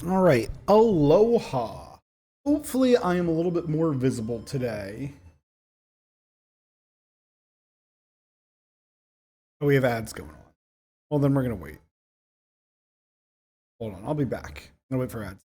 All right, aloha. Hopefully, I am a little bit more visible today. Oh, we have ads going on. Well, then we're gonna wait. Hold on, I'll be back. I'm gonna wait for ads.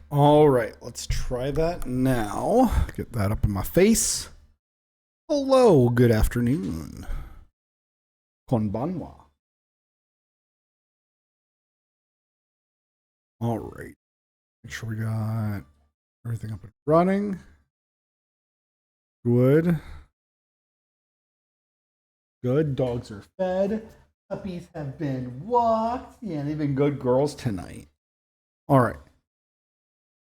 All right, let's try that now. Get that up in my face. Hello, good afternoon. Konbanwa. All right, make sure we got everything up and running. Good. Good. Dogs are fed. Puppies have been walked. Yeah, they've been good girls tonight. All right.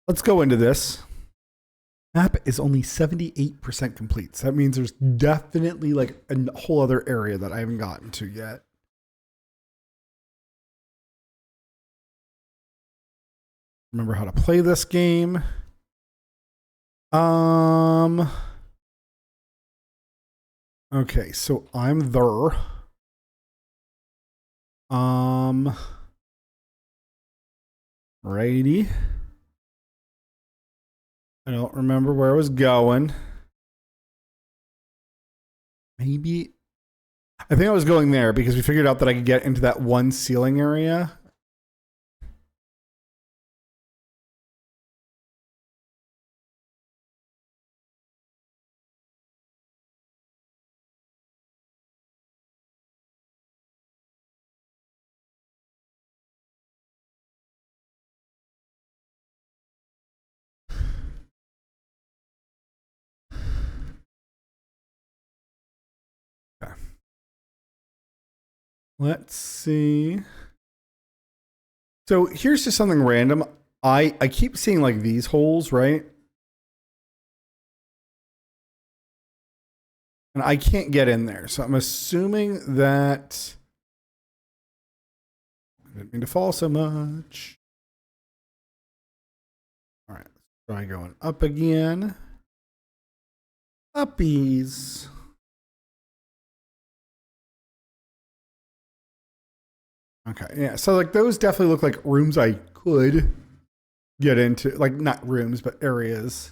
Let's go into this. Map is only 78% complete. So that means there's definitely like a whole other area that I haven't gotten to yet. Remember how to play this game. Okay, so I'm there. Righty. I don't remember where I was going. Maybe I think I was going there because we figured out that I could get into that one ceiling area. Okay. Let's see. So here's just something random. I keep seeing like these holes, right? And I can't get in there. So I'm assuming that I didn't mean to fall so much. All right, let's try going up again. Uppies. Okay, yeah. So like those definitely look like rooms I could get into. Like not rooms, but areas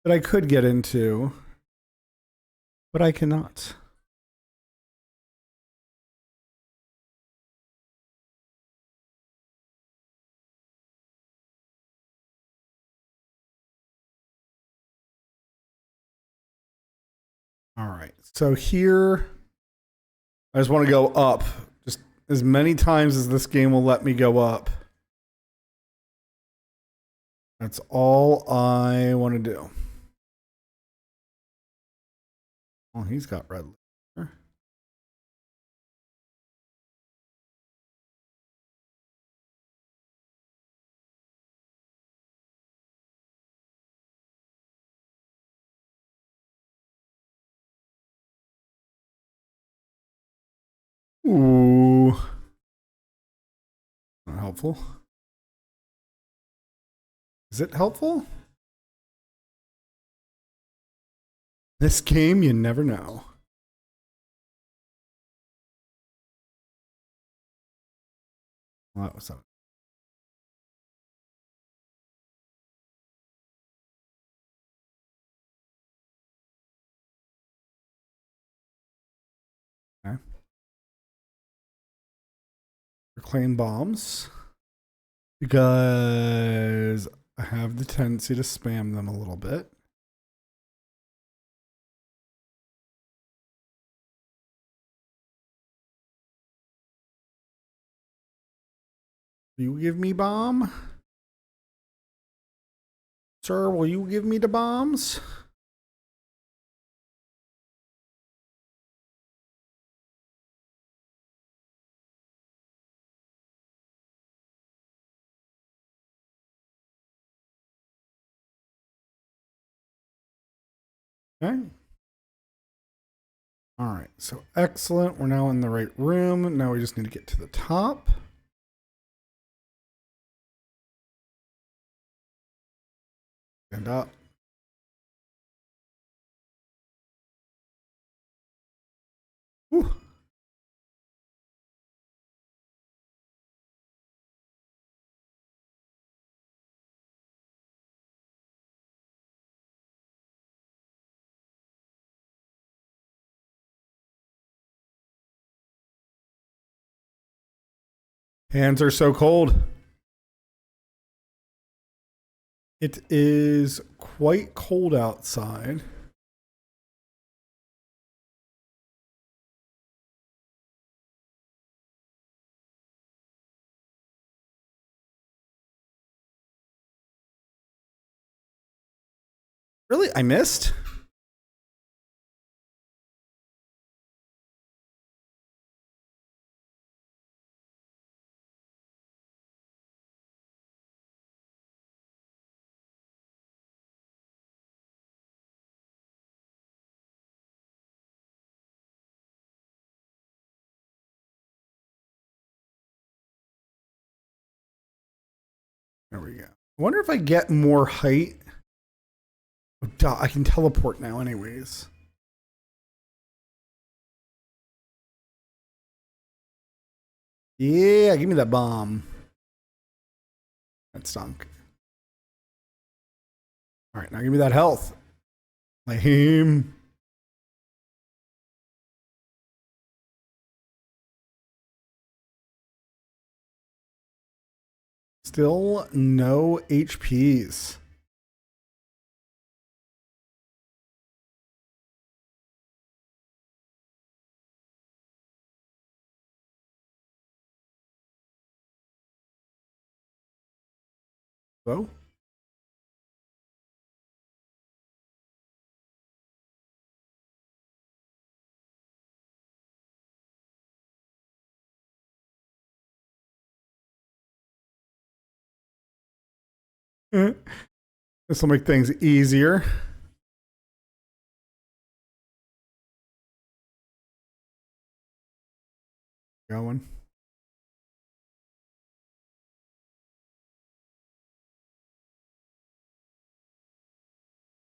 that I could get into. But I cannot. All right. So here, I just want to go up just as many times as this game will let me go up. That's all I want to do. Oh, he's got red. Ooh. Not helpful. Is it helpful? This game, you never know. Well, that was something. Okay. Reclaim bombs. Because I have the tendency to spam them a little bit. Will you give me bomb? Sir, will you give me the bombs? Okay. All right, so excellent. We're now in the right room. Now we just need to get to the top. Stand up. Whew. Hands are so cold. It is quite cold outside. Really? I missed? There we go. I wonder if I get more height. Oh, duh, I can teleport now anyways. Yeah, give me that bomb. That stunk. All right, now give me that health. Lame. Still no HPs. So? This will make things easier. Going.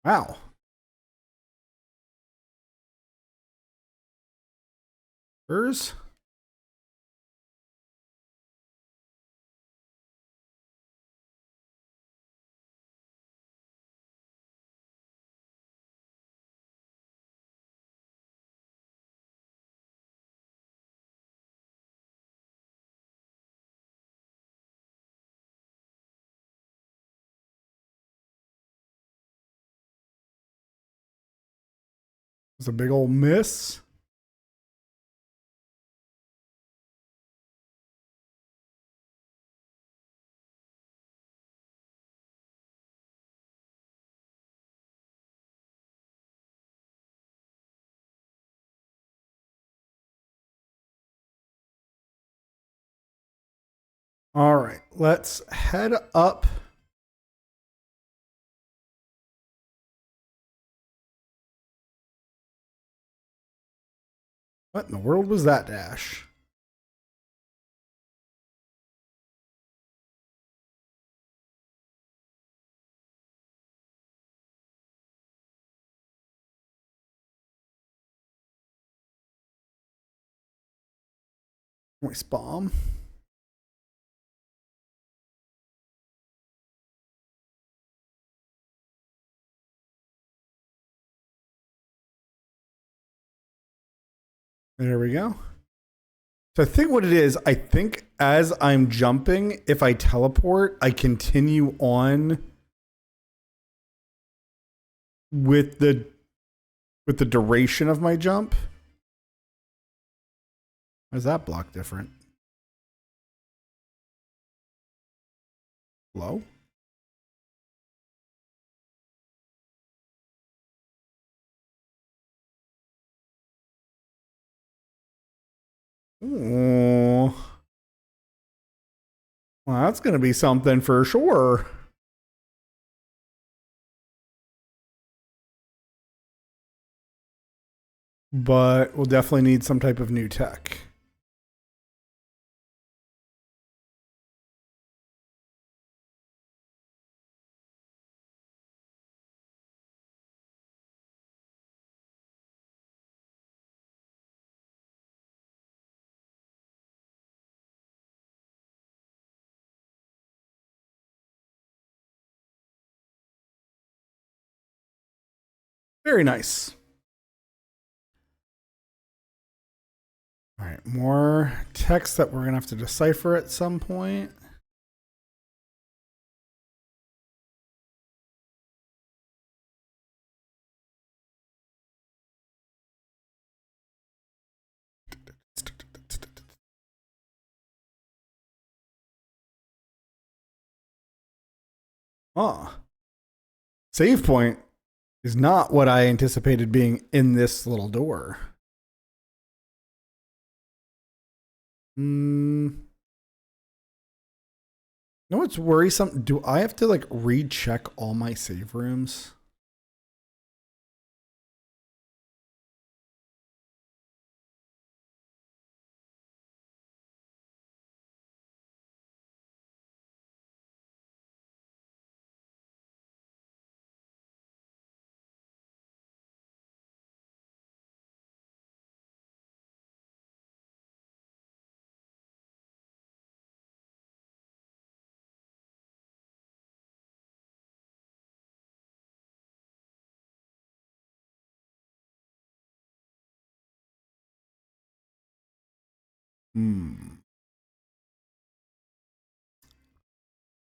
Wow. Hers? It's a big old miss. All right, let's head up. What in the world was that dash? Voice bomb. There we go. So I think what it is, I think as I'm jumping, if I teleport, I continue on with the duration of my jump. Why is that block different? Hello? Oh. Well, that's going to be something for sure. But we'll definitely need some type of new tech. Very nice. All right, more text that we're going to have to decipher at some point. Save point is not what I anticipated being in this little door. No, it's worrisome. Do I have to like recheck all my save rooms?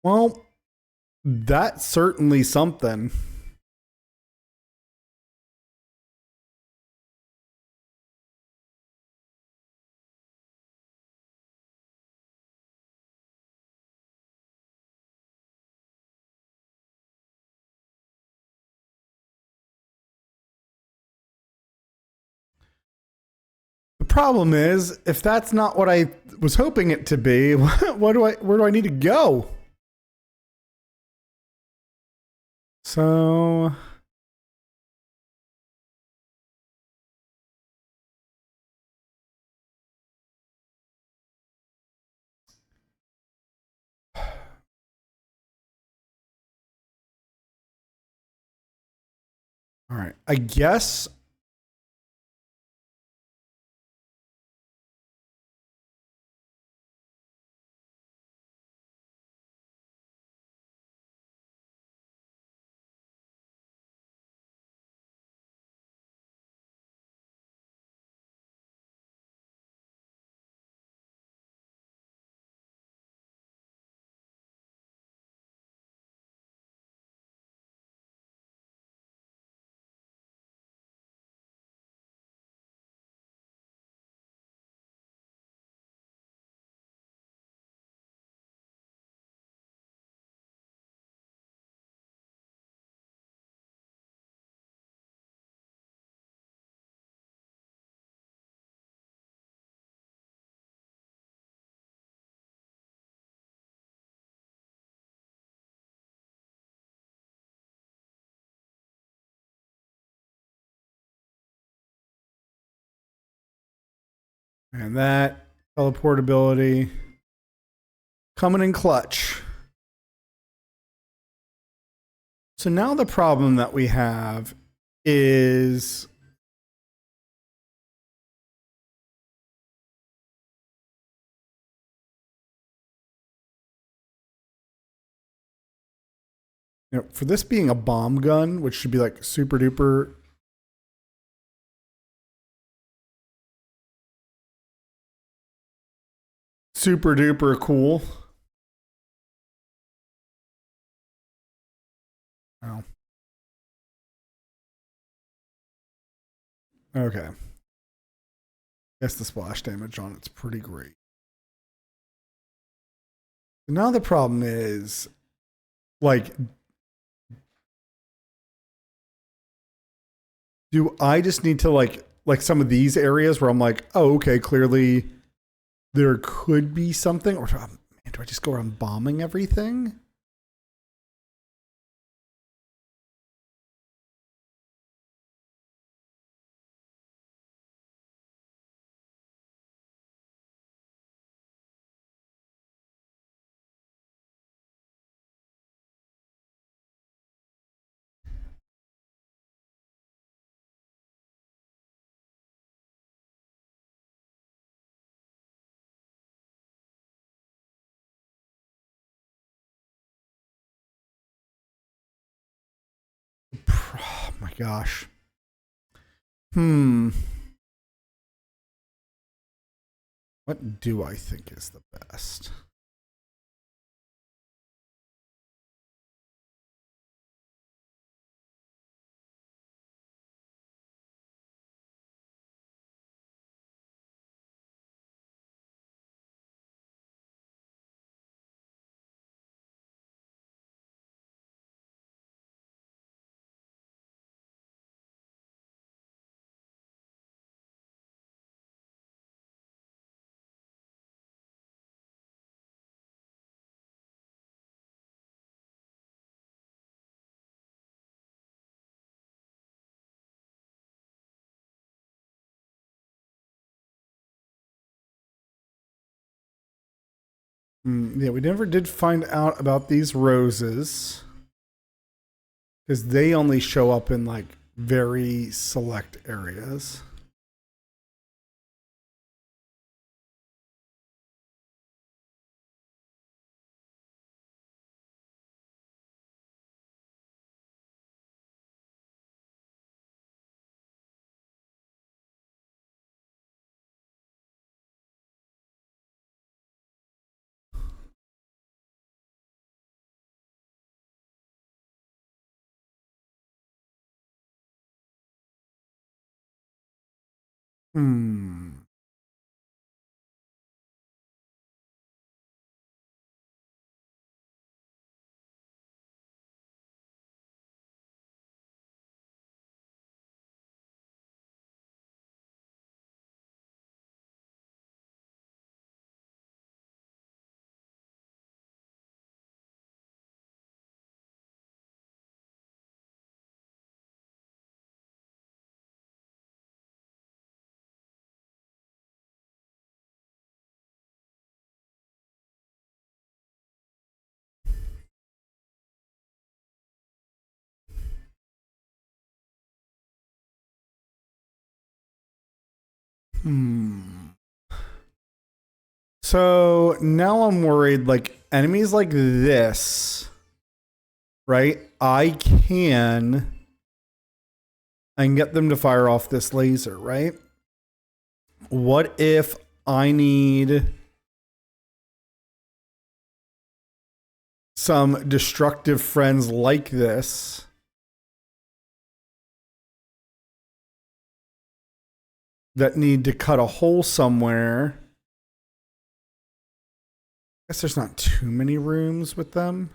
Well, that's certainly something. The problem is, if that's not what I was hoping it to be, where do I need to go? So all right, I guess and that teleportability coming in clutch. So now the problem that we have is For this being a bomb gun, which should be like super duper super duper cool. Oh. Okay. Guess the splash damage on it's pretty great. Now the problem is, like, do I just need to like some of these areas where I'm like, oh, okay, clearly there could be something, or man, do I just go around bombing everything? Oh my gosh. What do I think is the best? Yeah, we never did find out about these roses because they only show up in like very select areas. Hmm. Hmm. So now I'm worried, like enemies like this, right? I can get them to fire off this laser, right? What if I need some destructive friends like this that need to cut a hole somewhere? I guess there's not too many rooms with them.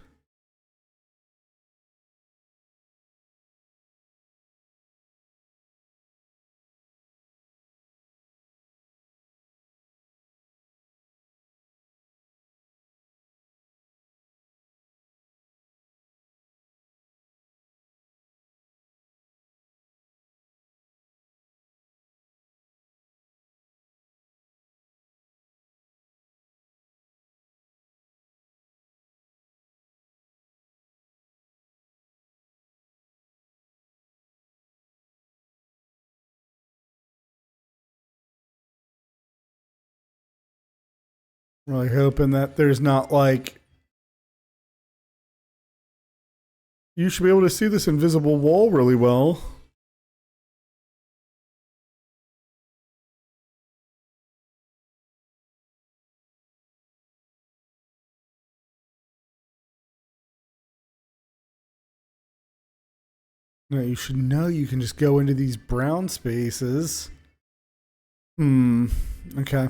Really hoping that there's not like You should be able to see this invisible wall really well. Now you should know you can just go into these brown spaces. Okay.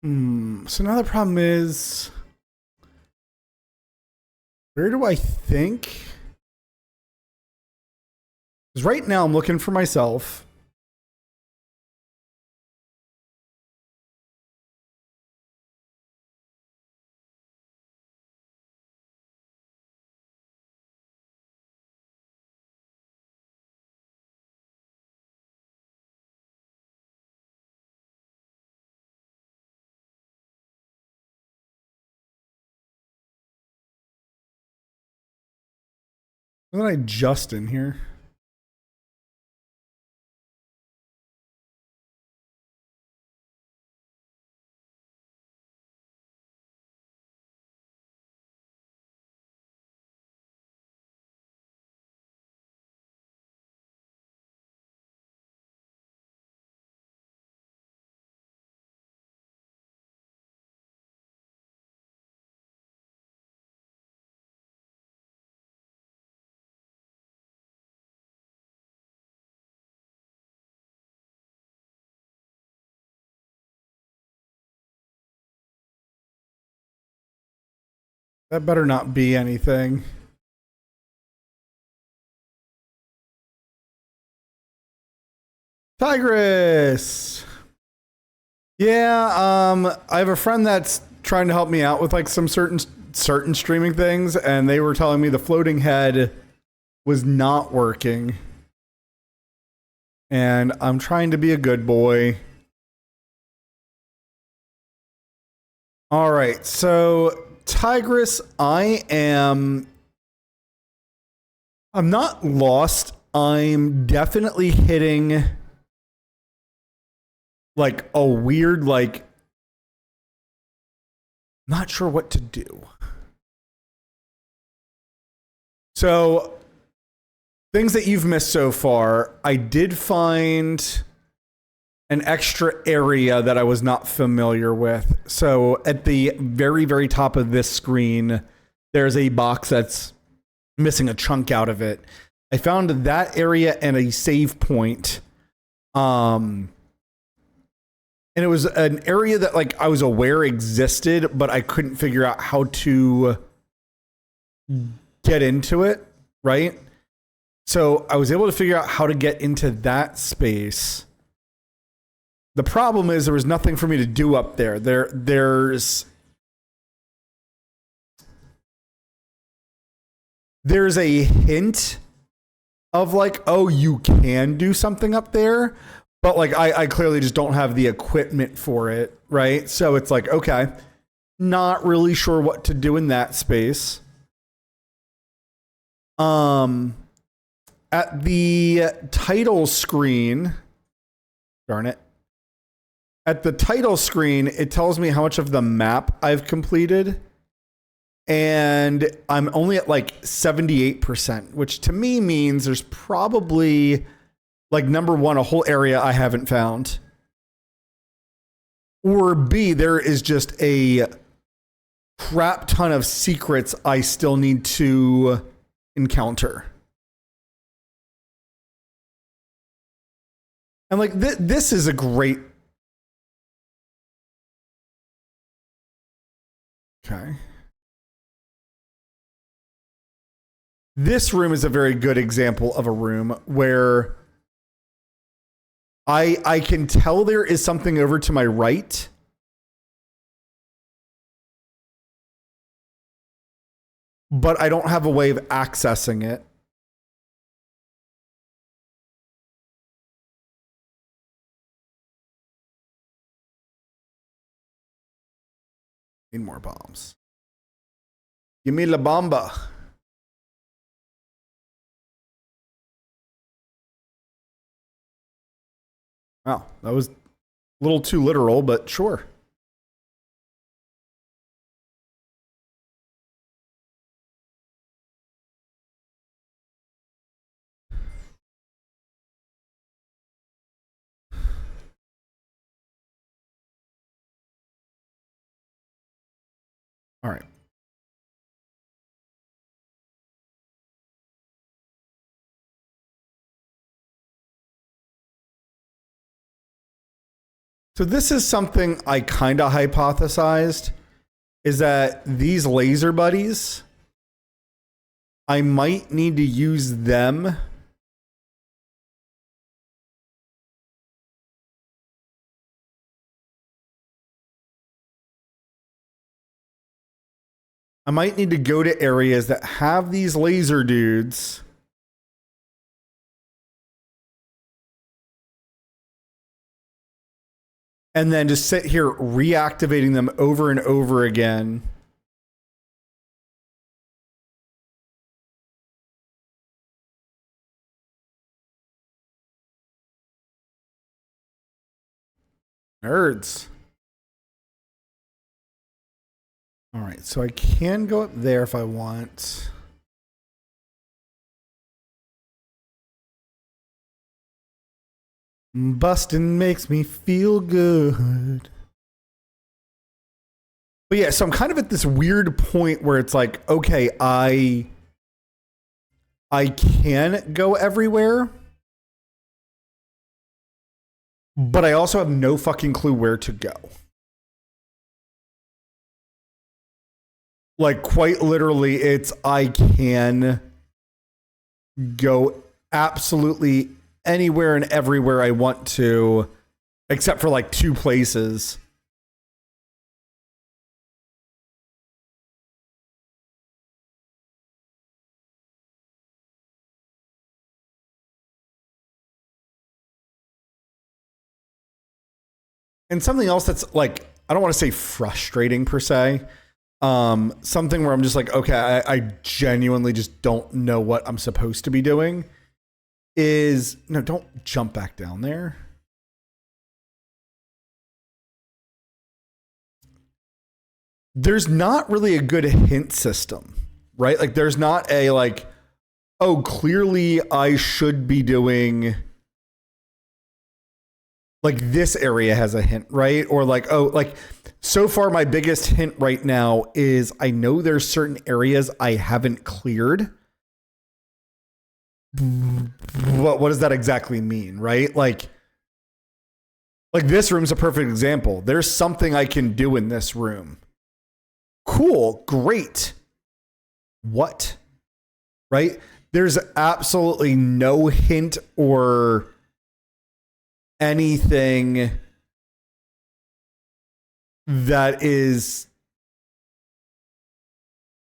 So now the problem is, where do I think? Because right now I'm looking for myself. Wasn't I just in here? That better not be anything. Tigress! Yeah, I have a friend that's trying to help me out with like some certain streaming things, and they were telling me the floating head was not working. And I'm trying to be a good boy. All right, so Tigress, I'm not lost. I'm definitely hitting like a weird, like, not sure what to do. So things that you've missed so far, I did find an extra area that I was not familiar with. So at the very, very top of this screen, there's a box that's missing a chunk out of it. I found that area and a save point. And it was an area that like I was aware existed, but I couldn't figure out how to get into it, right? So I was able to figure out how to get into that space. The problem is there was nothing for me to do up there. There's a hint of like, oh, you can do something up there, but like I clearly just don't have the equipment for it, right? So it's like, okay, not really sure what to do in that space. At the title screen, darn it. At the title screen, it tells me how much of the map I've completed. And I'm only at like 78%, which to me means there's probably like number one, a whole area I haven't found. Or B, there is just a crap ton of secrets I still need to encounter. And like this is a great. Okay. This room is a very good example of a room where I can tell there is something over to my right. But I don't have a way of accessing it. Need more bombs. Give me La Bamba. Wow, that was a little too literal, but sure. All right. So this is something I kind of hypothesized, is that these laser buddies, I might need to use them I might need to go to areas that have these laser dudes. And then just sit here reactivating them over and over again. Nerds. All right, so I can go up there if I want. Bustin' makes me feel good. But yeah, so I'm kind of at this weird point where it's like, okay, I can go everywhere, but I also have no fucking clue where to go. Like, quite literally, it's I can go absolutely anywhere and everywhere I want to, except for like 2 places. And something else that's like, I don't want to say frustrating per se. Something where I'm just like, okay, I genuinely just don't know what I'm supposed to be doing is, no, don't jump back down there. There's not really a good hint system, right? Like there's not a like, oh, clearly I should be doing like this area has a hint, right? Or like, oh, like so far my biggest hint right now is I know there's certain areas I haven't cleared. What does that exactly mean, right? Like this room's a perfect example. There's something I can do in this room. Cool, great. What? Right? There's absolutely no hint or anything that is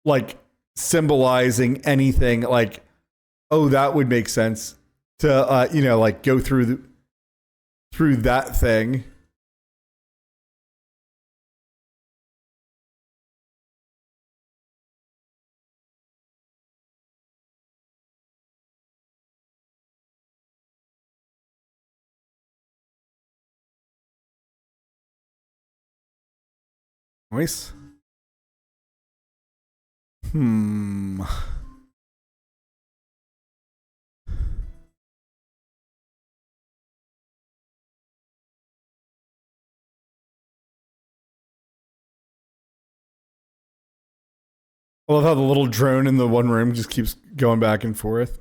like symbolizing anything like Oh, that would make sense to like go through that thing. Nice. Hmm. I love how the little drone in the one room just keeps going back and forth.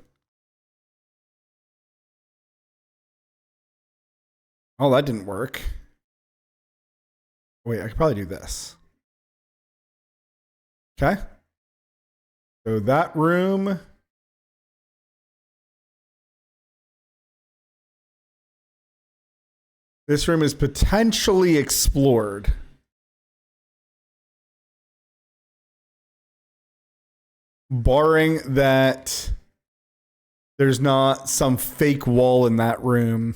Oh, that didn't work. Wait, I could probably do this. Okay. So that room. This room is potentially explored. Barring that there's not some fake wall in that room.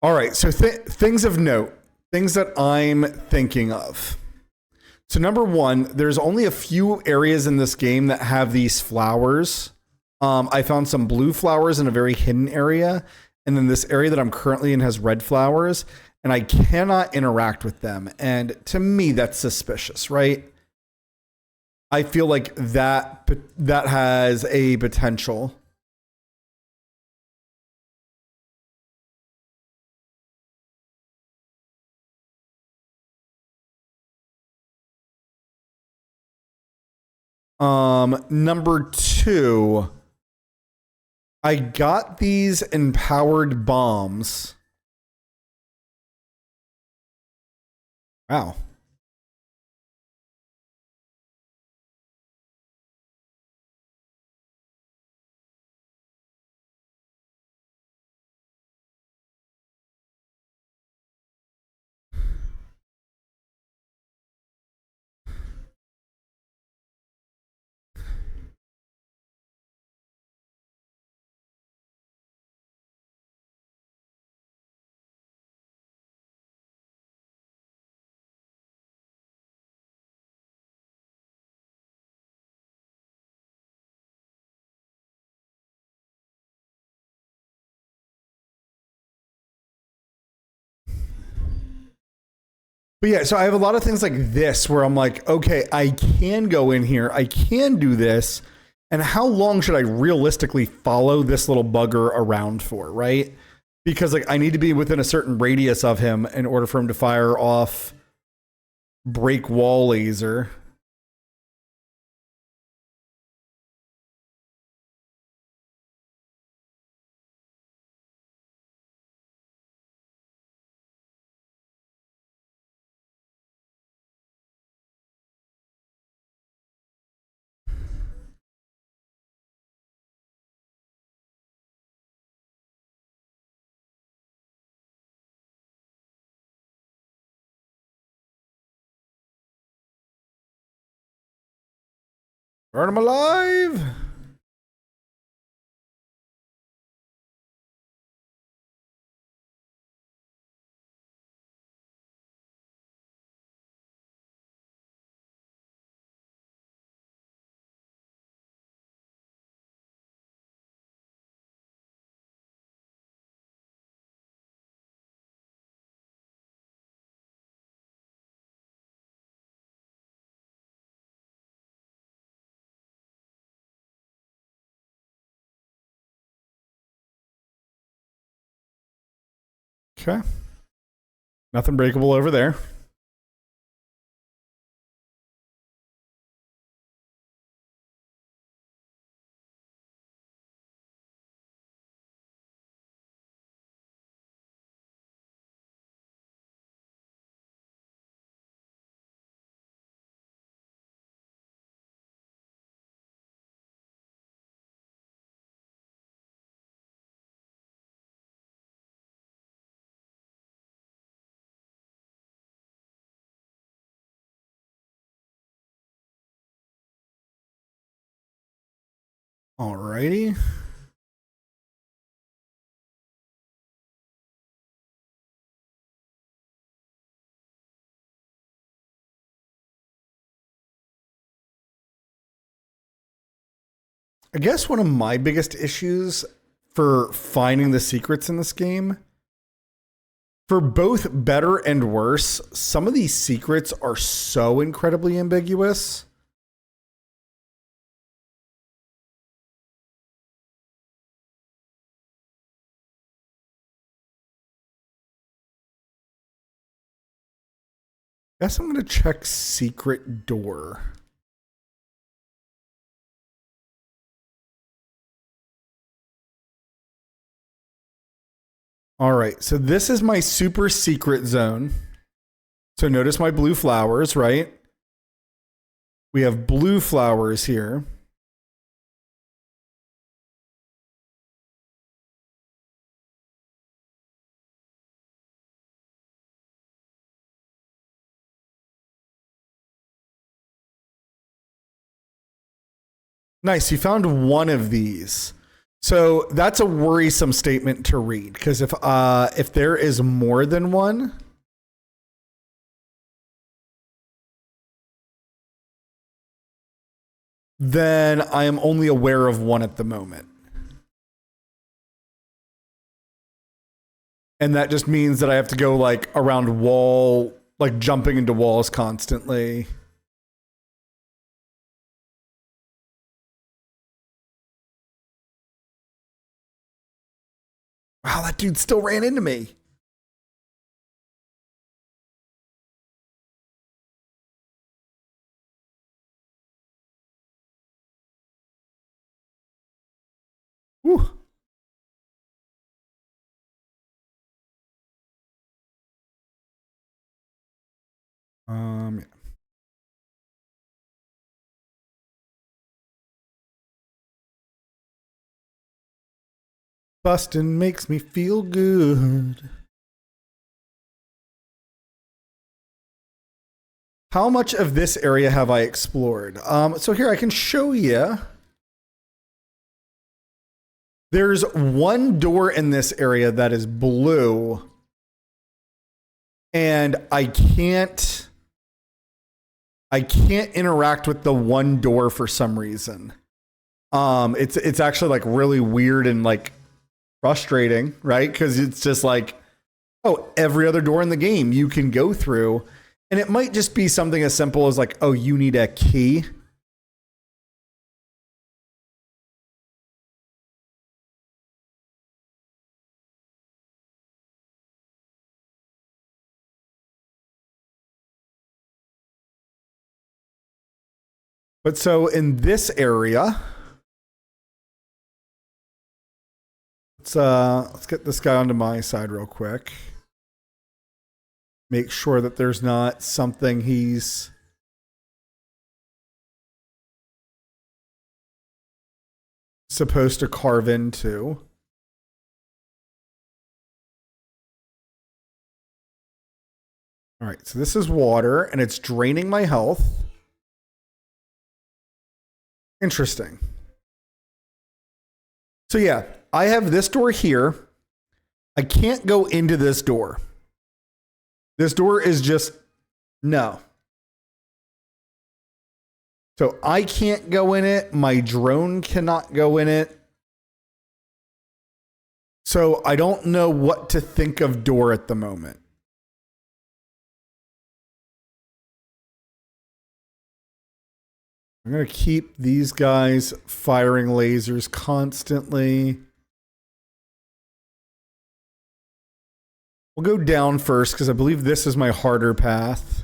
All right, so things of note, things that I'm thinking of. So number one, there's only a few areas in this game that have these flowers. I found some blue flowers in a very hidden area, and then this area that I'm currently in has red flowers, and I cannot interact with them. And to me, that's suspicious, right? I feel like that has a potential. Number two, I got these empowered bombs. Wow. But yeah, so I have a lot of things like this where I'm like, okay, I can go in here, I can do this. And how long should I realistically follow this little bugger around for, right? Because like I need to be within a certain radius of him in order for him to fire off break wall laser. Burn him alive. Okay. Nothing breakable over there. Alrighty. I guess one of my biggest issues for finding the secrets in this game, for both better and worse, some of these secrets are so incredibly ambiguous. Guess I'm going to check secret door. All right, so this is my super secret zone. So notice my blue flowers, right? We have blue flowers here. Nice, you found one of these. So that's a worrisome statement to read, because if there is more than one, then I am only aware of one at the moment. And that just means that I have to go like around wall, like jumping into walls constantly. Wow, that dude still ran into me. Whew. Yeah. Bustin' makes me feel good. How much of this area have I explored? So here I can show you. There's one door in this area that is blue, and I can't interact with the one door for some reason. It's actually like really weird and like frustrating, right? Because it's just like, oh, every other door in the game you can go through, and it might just be something as simple as like, oh, you need a key. But so in this area, let's get this guy onto my side real quick. Make sure that there's not something he's supposed to carve into. All right, so this is water, and it's draining my health. Interesting. So yeah, I have this door here. I can't go into this door. This door is just, no. So I can't go in it. My drone cannot go in it. So I don't know what to think of door at the moment. I'm going to keep these guys firing lasers constantly. We'll go down first because I believe this is my harder path.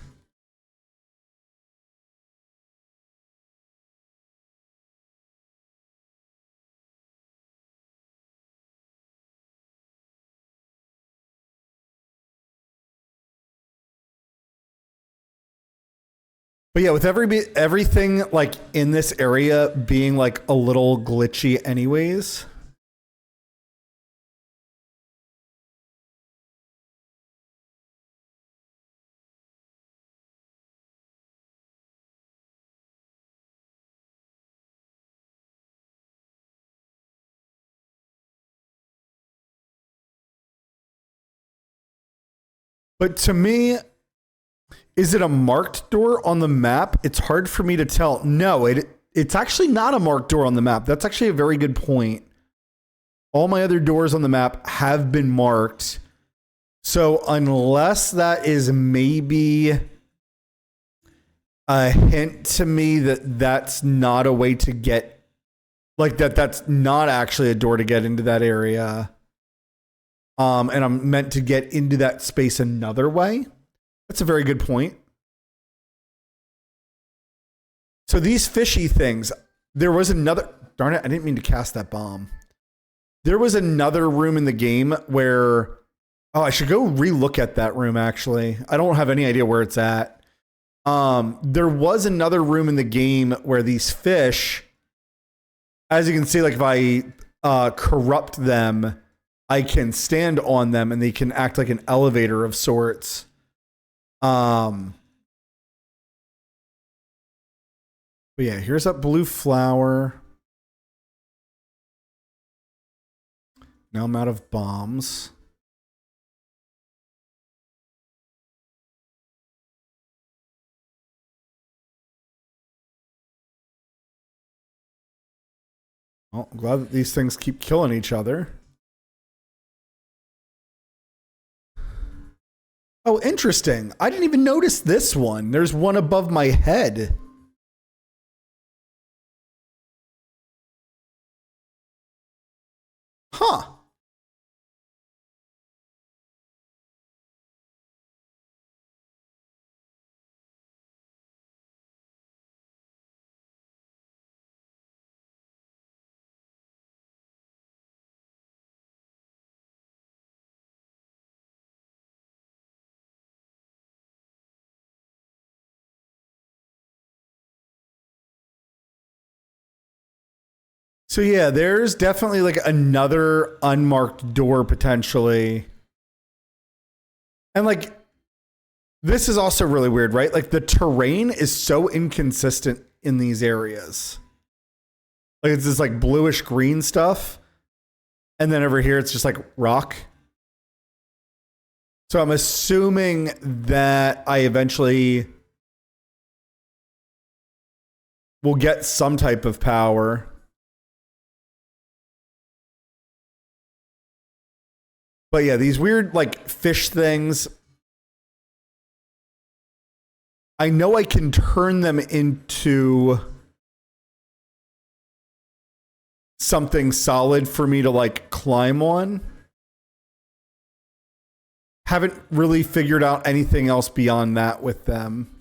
But yeah, with everything like in this area being like a little glitchy anyways. But to me, is it a marked door on the map? It's hard for me to tell. No, it's actually not a marked door on the map. That's actually a very good point. All my other doors on the map have been marked. So unless that is maybe a hint to me that that's not a way to get, like that's not actually a door to get into that area. And I'm meant to get into that space another way. That's a very good point. So these fishy things, there was another, darn it, I didn't mean to cast that bomb. There was another room in the game where, oh, I should go relook at that room actually. I don't have any idea where it's at. There was another room in the game where these fish, as you can see, like if I corrupt them, I can stand on them and they can act like an elevator of sorts. But yeah, here's that blue flower. Now I'm out of bombs. Well, I'm glad that these things keep killing each other. Oh, interesting. I didn't even notice this one. There's one above my head. Huh. So yeah, there's definitely like another unmarked door potentially. And like, this is also really weird, right? Like the terrain is so inconsistent in these areas. Like it's this like bluish green stuff. And then over here, it's just like rock. So I'm assuming that I eventually will get some type of power. But yeah, these weird like fish things, I know I can turn them into something solid for me to like climb on. Haven't really figured out anything else beyond that with them.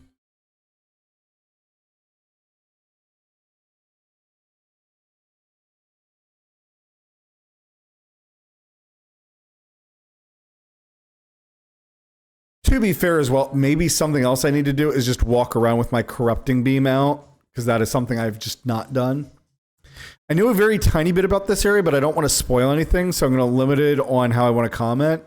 To be fair as well, maybe something else I need to do is just walk around with my corrupting beam out, because that is something I've just not done. I knew a very tiny bit about this area, but I don't want to spoil anything, so I'm going to limit it on how I want to comment.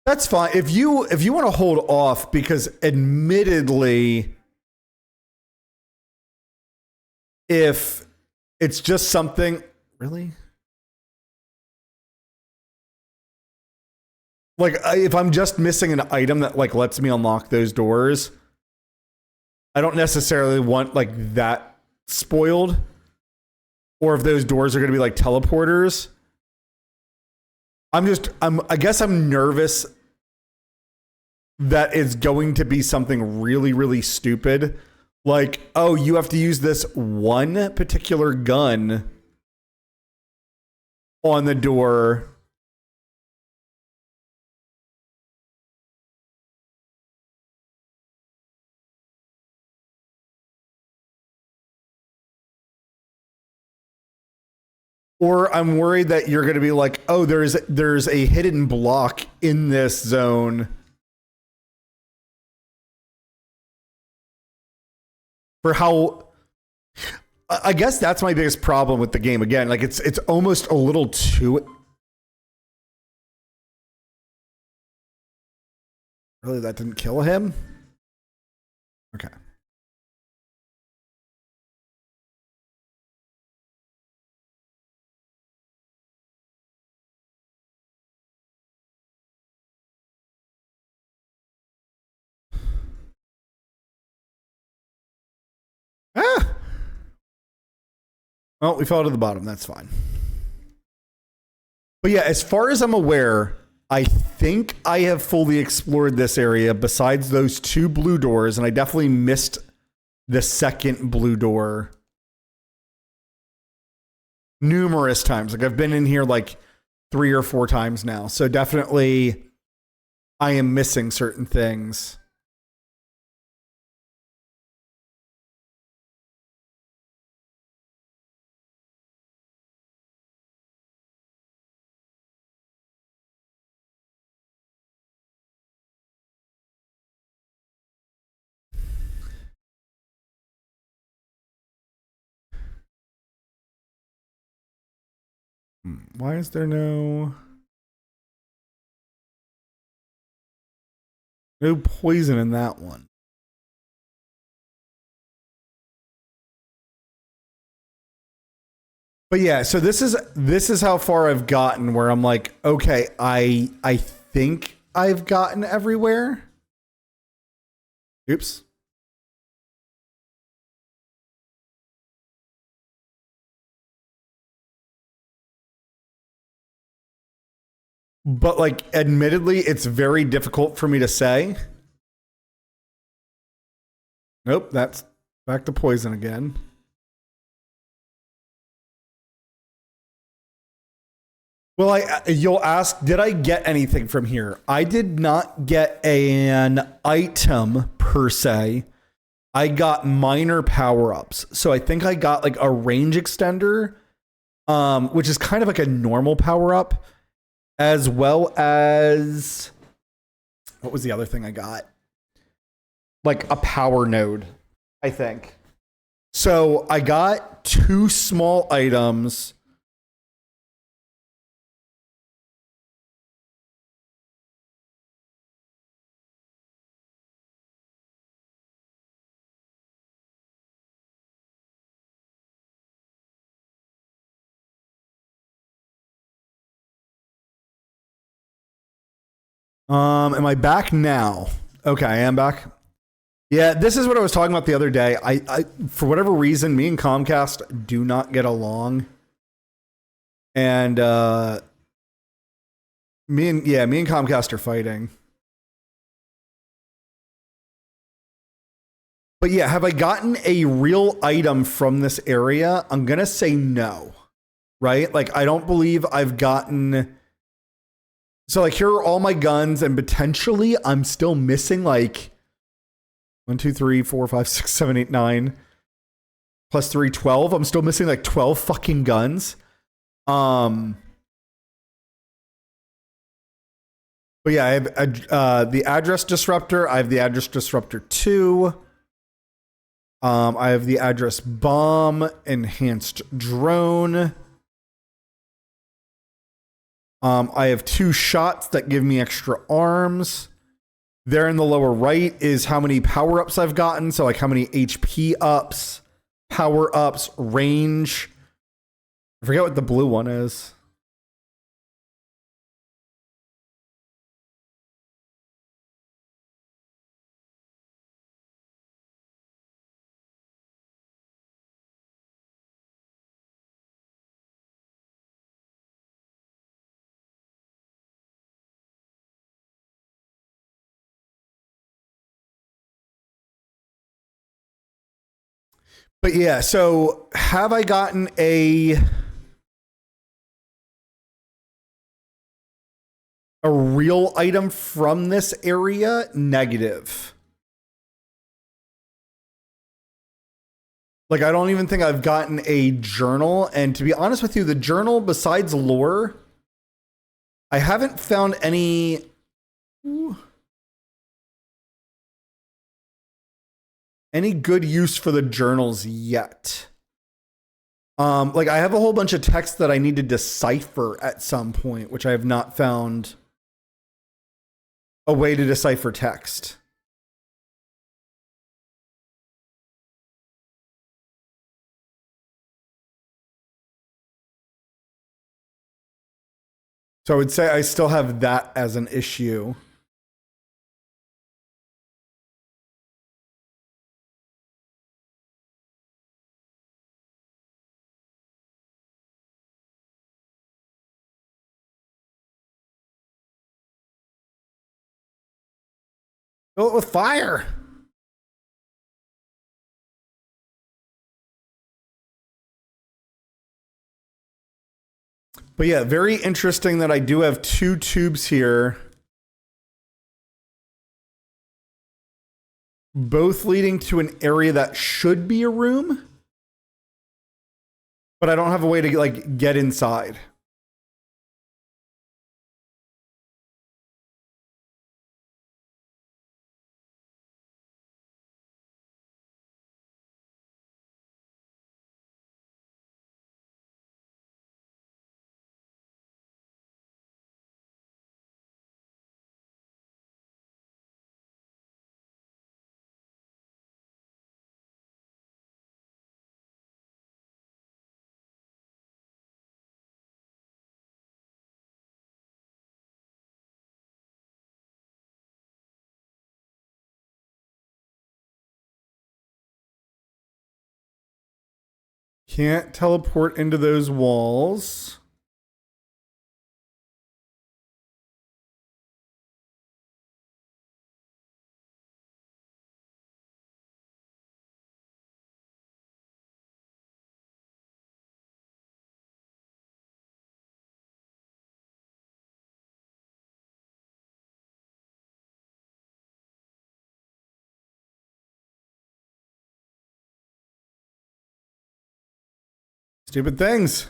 That's fine. If you want to hold off, because admittedly, if it's just something, really? Like if I'm just missing an item that like lets me unlock those doors, I don't necessarily want like that spoiled. Or if those doors are going to be like teleporters. I guess I'm nervous that it's going to be something really, really stupid. Like, oh, you have to use this one particular gun on the door. Or I'm worried that you're going to be like, oh, there's a hidden block in this zone for how. I guess that's my biggest problem with the game. Again, like it's almost a little too. Really, that didn't kill him? Okay. Oh, we fell to the bottom. That's fine. But yeah, as far as I'm aware, I think I have fully explored this area besides those 2 blue doors, and I definitely missed the second blue door numerous times. Like I've been in here like 3 or 4 times now. So definitely I am missing certain things. Why is there no poison in that one? But yeah, so this is how far I've gotten where I'm like, okay, I think I've gotten everywhere. Oops. But like admittedly, it's very difficult for me to say. Nope, that's back to poison again. Well, you'll ask, did I get anything from here? I did not get an item per se. I got minor power-ups. So I think I got like a range extender, which is kind of like a normal power-up, as well as what was the other thing I got? Like a power node, I think. So I got 2 small items. Am I back now? Okay, I am back. Yeah, this is what I was talking about the other day. I for whatever reason, me and Comcast do not get along. And me and Comcast are fighting. But yeah, have I gotten a real item from this area? I'm going to say no. Right? Like I don't believe I've gotten. So like here are all my guns, and potentially I'm still missing like 1, 2, 3, 4, 5, 6, 7, 8, 9 plus 3, 12. I'm still missing like 12 fucking guns. But yeah, I have the address disruptor. I have the address disruptor 2. I have the address bomb, enhanced drone. I have 2 shots that give me extra arms. There in the lower right is how many power-ups I've gotten. So like how many HP ups, power-ups, range. I forget what the blue one is. But yeah, so have I gotten a real item from this area? Negative. Like I don't even think I've gotten a journal, and to be honest with you, the journal besides lore, I haven't found any good use for the journals yet. Like I have a whole bunch of text that I need to decipher at some point, which I have not found a way to decipher text. So I would say I still have that as an issue. Fill it with fire. But yeah, very interesting that I do have 2 tubes here, both leading to an area that should be a room, but I don't have a way to like get inside. Can't teleport into those walls. Stupid things.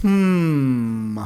Hmm.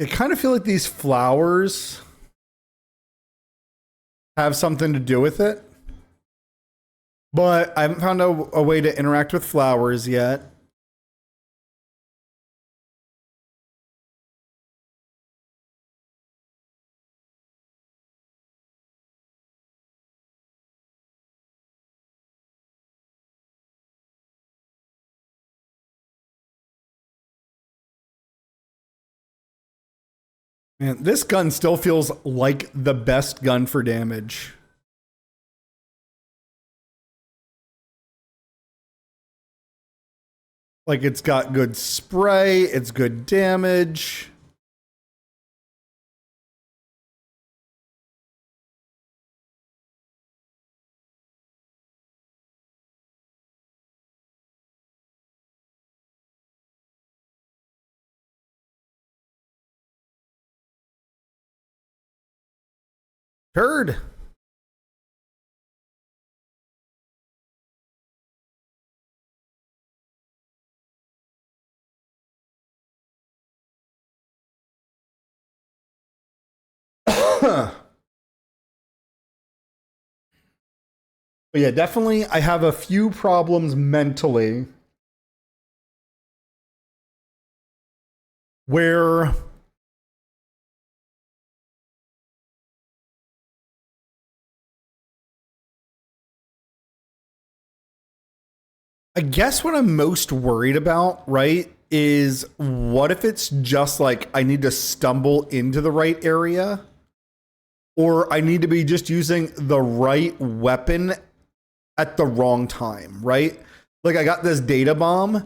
I kind of feel like these flowers have something to do with it, but I haven't found a way to interact with flowers yet. Man, this gun still feels like the best gun for damage. Like it's got good spray, it's good damage. Heard. But yeah, definitely I have a few problems mentally where I guess what I'm most worried about, right, is what if it's just like I need to stumble into the right area, or I need to be just using the right weapon at the wrong time, right? Like I got this data bomb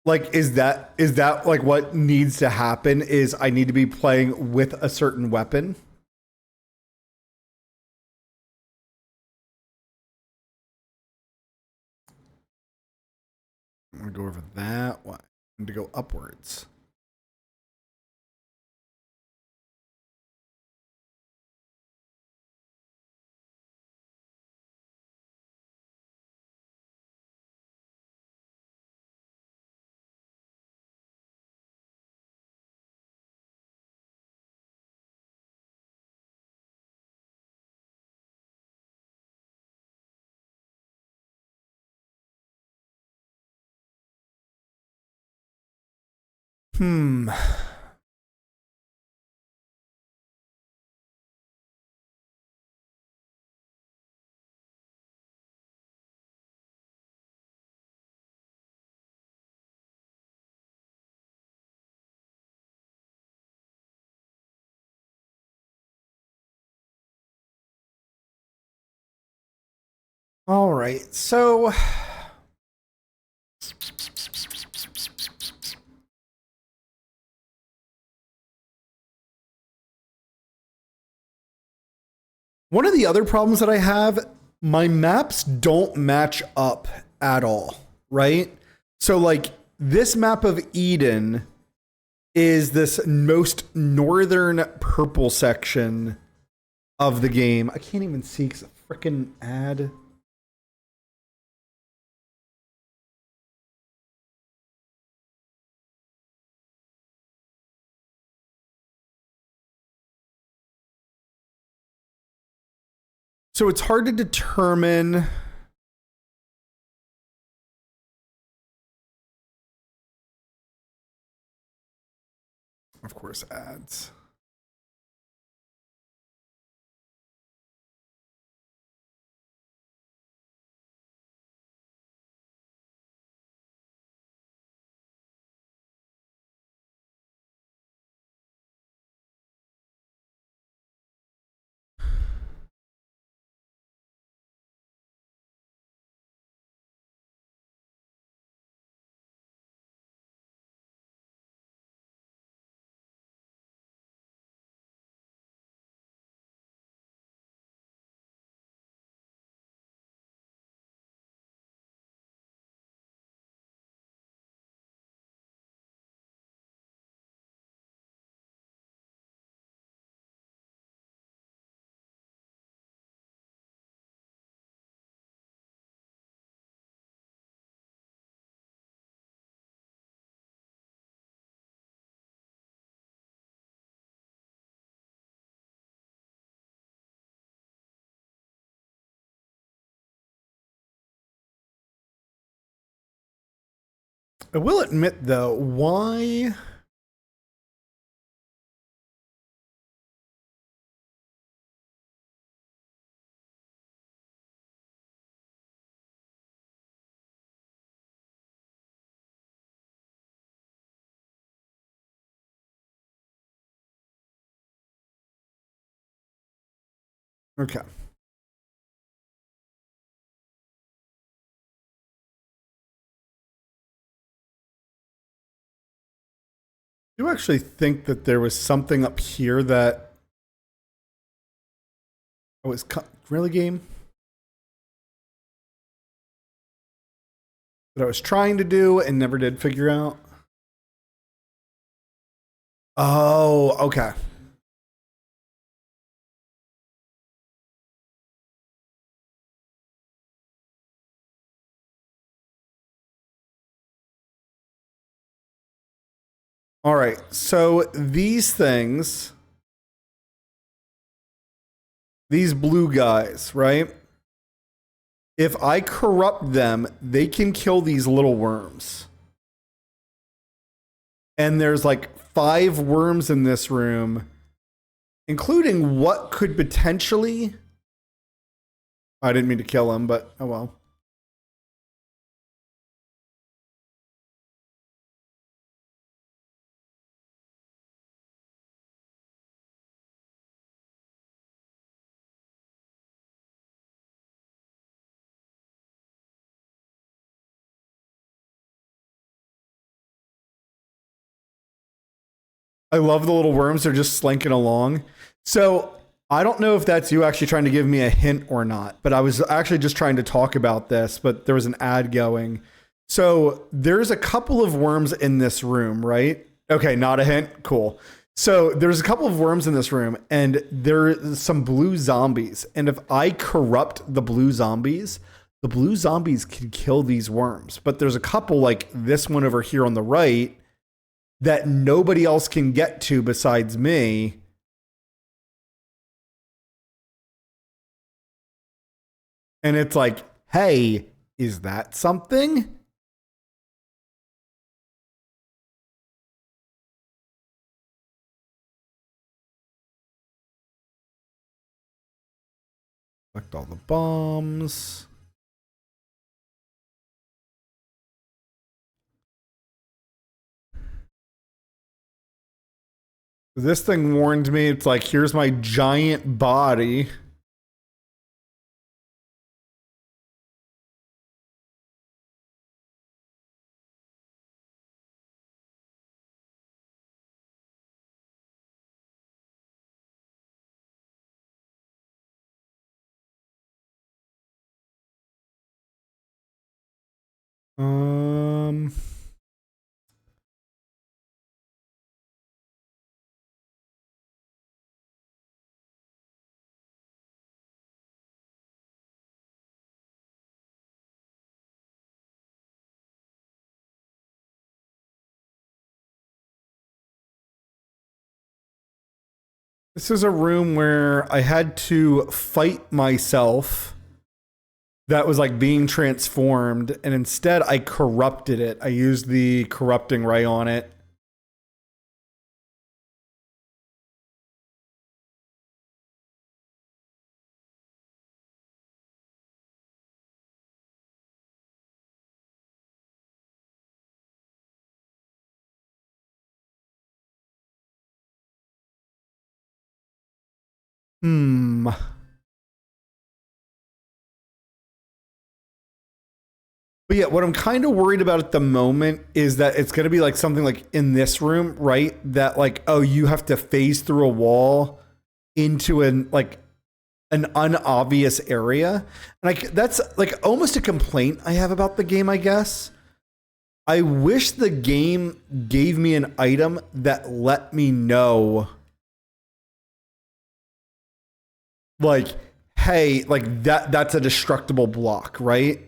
Like, is that like what needs to happen? Is I need to be playing with a certain weapon? I'm gonna go over that one. I'm gonna go upwards. Hmm. All right. So one of the other problems that I have, my maps don't match up at all, right? So like this map of Eden is this most northern purple section of the game. I can't even see because a freaking ad. So it's hard to determine. Of course, ads. I will admit though, why? Okay. Do you actually think that there was something up here that was really game that I was trying to do and never did figure out? Oh, okay. All right. So these things, these blue guys, right? If I corrupt them, they can kill these little worms. And there's like 5 worms in this room, including what could potentially. I didn't mean to kill him, but oh well. I love the little worms. They're just slinking along. So I don't know if that's you actually trying to give me a hint or not, but I was actually just trying to talk about this, but there was an ad going. So there's a couple of worms in this room, right? Okay, not a hint. Cool. So there's a couple of worms in this room, and there's some blue zombies. And if I corrupt the blue zombies can kill these worms. But there's a couple like this one over here on the right that nobody else can get to besides me. And it's like, hey, is that something? Collect all the bombs. This thing warned me. It's like, here's my giant body. Um, this is a room where I had to fight myself that was like being transformed, and instead I corrupted it. I used the corrupting ray on it. Hmm. But yeah, what I'm kind of worried about at the moment is that it's going to be like something like in this room, right? That like, oh, you have to phase through a wall into an unobvious area. And like that's like almost a complaint I have about the game, I guess. I wish the game gave me an item that let me know like, hey, like that's a destructible block, right?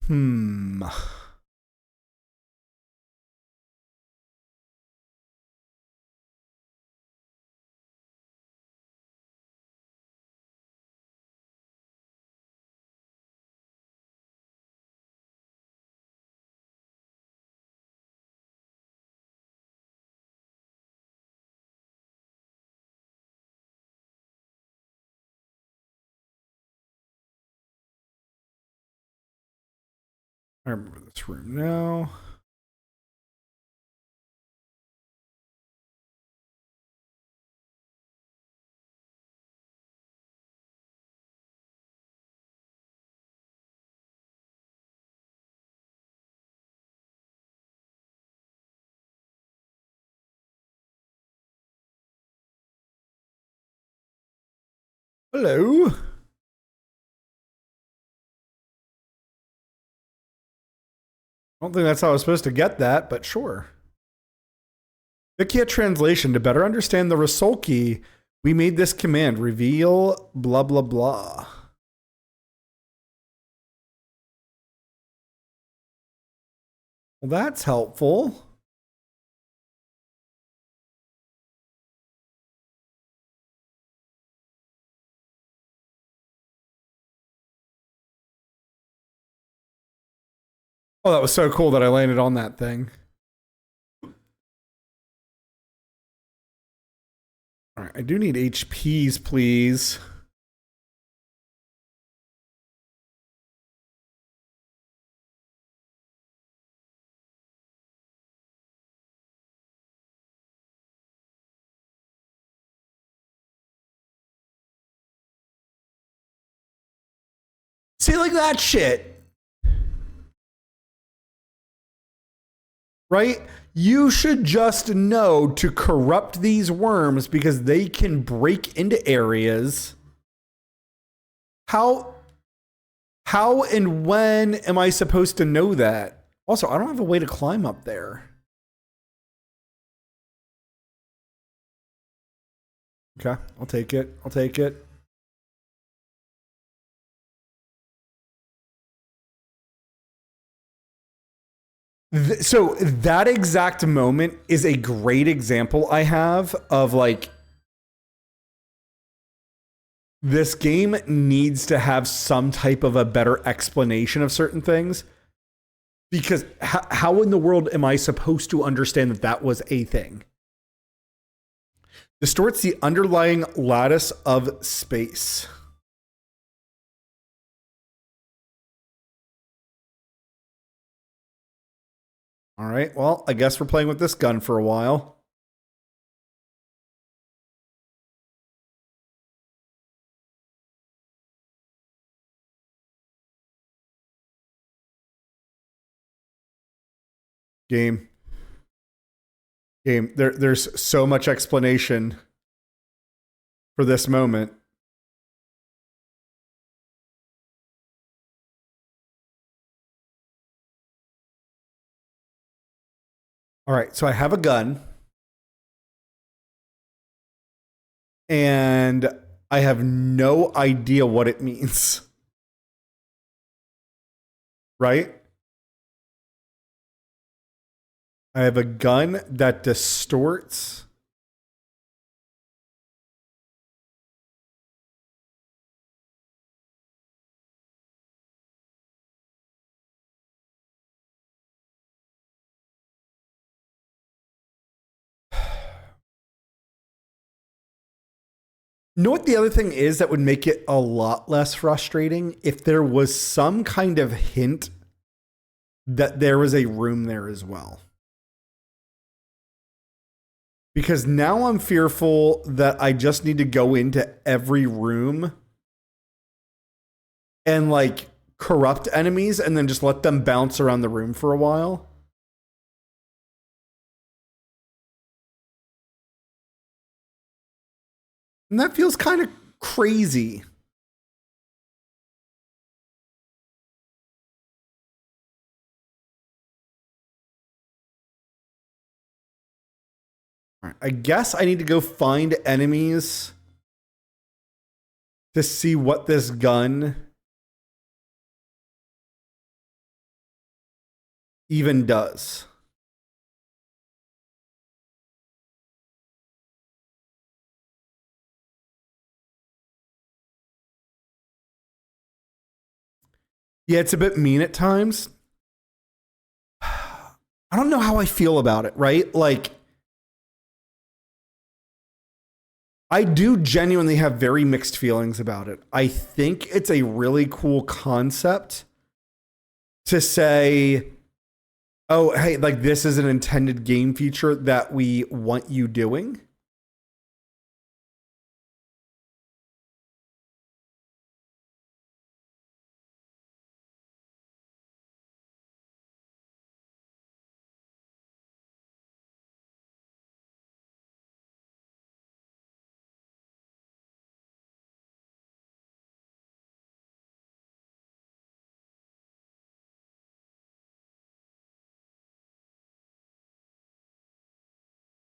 Hmm. I remember this room now. Hello. I don't think that's how I was supposed to get that, but sure. Wikia translation: to better understand the Rasolki, we made this command: reveal blah blah blah. Well, that's helpful. Oh, that was so cool that I landed on that thing. All right, I do need HPs, please. See, like that shit. Right? You should just know to corrupt these worms because they can break into areas. How and when am I supposed to know that? Also, I don't have a way to climb up there. Okay, I'll take it. I'll take it. So that exact moment is a great example I have of like, this game needs to have some type of a better explanation of certain things. Because how in the world am I supposed to understand that that was a thing? Distorts the underlying lattice of space. All right, well, I guess we're playing with this gun for a while. Game. There's so much explanation for this moment. All right, so I have a gun. And I have no idea what it means. Right? I have a gun that distorts. You know what the other thing is that would make it a lot less frustrating? If there was some kind of hint that there was a room there as well. Because now I'm fearful that I just need to go into every room and like corrupt enemies and then just let them bounce around the room for a while. And that feels kind of crazy. All right, I guess I need to go find enemies to see what this gun even does. Yeah, it's a bit mean at times. I don't know how I feel about it, right? Like, I do genuinely have very mixed feelings about it. I think it's a really cool concept to say, oh, hey, like this is an intended game feature that we want you doing.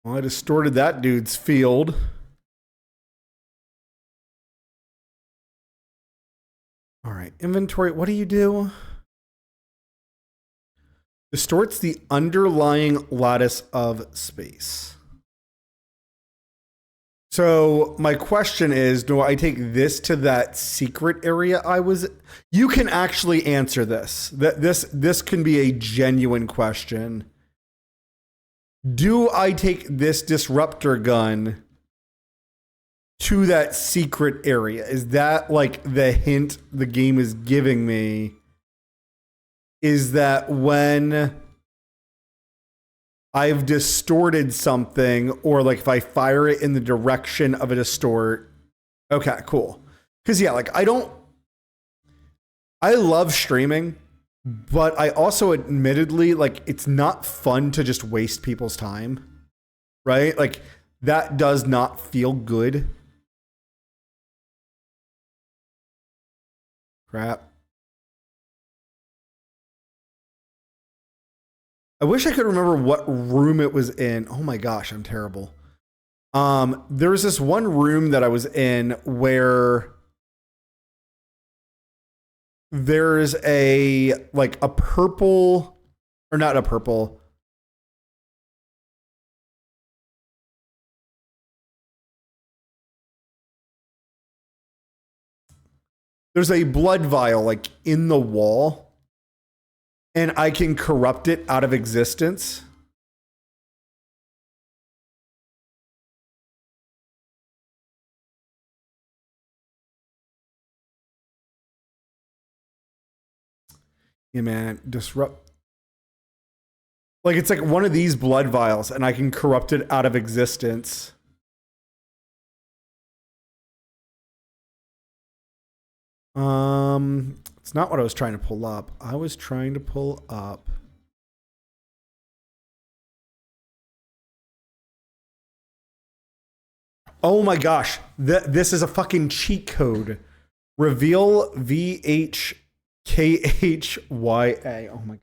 Well, I distorted that dude's field. All right, inventory. What do you do? Distorts the underlying lattice of space. So my question is, do I take this to that secret area I was? You can actually answer this. This can be a genuine question. Do I take this disruptor gun to that secret area? Is that like the hint the game is giving me? Is that when I've distorted something, or like if I fire it in the direction of a distort? Okay, cool. Because yeah, like I don't I love streaming, but I also admittedly, like, it's not fun to just waste people's time, right? Like, that does not feel good. Crap. I wish I could remember what room it was in. Oh my gosh, I'm terrible. There was this one room that I was in where there's like a purple, or not a purple. There's a blood vial like in the wall, and I can corrupt it out of existence. Yeah, man, disrupt. Like, it's like one of these blood vials, and I can corrupt it out of existence. It's not what I was trying to pull up. I was trying to pull up. Oh my gosh, this is a fucking cheat code. Reveal VHKHYA. Oh my.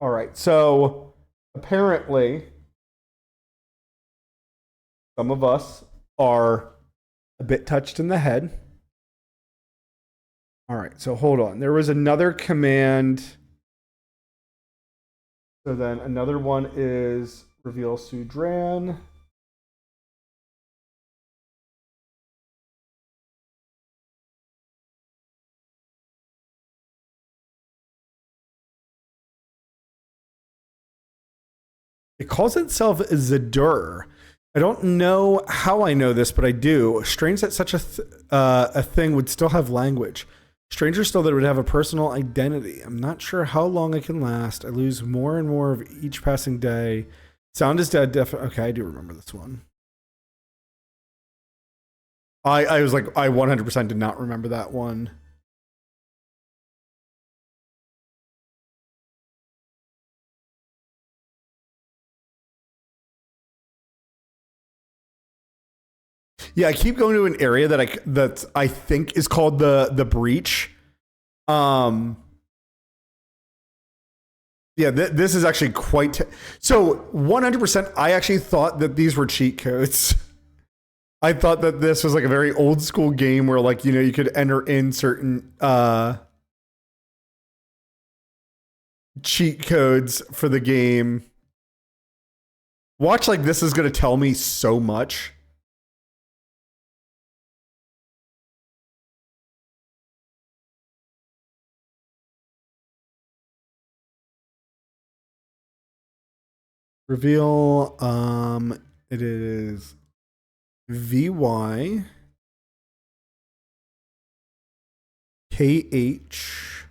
All right, so apparently some of us are a bit touched in the head. All right, so hold on. There was another command. So then another one is reveal Sudran. It calls itself Zadur. I don't know how I know this, but I do. Strange that such a thing would still have language. Stranger still that it would have a personal identity. I'm not sure how long it can last. I lose more and more of each passing day. Sound is dead. Okay, I do remember this one. I was like, I 100% did not remember that one. Yeah, I keep going to an area that I think is called the breach. Yeah, this is actually quite so 100%. I actually thought that these were cheat codes. I thought that this was like a very old school game where, like, you could enter in certain cheat codes for the game. Watch, like, this is going to tell me so much. Reveal, it is VY KH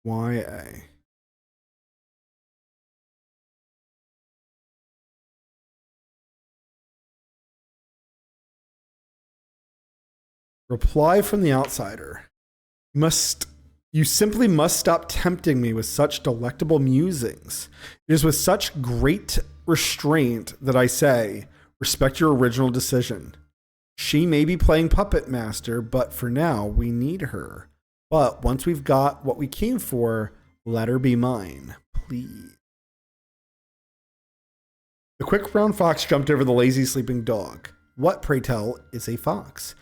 YA. Reply from the outsider. You simply must stop tempting me with such delectable musings. It is with such great restraint that I say, respect your original decision. She may be playing puppet master, but for now, we need her. But once we've got what we came for, let her be mine, please. The quick brown fox jumped over the lazy sleeping dog. What, pray tell, is a fox?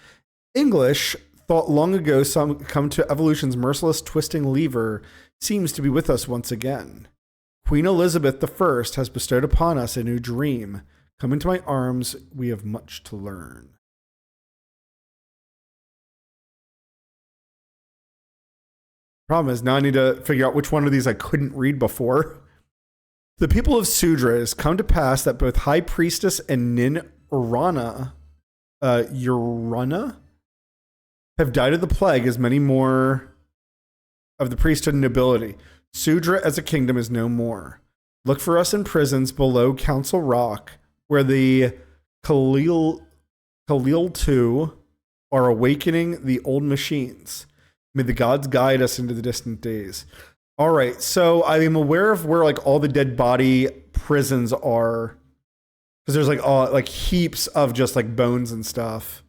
English, thought long ago come to evolution's merciless twisting lever, seems to be with us once again. Queen Elizabeth I has bestowed upon us a new dream. Come into my arms, we have much to learn. Problem is, now I need to figure out which one of these I couldn't read before. The people of Sudra, has come to pass that both High Priestess and Nin Urana, have died of the plague, as many more of the priesthood and nobility. Sudra as a kingdom is no more. Look for us in prisons below Council Rock, where the Khalil II are awakening the old machines. May the gods guide us into the distant days. All right, so I am aware of where like all the dead body prisons are, because there's like heaps of just like bones and stuff.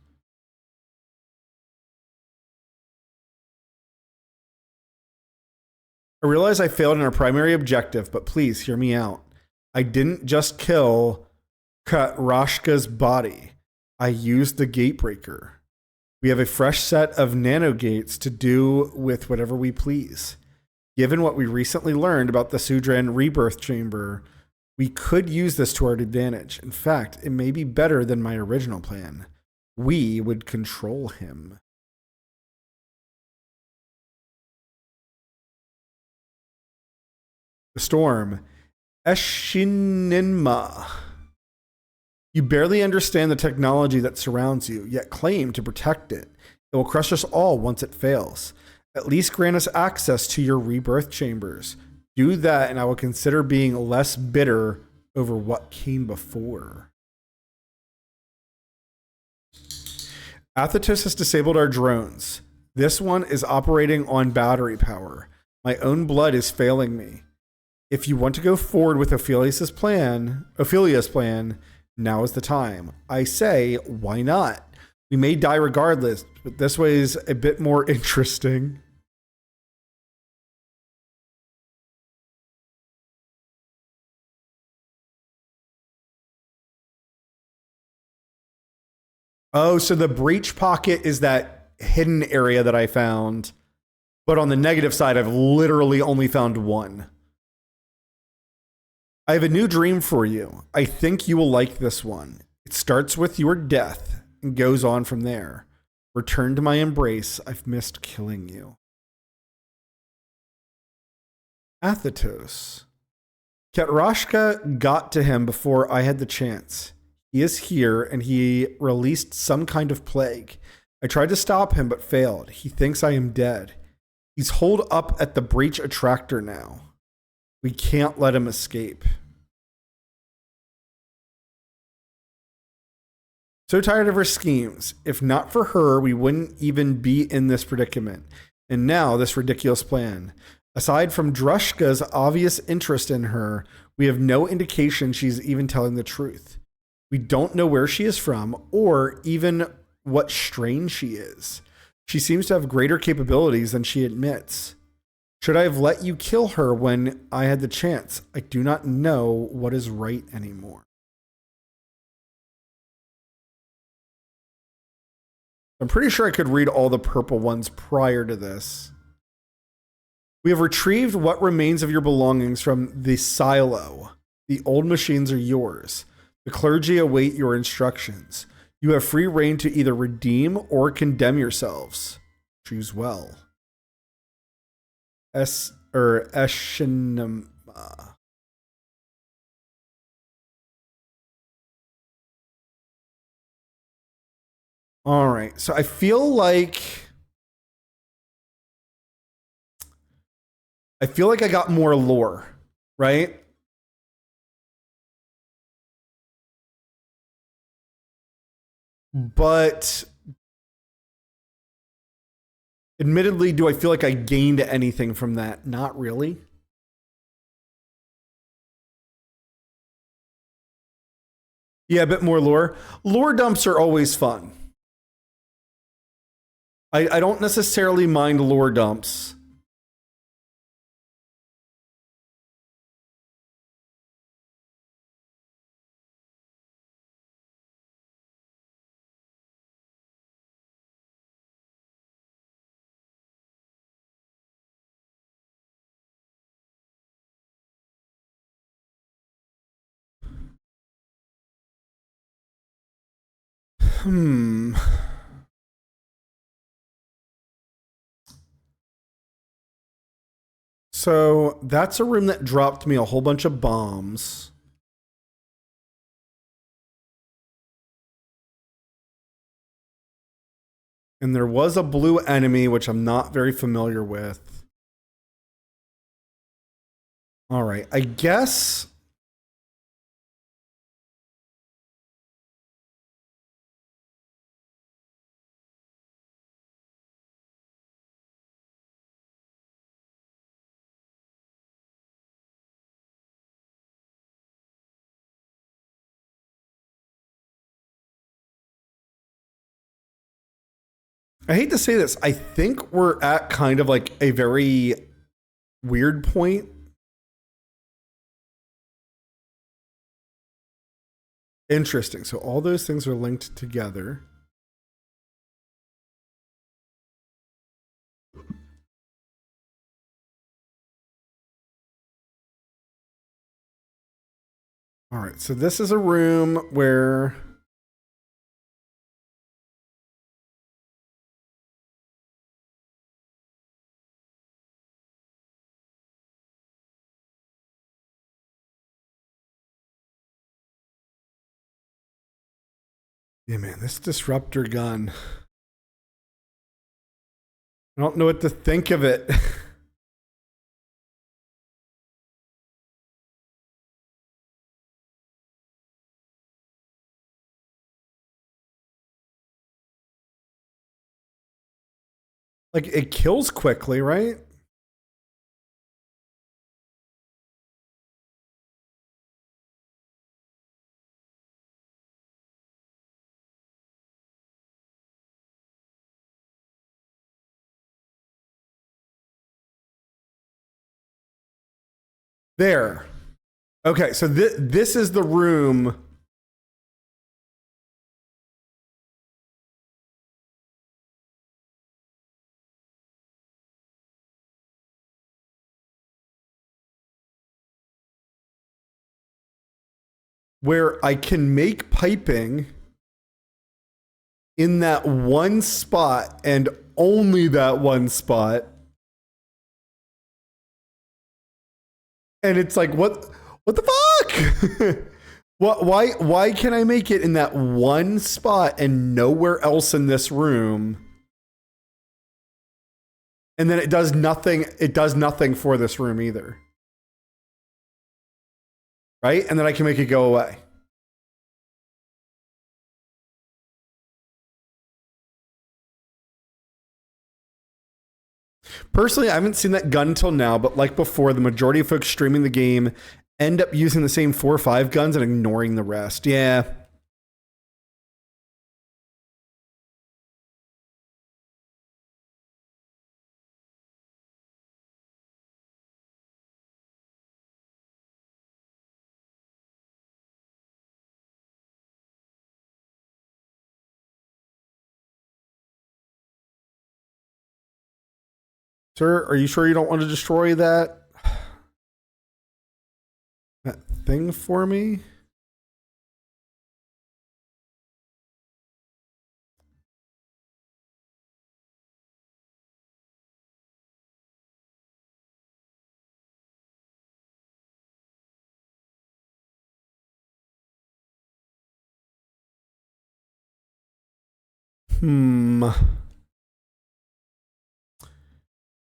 I realize I failed in our primary objective, but please hear me out. I didn't just kill Katrashka's body. I used the gatebreaker. We have a fresh set of nanogates to do with whatever we please. Given what we recently learned about the Sudran rebirth chamber, we could use this to our advantage. In fact, it may be better than my original plan. We would control him. The storm. Eshininma. You barely understand the technology that surrounds you, yet claim to protect it. It will crush us all once it fails. At least grant us access to your rebirth chambers. Do that, and I will consider being less bitter over what came before. Athetos has disabled our drones. This one is operating on battery power. My own blood is failing me. If you want to go forward with Ophelia's plan, now is the time. I say, why not? We may die regardless, but this way is a bit more interesting. Oh, so the breach pocket is that hidden area that I found. But on the negative side, I've literally only found one. I have a new dream for you. I think you will like this one. It starts with your death and goes on from there. Return to my embrace. I've missed killing you. Athetos. Katrashka got to him before I had the chance. He is here, and he released some kind of plague. I tried to stop him, but failed. He thinks I am dead. He's holed up at the breach attractor now. We can't let him escape. So tired of her schemes. If not for her, we wouldn't even be in this predicament. And now, this ridiculous plan. Aside from Drushka's obvious interest in her, we have no indication she's even telling the truth. We don't know where she is from, or even what strain she is. She seems to have greater capabilities than she admits. Should I have let you kill her when I had the chance? I do not know what is right anymore. I'm pretty sure I could read all the purple ones prior to this. We have retrieved what remains of your belongings from the silo. The old machines are yours. The clergy await your instructions. You have free reign to either redeem or condemn yourselves. Choose well. Eshinama. All right, so I feel like I got more lore, right? But admittedly, do I feel like I gained anything from that? Not really. Yeah, a bit more lore. Lore dumps are always fun. I don't necessarily mind lore dumps. So that's a room that dropped me a whole bunch of bombs. And there was a blue enemy, which I'm not very familiar with. All right. I guess. I hate to say this. I think we're at kind of like a very weird point. Interesting. So all those things are linked together. All right. So this is a room where. Yeah, man, this disruptor gun. I don't know what to think of it. Like, it kills quickly, right? There. Okay, so this is the room. Where I can make piping in that one spot and only that one spot. And it's like, what the fuck? Why can I make it in that one spot and nowhere else in this room? And then it does nothing for this room either. Right? And then I can make it go away. Personally, I haven't seen that gun till now, but like before, the majority of folks streaming the game end up using the same 4 or 5 guns and ignoring the rest. Yeah. Sir, are you sure you don't want to destroy that thing for me?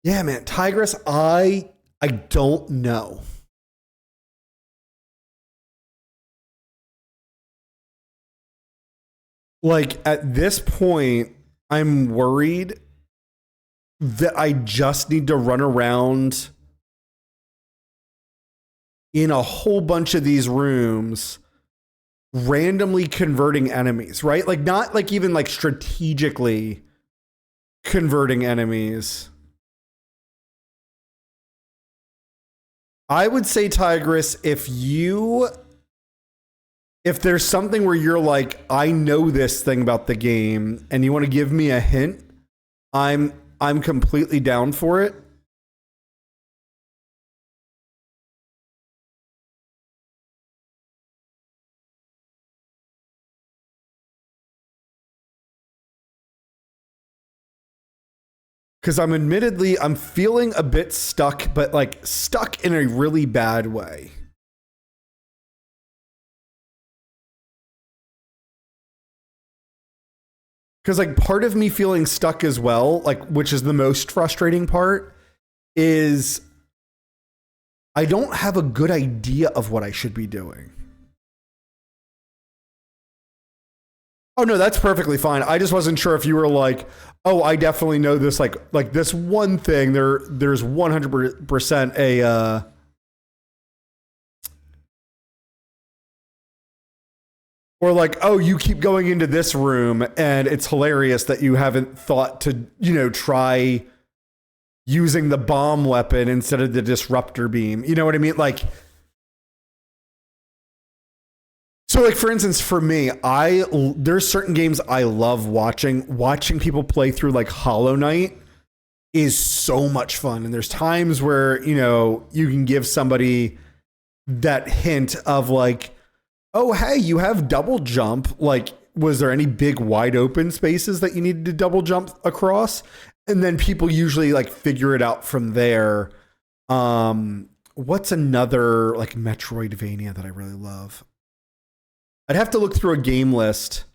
Yeah, man, Tigress, I don't know. Like at this point, I'm worried that I just need to run around in a whole bunch of these rooms randomly converting enemies, right? Like not like even like strategically converting enemies. I would say, Tigress, if there's something where you're like, I know this thing about the game and you want to give me a hint, I'm completely down for it. Because I'm feeling a bit stuck, but like stuck in a really bad way. Because like part of me feeling stuck as well, like which is the most frustrating part, is I don't have a good idea of what I should be doing. Oh no, that's perfectly fine. I just wasn't sure if you were like, oh, I definitely know this, like this one thing. There's 100% a or like, oh, you keep going into this room and it's hilarious that you haven't thought to, try using the bomb weapon instead of the disruptor beam. You know what I mean? Like, so like, for instance, for me, there's certain games I love watching people play through, like Hollow Knight is so much fun. And there's times where, you can give somebody that hint of like, oh, hey, you have double jump. Like, was there any big wide open spaces that you needed to double jump across? And then people usually like figure it out from there. What's another like Metroidvania that I really love? I'd have to look through a game list.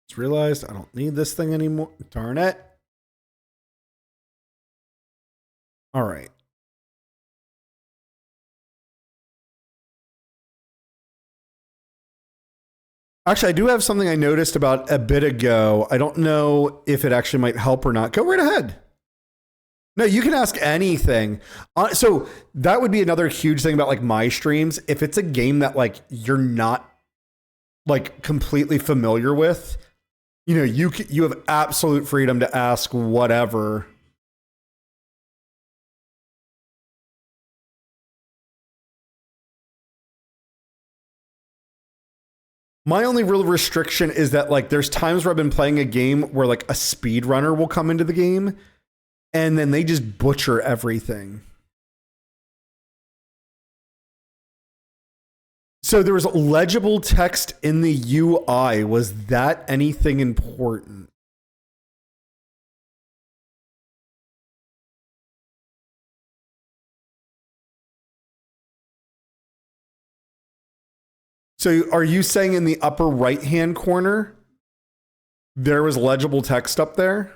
Just realized I don't need this thing anymore. Darn it. All right. Actually, I do have something I noticed about a bit ago. I don't know if it actually might help or not. Go right ahead. No, you can ask anything. So that would be another huge thing about like my streams. If it's a game that like you're not like completely familiar with, you have absolute freedom to ask whatever. My only real restriction is that like there's times where I've been playing a game where like a speedrunner will come into the game and then they just butcher everything. So there was legible text in the UI. Was that anything important? So are you saying in the upper right-hand corner, there was legible text up there?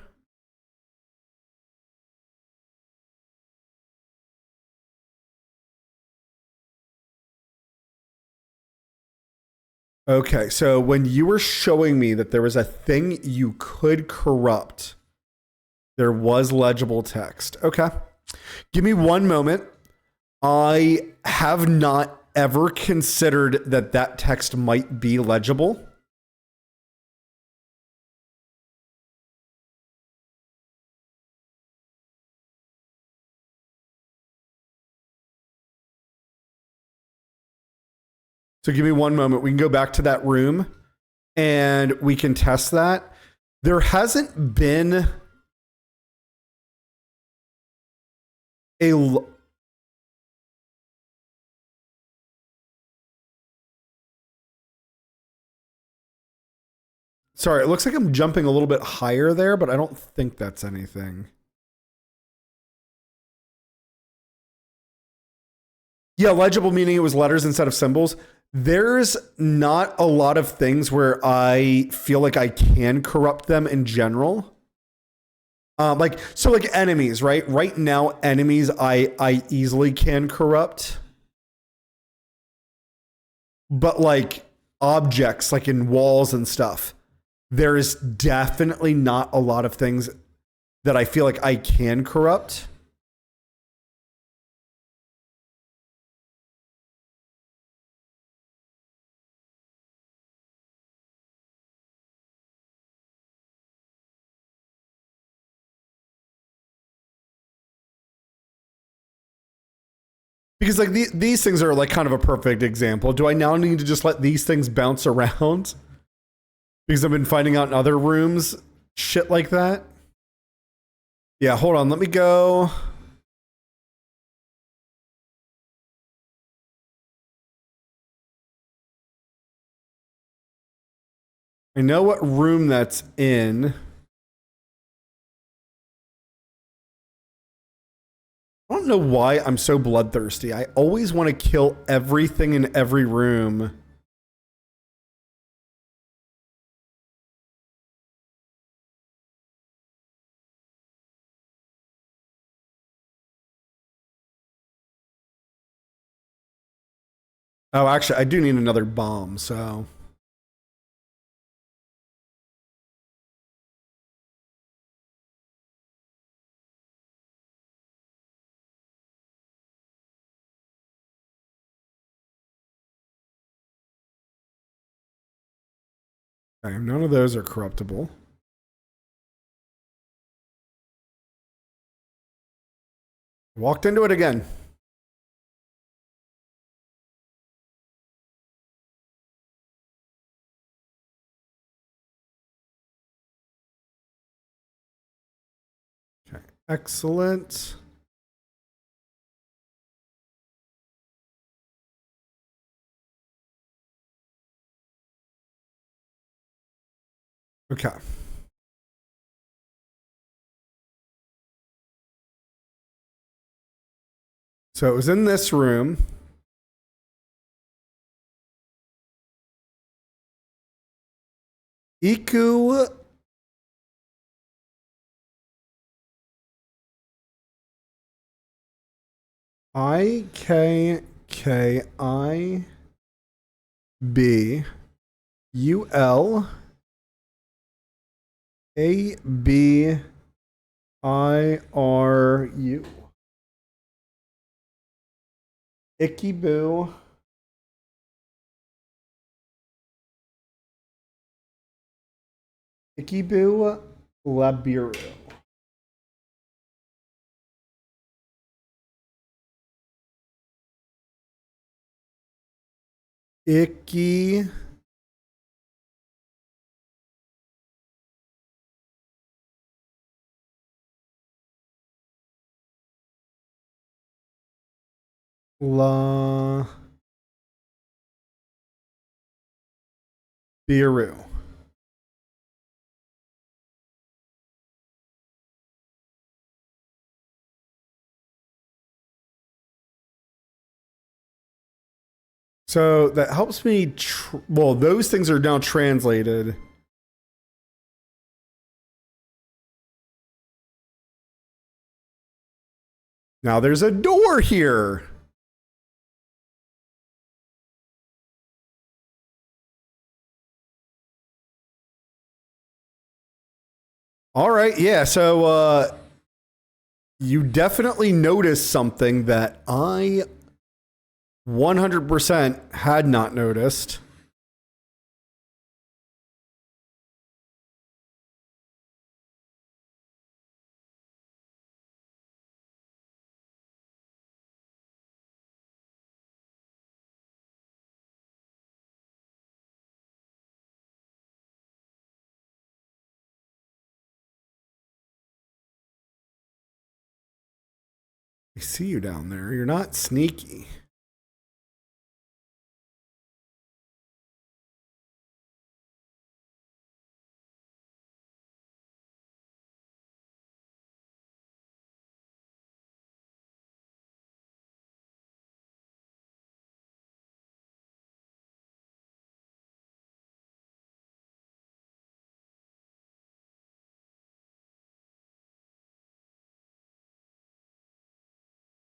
Okay, so when you were showing me that there was a thing you could corrupt, there was legible text. Okay. Give me one moment. I have not ever considered that text might be legible. So give me one moment. We can go back to that room and we can test that. There hasn't been a... Sorry, it looks like I'm jumping a little bit higher there, but I don't think that's anything. Yeah, legible meaning it was letters instead of symbols. There's not a lot of things where I feel like I can corrupt them in general. Like enemies, right? Right now, enemies I easily can corrupt. But like objects, like in walls and stuff, there is definitely not a lot of things that I feel like I can corrupt. Because like these things are like kind of a perfect example. Do I now need to just let these things bounce around? Because I've been finding out in other rooms shit like that. Yeah, hold on. Let me go. I know what room that's in. don't know why I'm so bloodthirsty. I always want to kill everything in every room. Oh, actually, I do need another bomb, so... Okay, none of those are corruptible. Walked into it again. Okay, excellent. Okay. So it was in this room. Iku. IKKIBULABIRU. Ikiboo. Ikiboo Labiru. Icky. La Biru. So that helps me. Well, those things are now translated. Now there's a door here. All right. Yeah. So you definitely noticed something that I 100% had not noticed. I see you down there. You're not sneaky.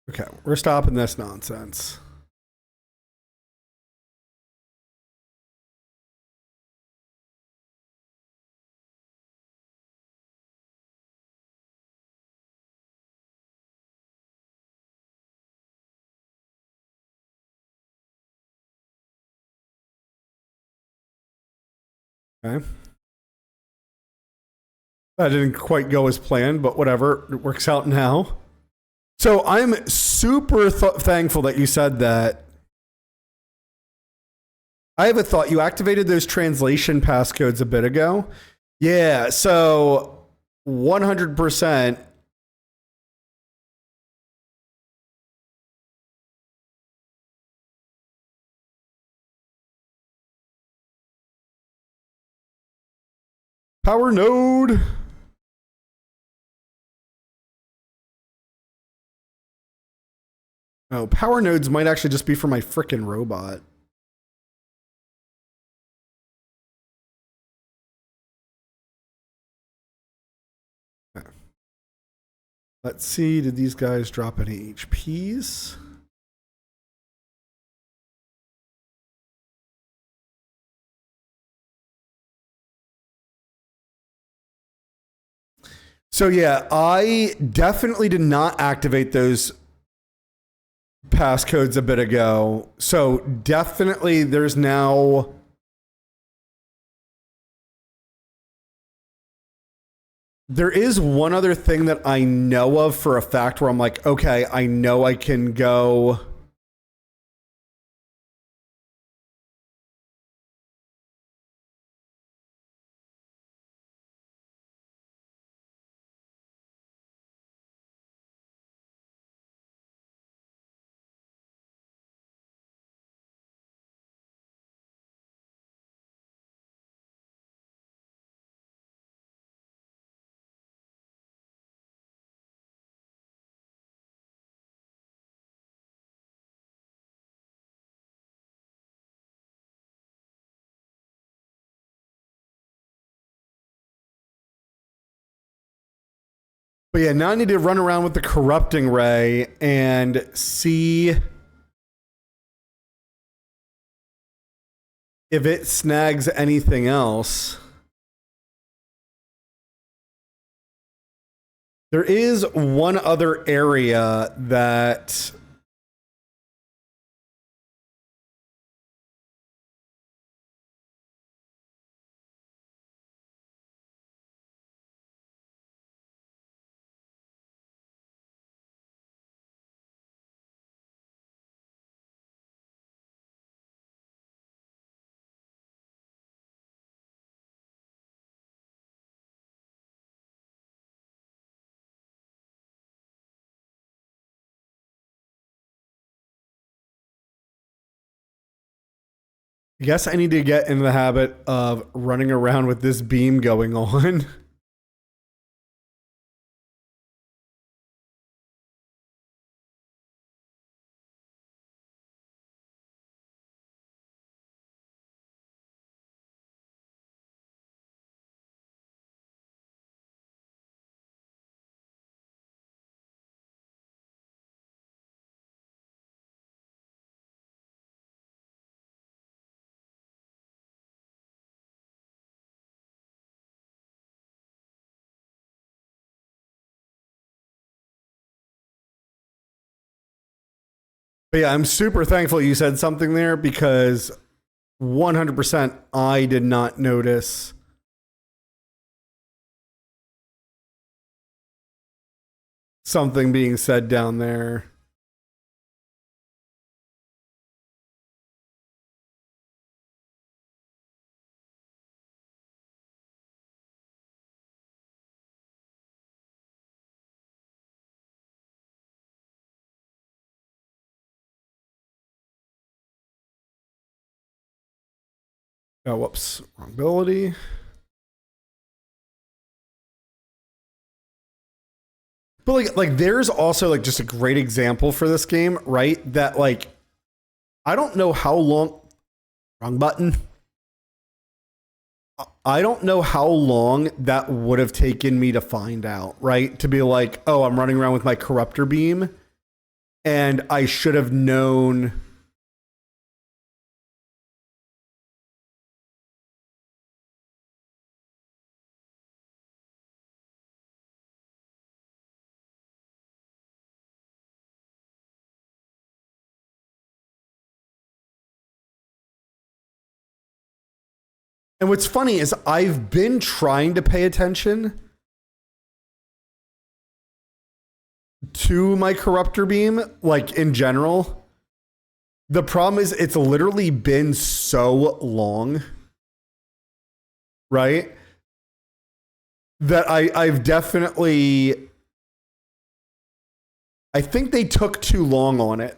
Okay, we're stopping this nonsense. Okay. That didn't quite go as planned, but whatever. It works out now. So I'm super thankful that you said that. I have a thought. You activated those translation passcodes a bit ago. Yeah, so 100%. Power node. Oh, power nodes might actually just be for my frickin' robot. Okay. Let's see, did these guys drop any HPs? So yeah, I definitely did not activate those passcodes a bit ago. So definitely there's now... There is one other thing that I know of for a fact where I'm like, okay, I know I can go... But yeah, now I need to run around with the corrupting ray and see if it snags anything else. There is one other area that... I guess I need to get in the habit of running around with this beam going on. But yeah, I'm super thankful you said something there because 100% I did not notice something being said down there. Oh, whoops. Wrong ability. But like there's also like just a great example for this game, right? That like I don't know how long wrong button. I don't know how long that would have taken me to find out, right? To be like, oh, I'm running around with my corruptor beam and I should have known. And what's funny is I've been trying to pay attention to my corruptor beam, like in general. The problem is it's literally been so long, right? That I've definitely, I think they took too long on it.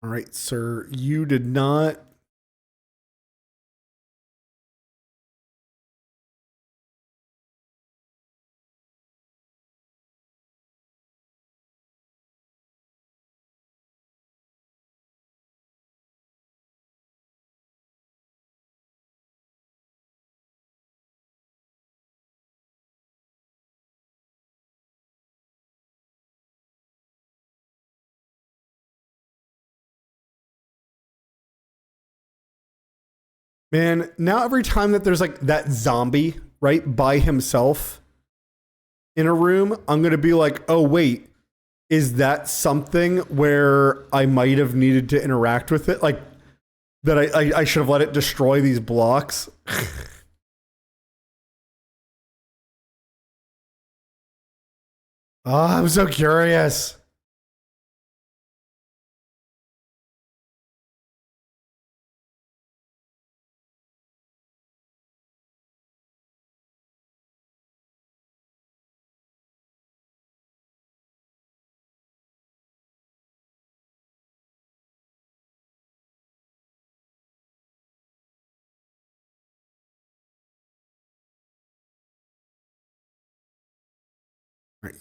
All right, sir. You did not. Man, now every time that there's like that zombie, right, by himself in a room, I'm going to be like, oh, wait, is that something where I might have needed to interact with it? Like, that I should have let it destroy these blocks? Oh, I'm so curious.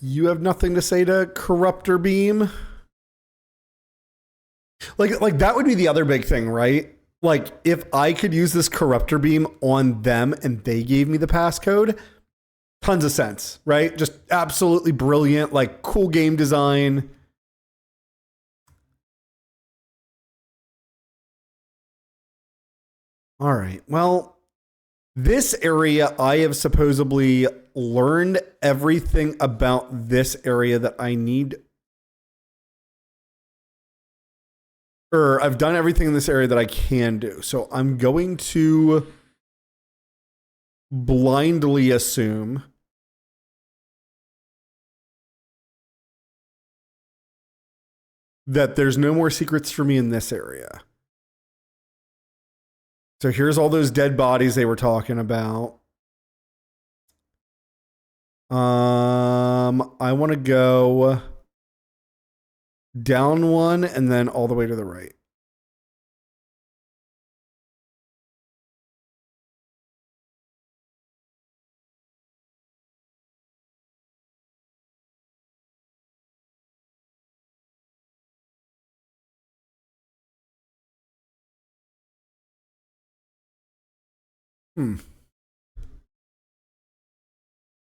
You have nothing to say to Corruptor Beam? Like that would be the other big thing, right? Like if I could use this Corruptor Beam on them and they gave me the passcode, tons of sense, right? Just absolutely brilliant, like cool game design. All right. Well, this area, I have supposedly learned everything about this area that I need. Or I've done everything in this area that I can do. So I'm going to blindly assume that there's no more secrets for me in this area. So here's all those dead bodies they were talking about. I want to go down one and then all the way to the right.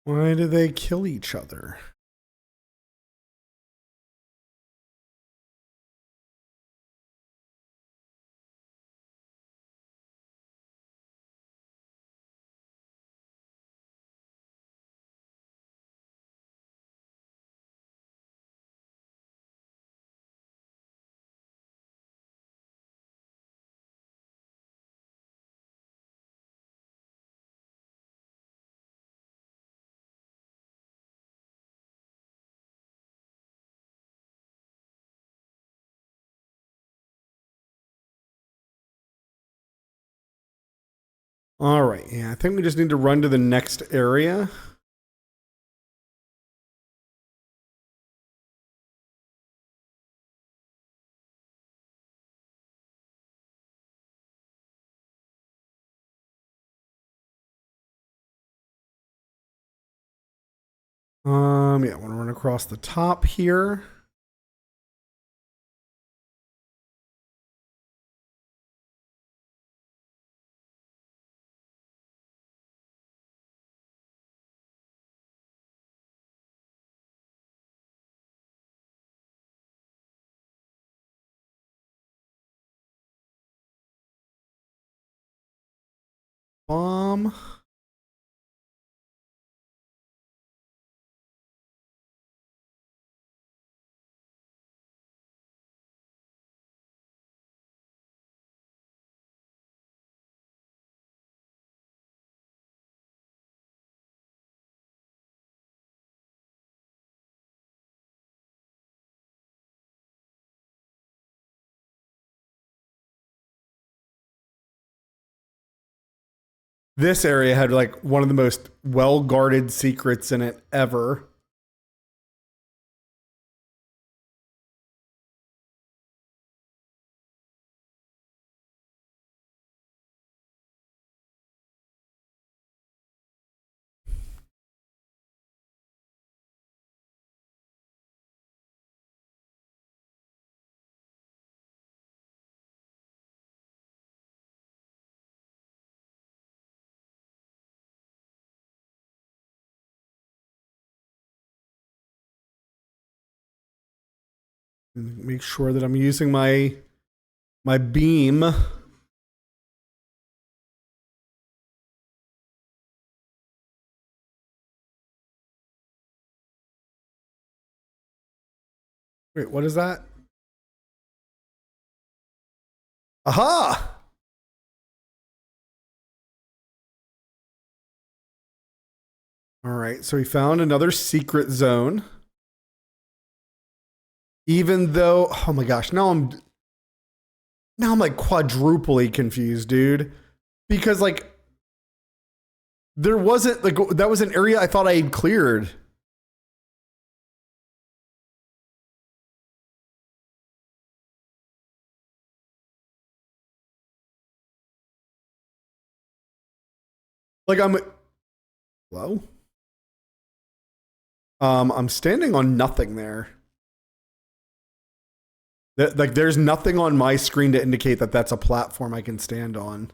Why do they kill each other? All right. Yeah, I think we just need to run to the next area. Yeah, I want to run across the top here. Bomb. This area had like one of the most well-guarded secrets in it ever. Make sure that I'm using my beam. Wait, what is that? Aha! All right, so we found another secret zone. Even though, oh my gosh, now I'm like quadruply confused, dude. Because like there wasn't like that was an area I thought I had cleared. Like hello? I'm standing on nothing there. Like there's nothing on my screen to indicate that that's a platform I can stand on.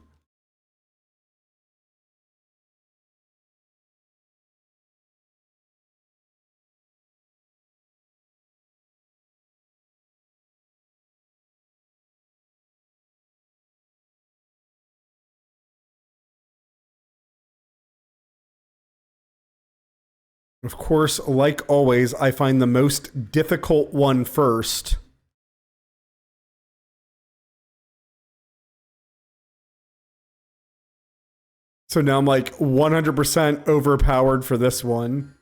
Of course, like always, I find the most difficult one first. So now I'm like 100% overpowered for this one.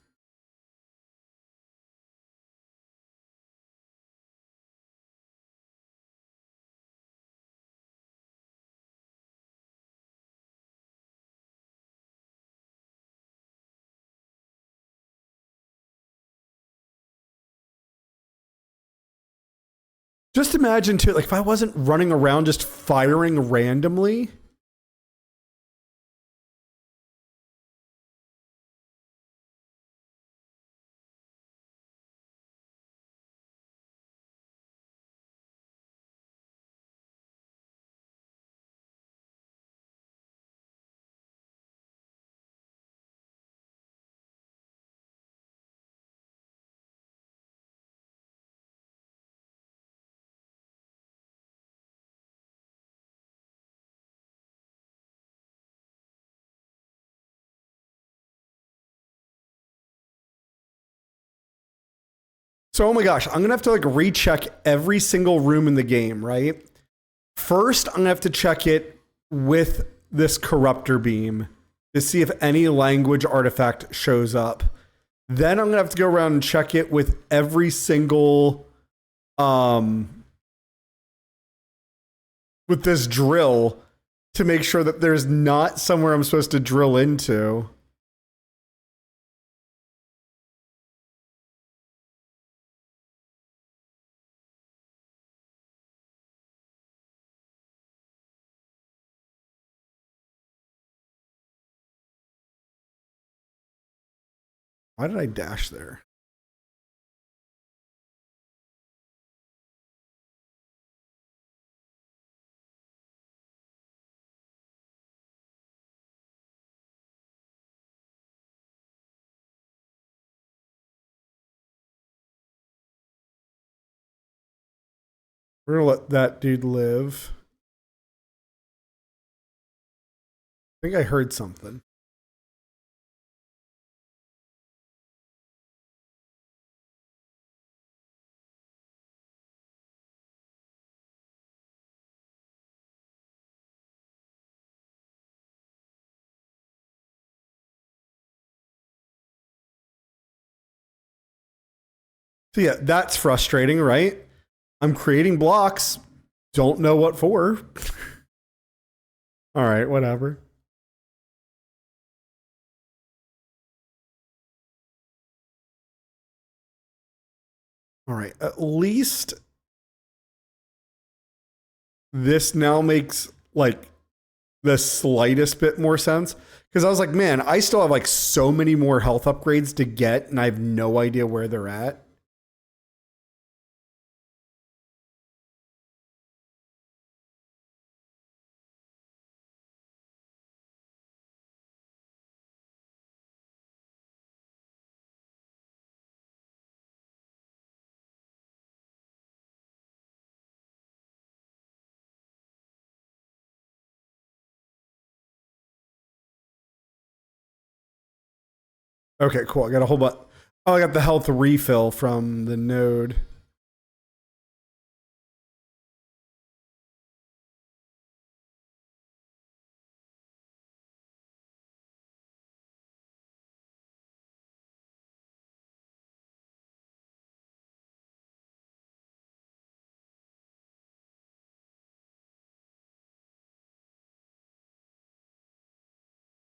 Just imagine too, like if I wasn't running around just firing randomly. So, oh my gosh, I'm gonna have to like recheck every single room in the game, right? First, I'm gonna have to check it with this corruptor beam to see if any language artifact shows up. Then I'm gonna have to go around and check it with every single with this drill to make sure that there's not somewhere I'm supposed to drill into. Why did I dash there? We're gonna let that dude live. I think I heard something. So yeah, that's frustrating, right? I'm creating blocks, don't know what for. All right, whatever. All right, at least this now makes like the slightest bit more sense. Because I was like, man, I still have like so many more health upgrades to get, and I have no idea where they're at. Okay, cool. I got a whole bunch. Oh, I got the health refill from the node.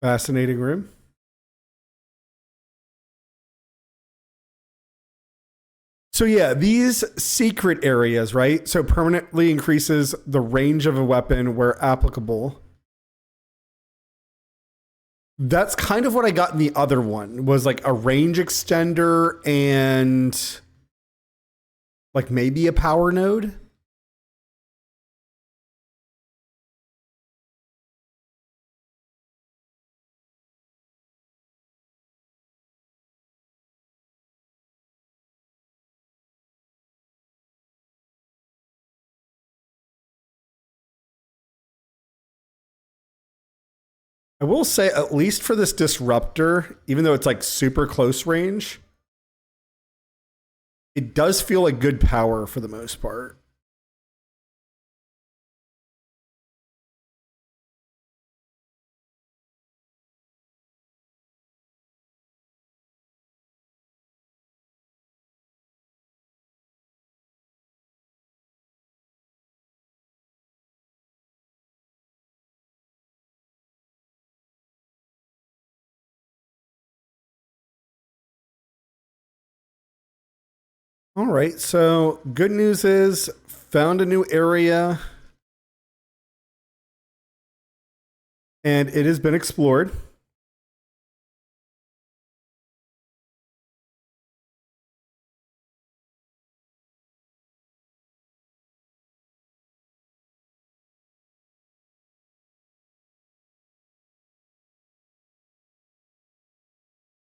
Fascinating room. So yeah, these secret areas, right? So permanently increases the range of a weapon where applicable. That's kind of what I got in the other one, was like a range extender and like maybe a power node. I will say, at least for this disruptor, even though it's like super close range, it does feel like good power for the most part. All right, so good news is found a new area and it has been explored.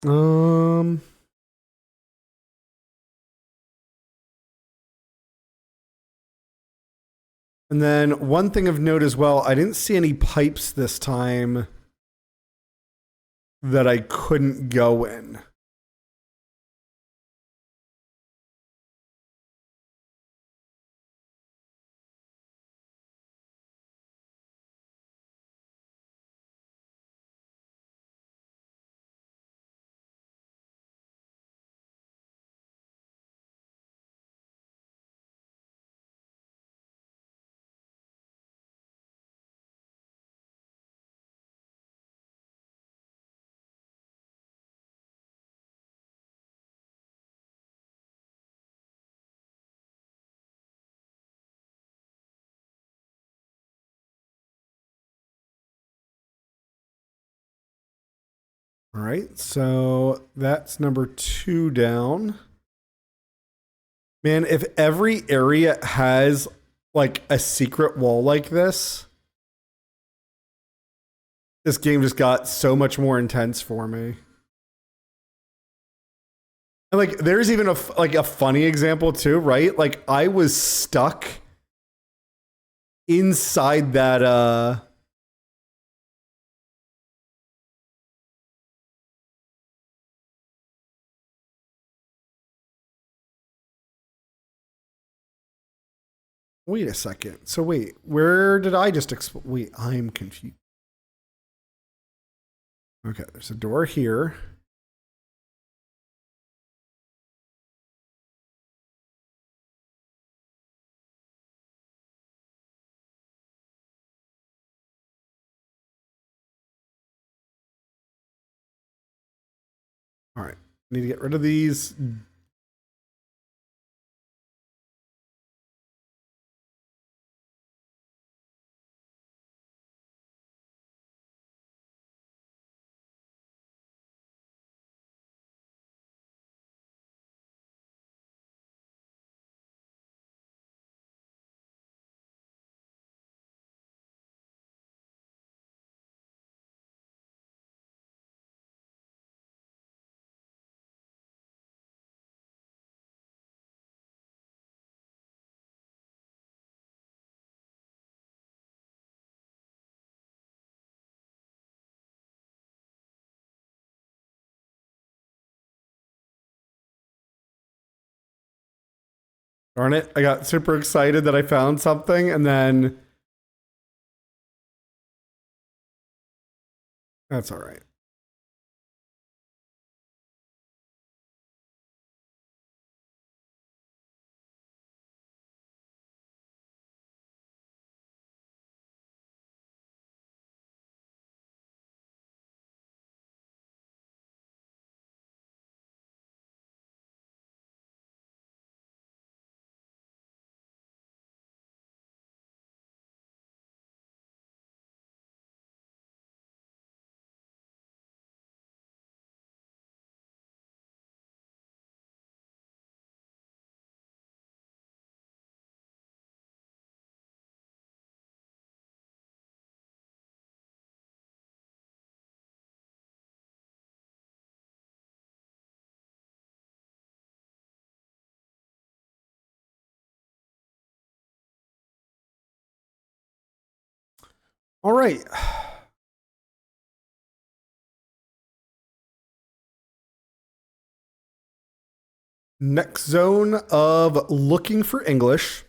Um, and then one thing of note as well, I didn't see any pipes this time that I couldn't go in. All right, so that's number 2 down. Man, if every area has like a secret wall like this game just got so much more intense for me. And like, there's even a funny example too, right? Like, I was stuck inside that. Wait a second. So wait, where did I just wait? I'm confused. Okay, there's a door here. All right, need to get rid of these. Darn it. I got super excited that I found something and then... That's all right. All right. Next zone of looking for English.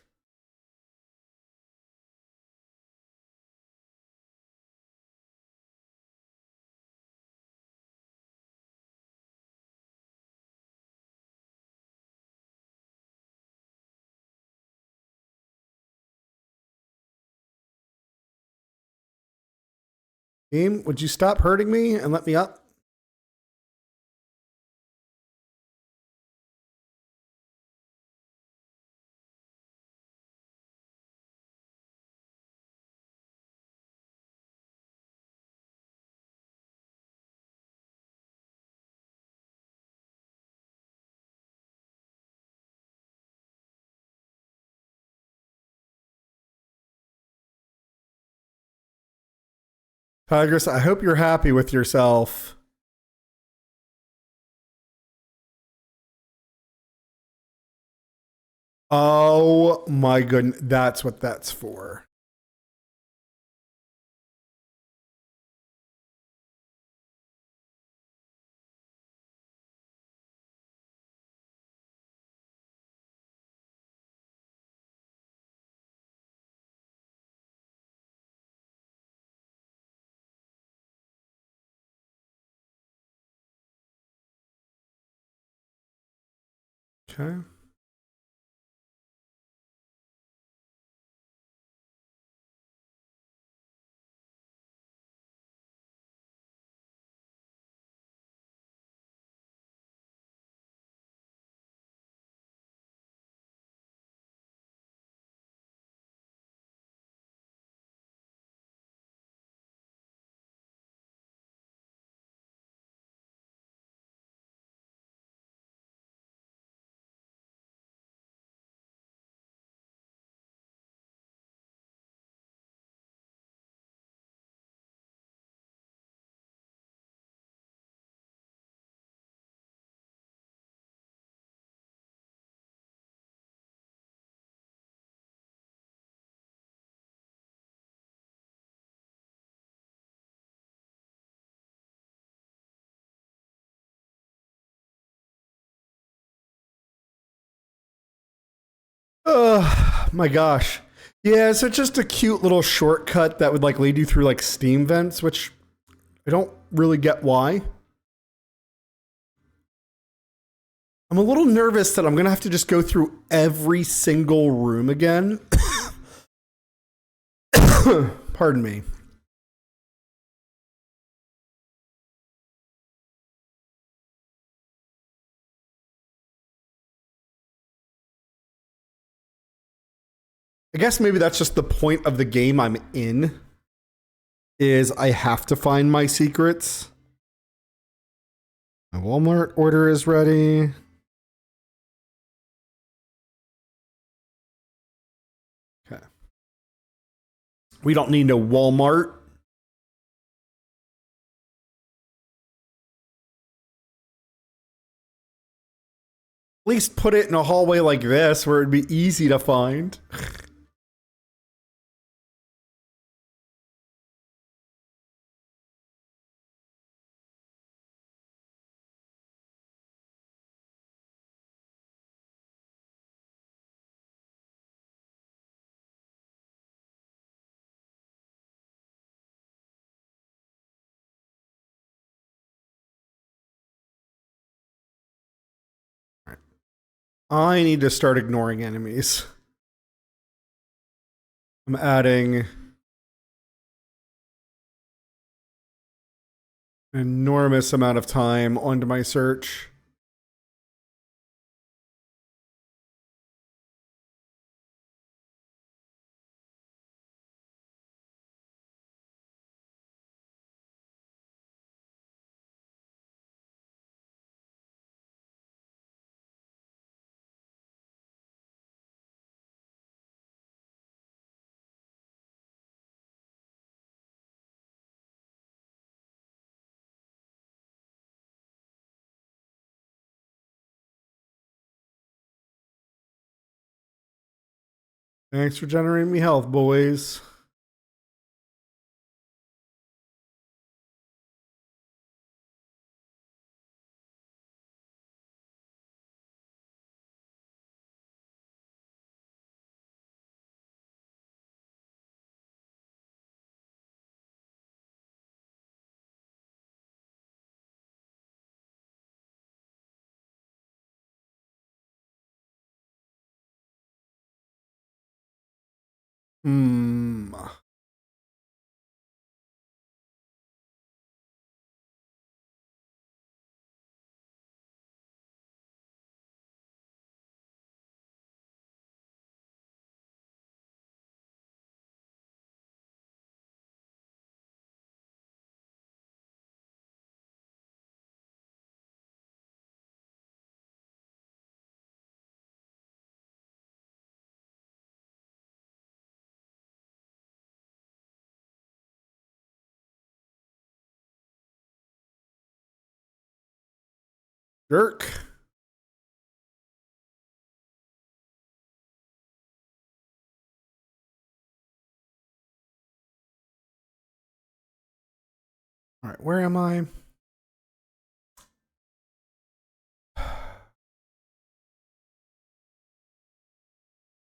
Game, would you stop hurting me and let me up? Tigress, I hope you're happy with yourself. Oh my goodness. That's what that's for. Okay. Oh my gosh. Yeah, so just a cute little shortcut that would like lead you through like steam vents, which I don't really get why. I'm a little nervous that I'm going to have to just go through every single room again. Pardon me. I guess maybe that's just the point of the game I'm in, is I have to find my secrets. My Walmart order is ready. Okay. We don't need no Walmart. At least put it in a hallway like this where it'd be easy to find. I need to start ignoring enemies. I'm adding an enormous amount of time onto my search. Thanks for generating me health, boys. Hmm. Jerk. All right, where am I?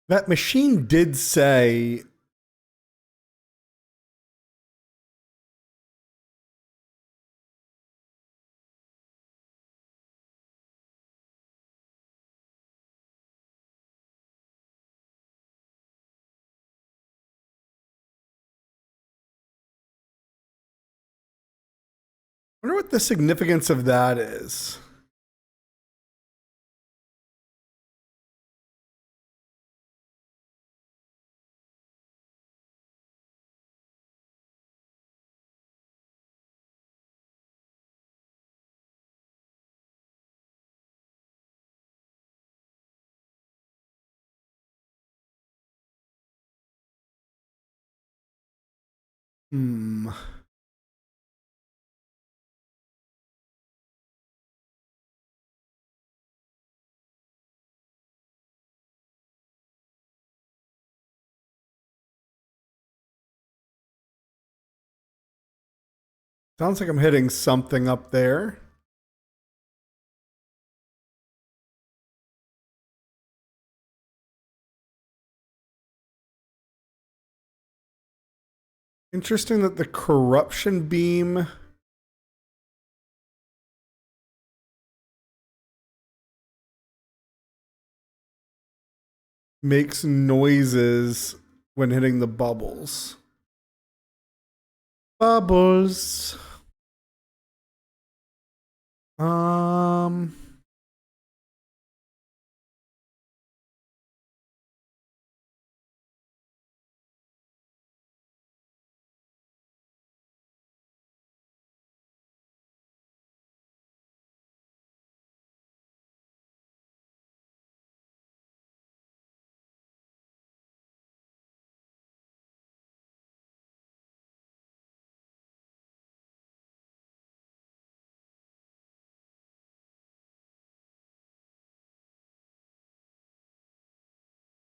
That machine did say I wonder what the significance of that is. Hmm. Sounds like I'm hitting something up there. Interesting that the corruption beam makes noises when hitting the bubbles. Bubbles. Um.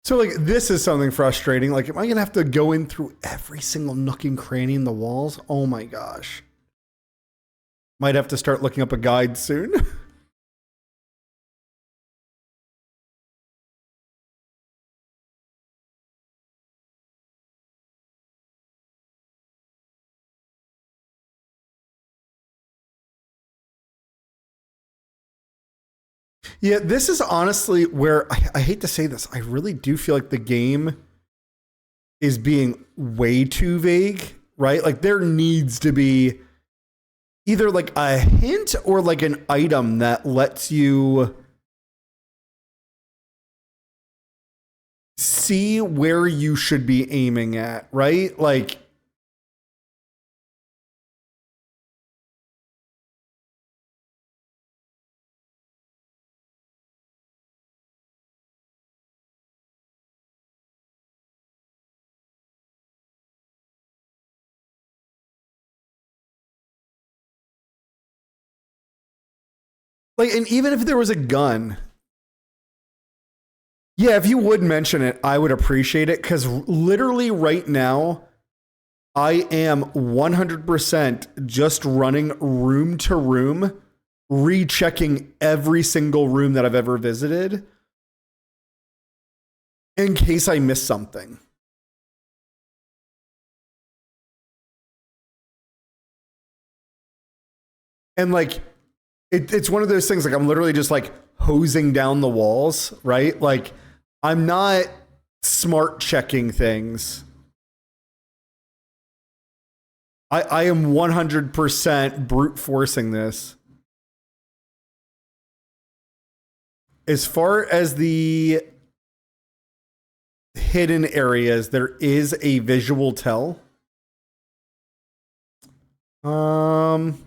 So like this is something frustrating. Like, am I gonna have to go in through every single nook and cranny in the walls? Oh my gosh. Might have to start looking up a guide soon. Yeah, this is honestly where I hate to say this. I really do feel like the game is being way too vague, right? Like there needs to be either like a hint or like an item that lets you see where you should be aiming at, right? Like, and even if there was a gun, yeah, if you would mention it, I would appreciate it because literally right now, I am 100% just running room to room, rechecking every single room that I've ever visited in case I miss something. And like, it's one of those things like I'm literally just like hosing down the walls, right? Like, I'm not smart checking things. I am 100% brute forcing this. As far as the hidden areas, there is a visual tell. Um,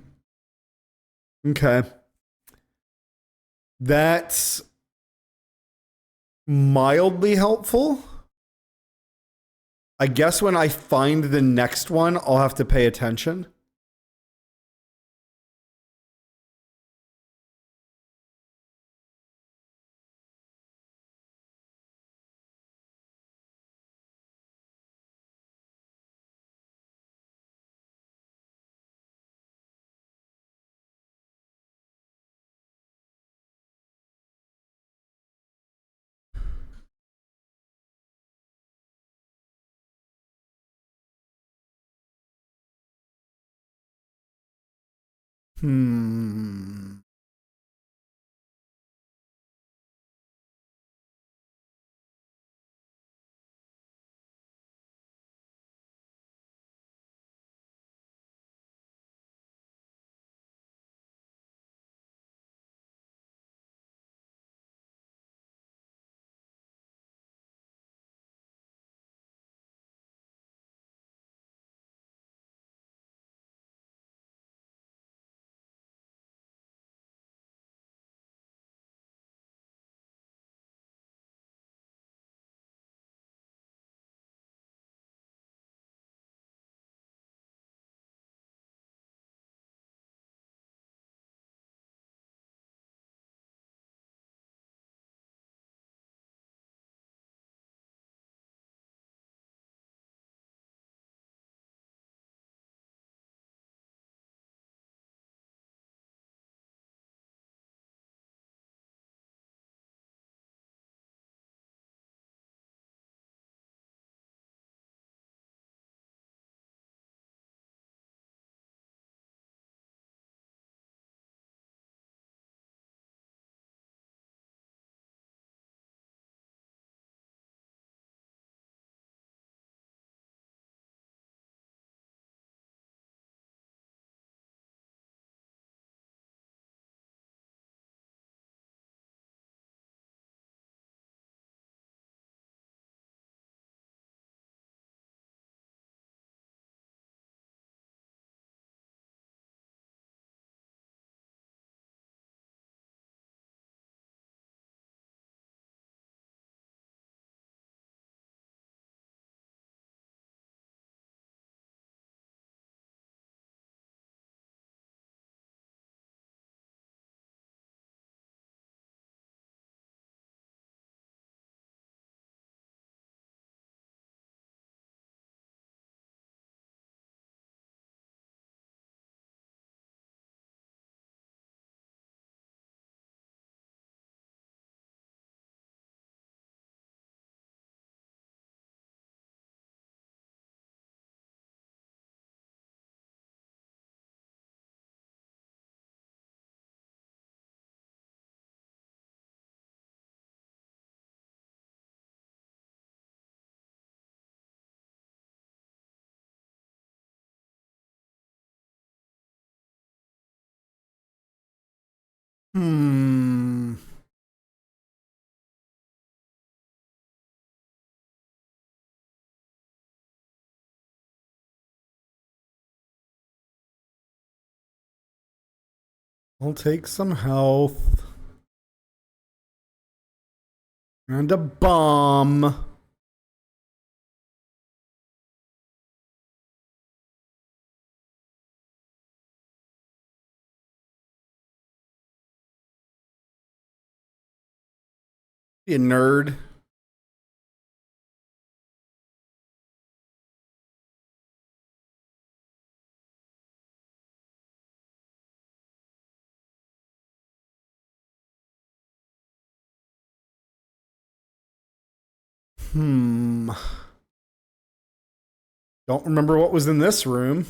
okay. That's mildly helpful. I guess when I find the next one, I'll have to pay attention. Hmm. Hmm. I'll take some health. And a bomb. Be a nerd. Hmm. Don't remember what was in this room.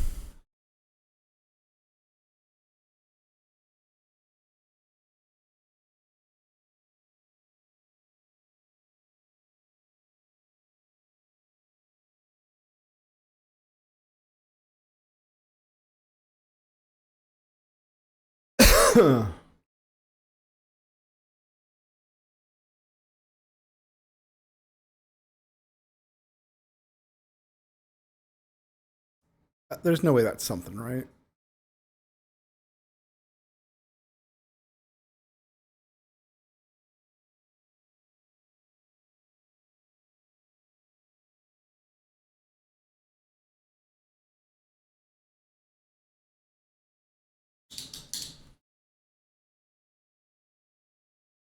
There's no way that's something, right?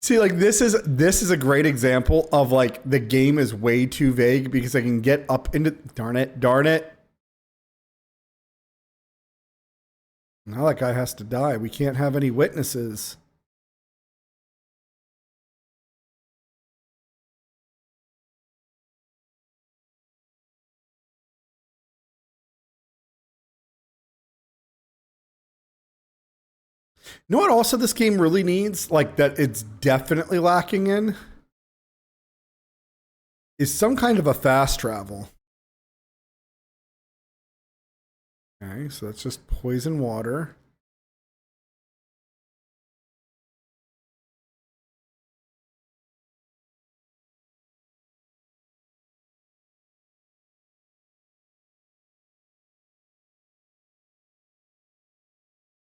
See, like this is a great example of like the game is way too vague because I can get up into darn it. Now that guy has to die. We can't have any witnesses. You know what also this game really needs? Like that it's definitely lacking in? Is some kind of a fast travel. Okay, so that's just poison water.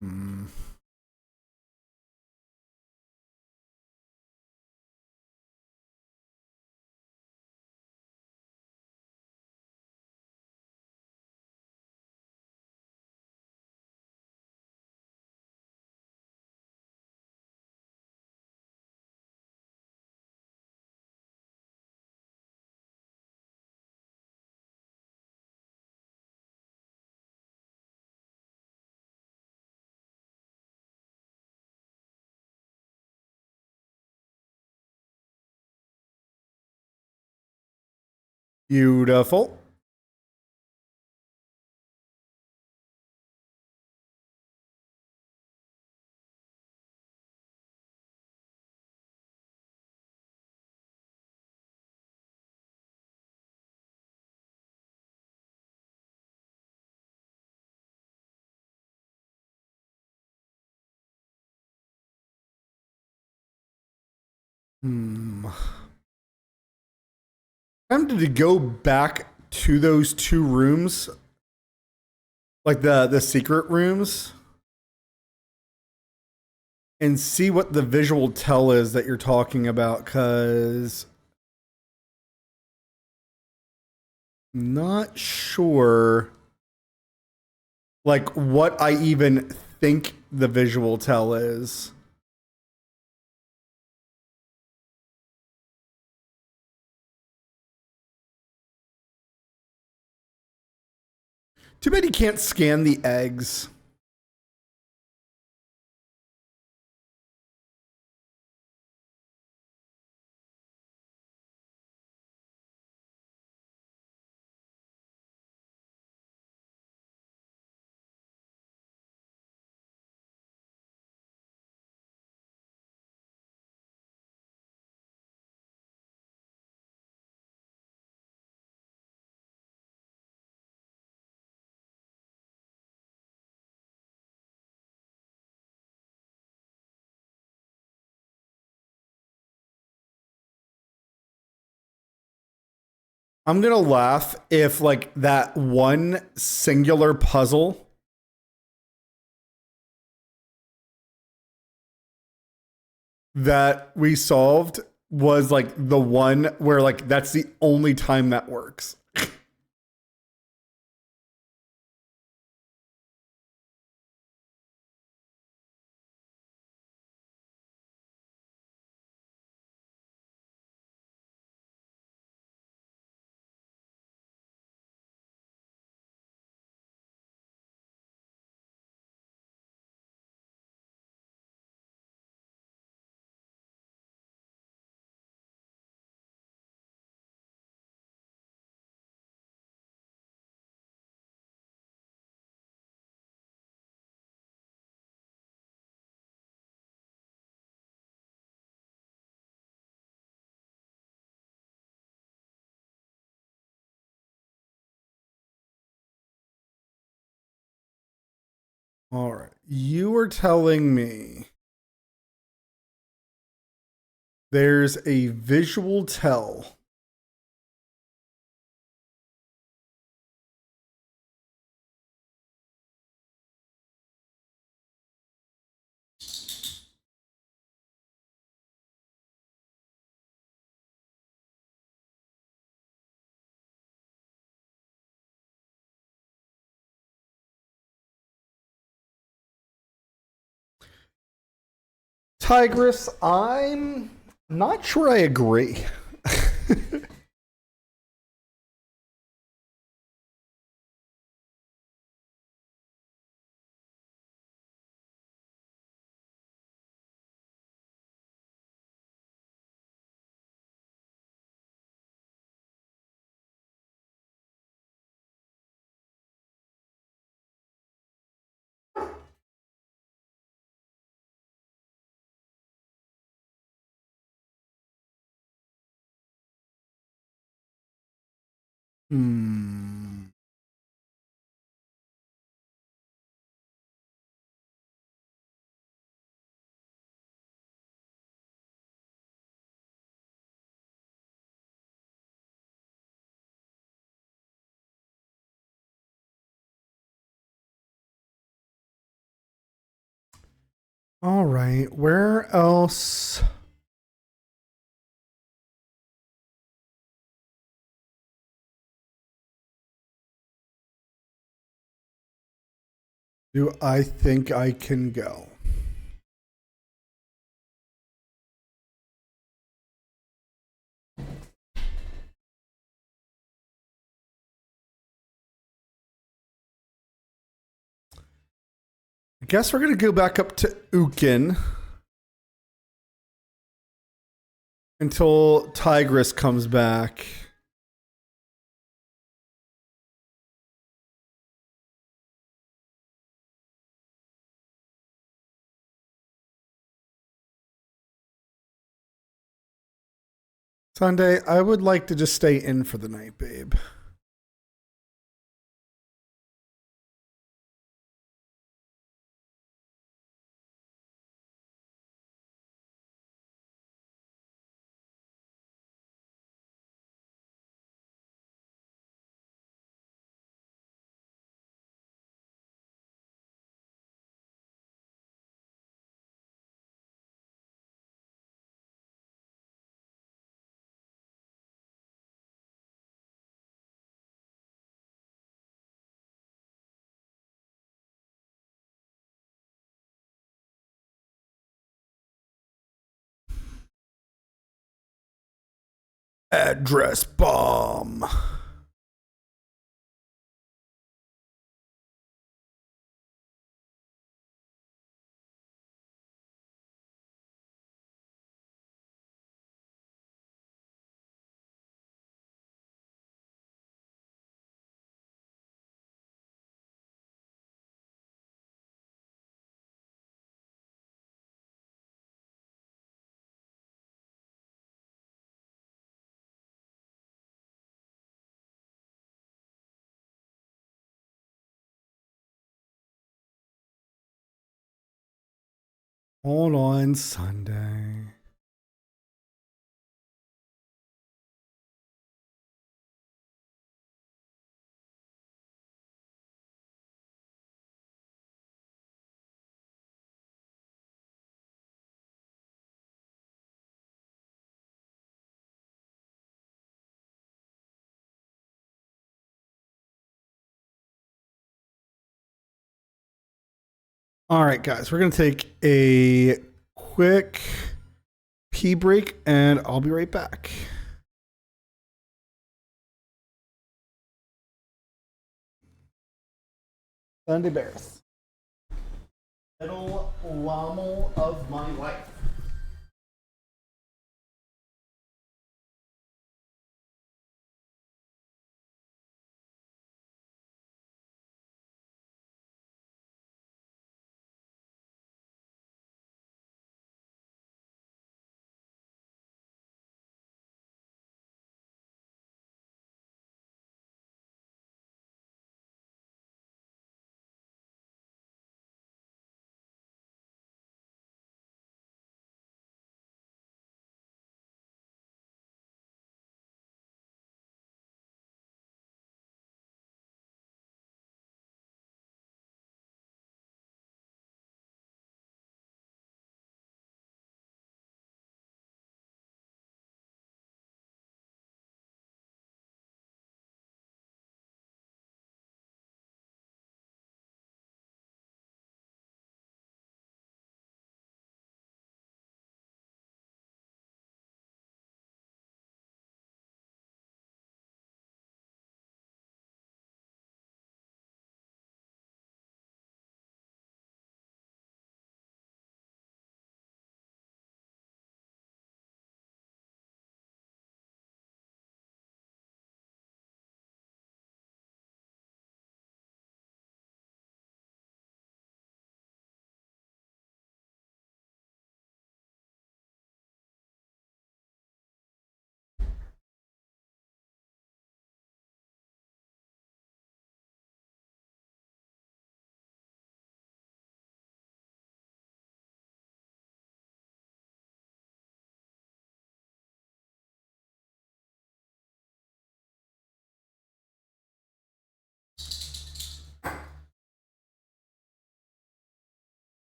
Hmm. Beautiful. Hmm. I'm tempted to go back to those two rooms, like the secret rooms, and see what the visual tell is that you're talking about, because not sure like what I even think the visual tell is. Too bad you can't scan the eggs. I'm gonna laugh if like that one singular puzzle that we solved was like the one where like that's the only time that works. All right. You were telling me there's a visual tell. Tigress, I'm not sure I agree. Hmm. All right. Where else do I think I can go? I guess we're going to go back up to Ukin until Tigress comes back. Sunday, I would like to just stay in for the night, babe. Address bomb. Hold on, Sunday. All right, guys, we're going to take a quick pee break, and I'll be right back. Sunday Bears. Little llama of my life.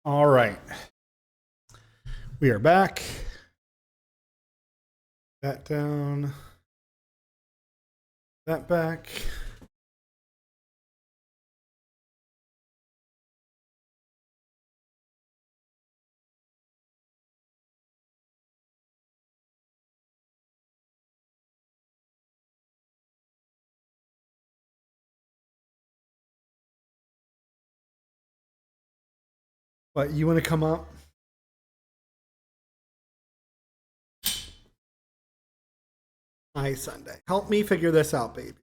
All right. We are back. That down. That back. But you want to come up? Hi, Sunday. Help me figure this out, baby.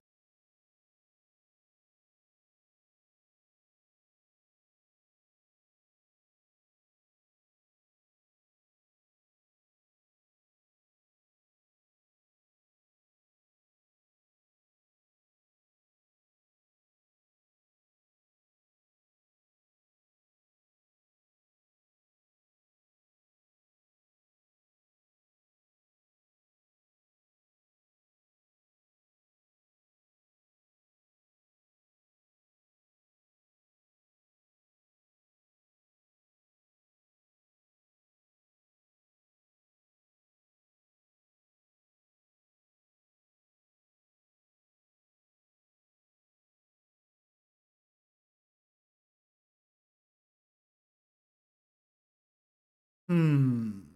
Hmm.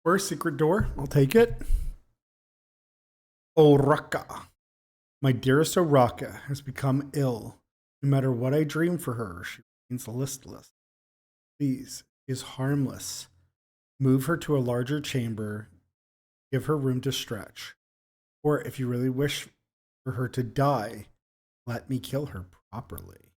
Where's Secret Door? I'll take it. Oraka. My dearest Oraka has become ill. No matter what I dream for her, she Means listless. Please, she is harmless. Move her to a larger chamber. Give her room to stretch. Or if you really wish for her to die, let me kill her properly.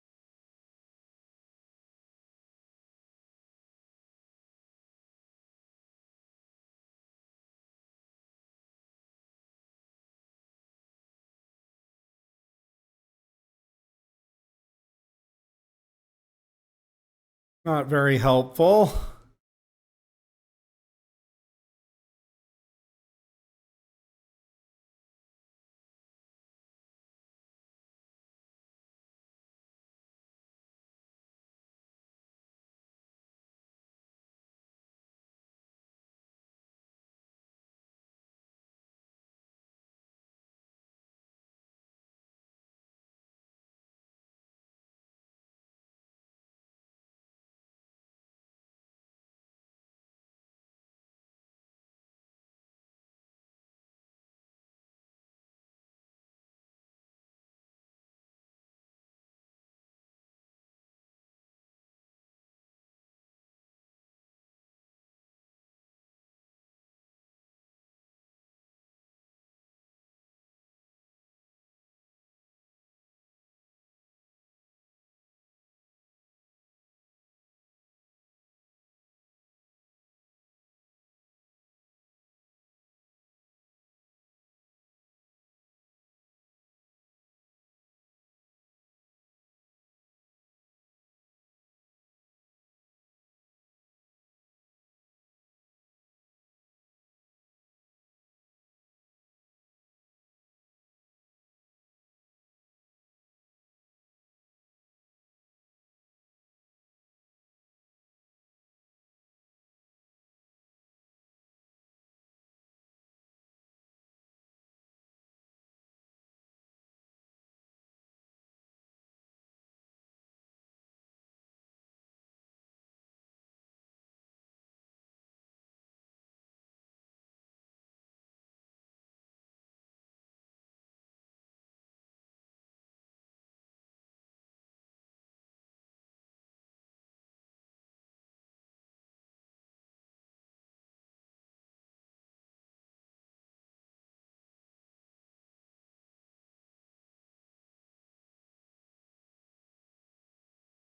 Not very helpful.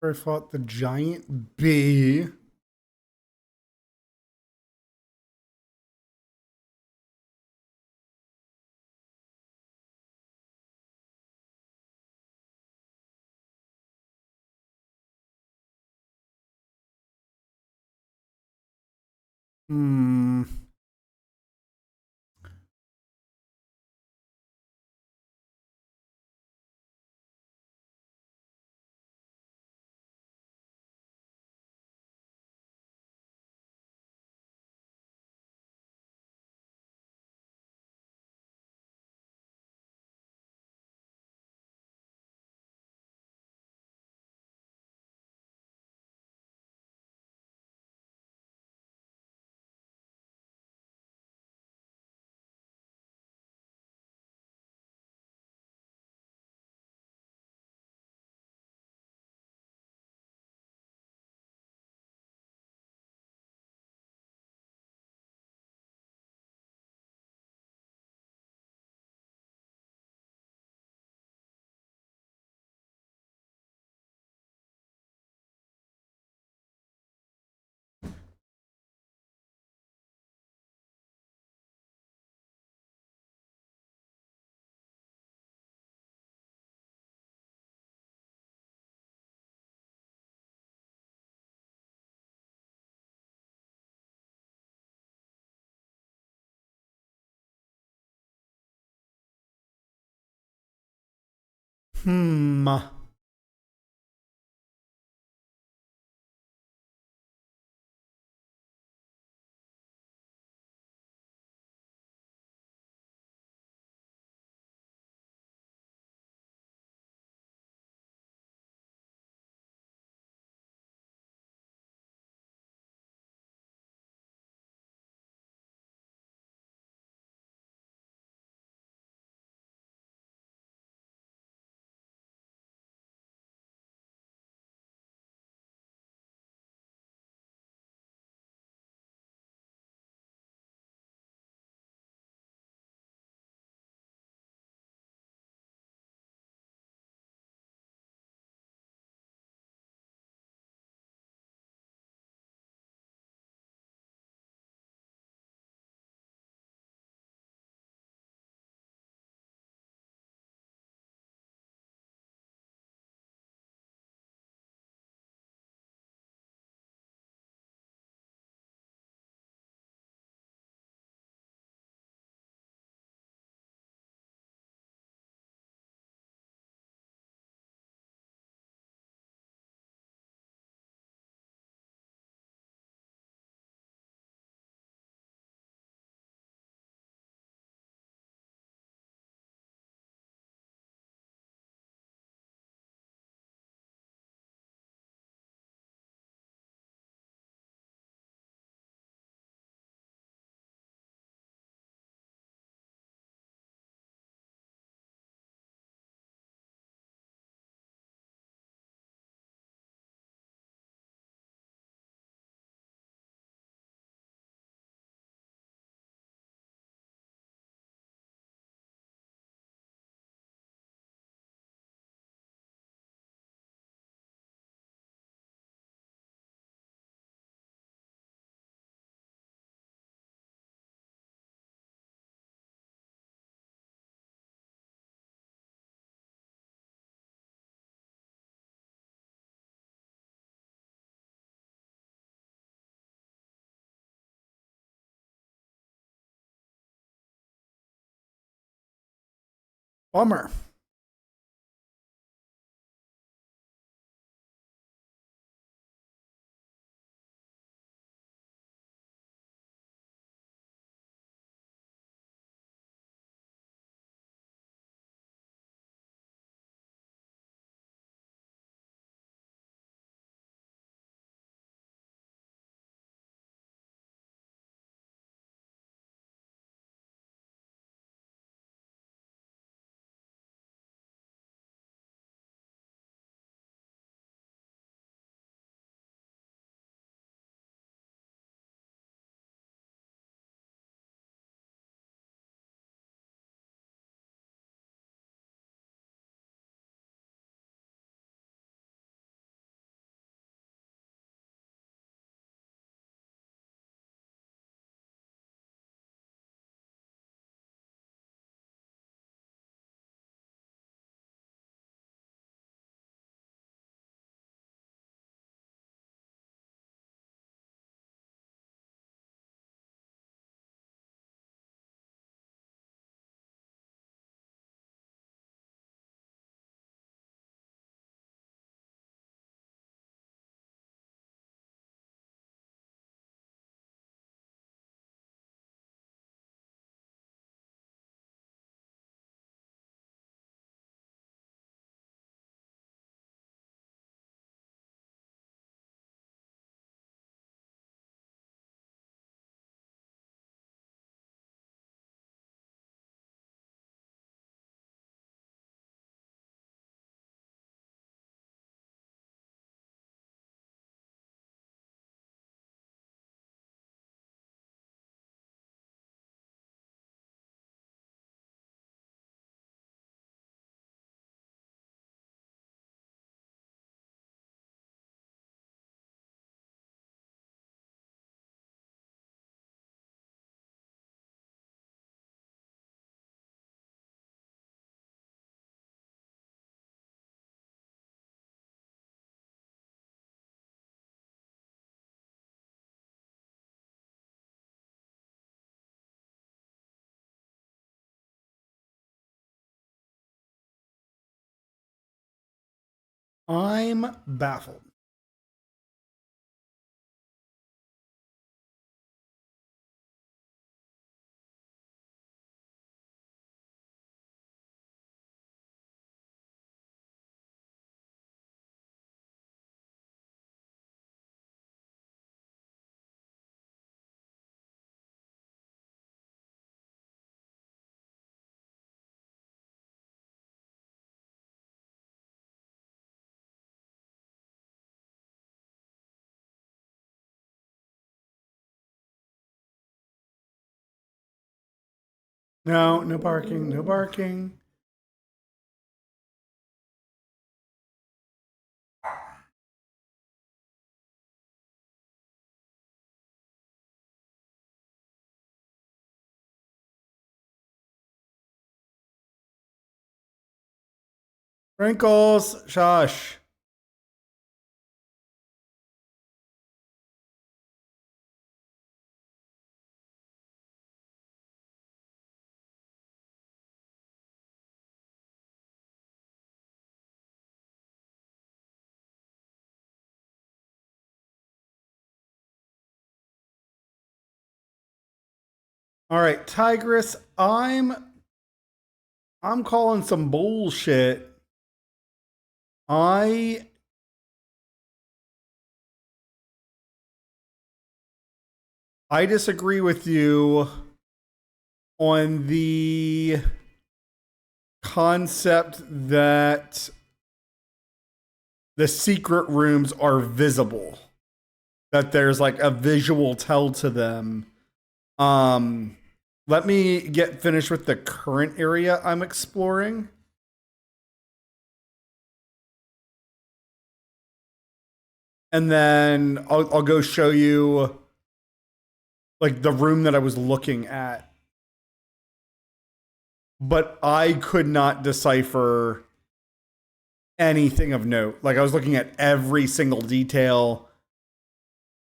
I fought the giant bee. Hmm. Hmm. Bummer. I'm baffled. No, no barking, no barking. Wrinkles, shush. All right, Tigress, I'm calling some bullshit. I I disagree with you on the concept that the secret rooms are visible. That there's like a visual tell to them. Um Let me get finished with the current area I'm exploring. And then I'll go show you like the room that I was looking at. But I could not decipher anything of note. Like I was looking at every single detail.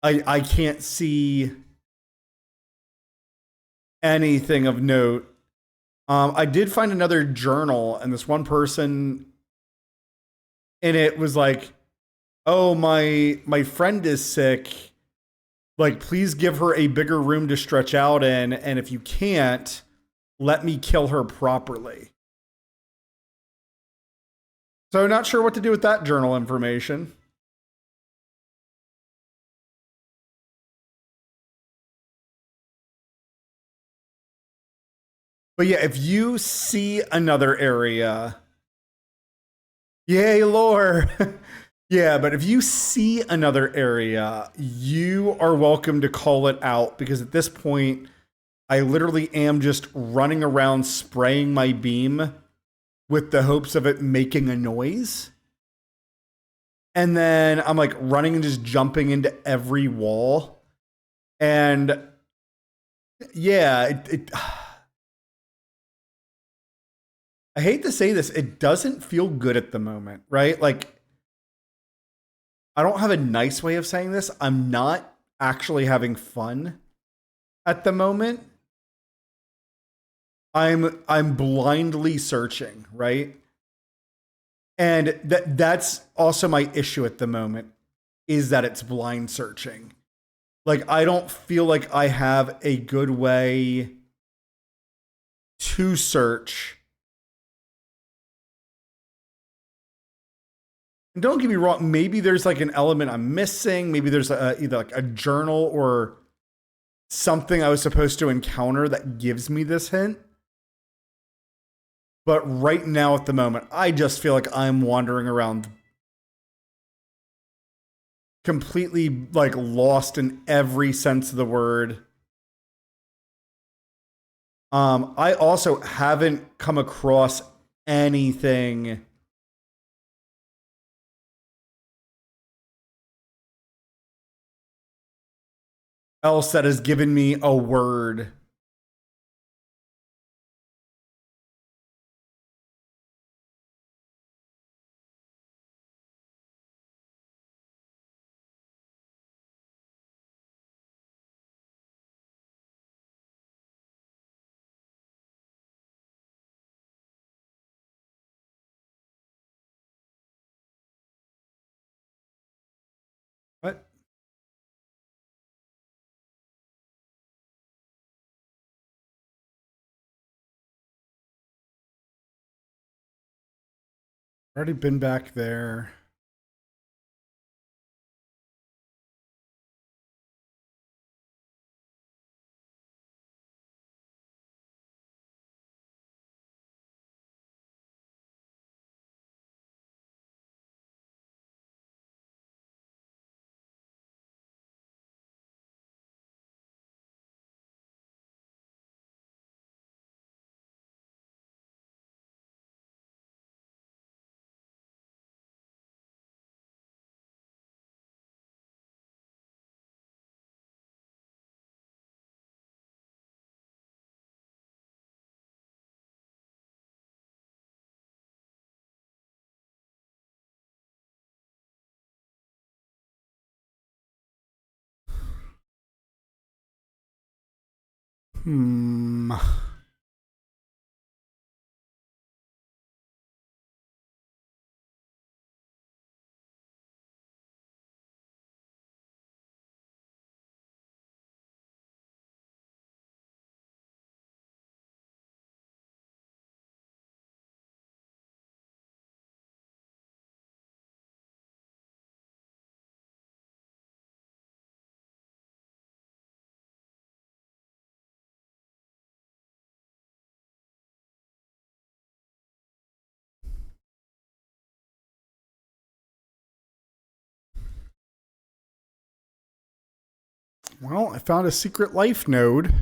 I can't see anything of note. I did find another journal, and this one person in it was like, "Oh, my friend is sick. Like, please give her a bigger room to stretch out in, and if you can't, let me kill her properly." So, not sure what to do with that journal information. But yeah, if you see another area, yay, lore. Yeah, but if you see another area, you are welcome to call it out because at this point, I literally am just running around spraying my beam with the hopes of it making a noise. And then I'm like running and just jumping into every wall. And yeah, I hate to say this, it doesn't feel good at the moment, right? Like, I don't have a nice way of saying this. I'm not actually having fun at the moment. I'm blindly searching, right? And that's also my issue at the moment is that it's blind searching. Like I don't feel like I have a good way to search. And don't get me wrong, maybe there's like an element I'm missing, maybe there's either like a journal or something I was supposed to encounter that gives me this hint. But right now at the moment, I just feel like I'm wandering around completely like lost in every sense of the word. I also haven't come across anything else that has given me a word. What? Already been back there. Hmm. Well, I found a secret life node.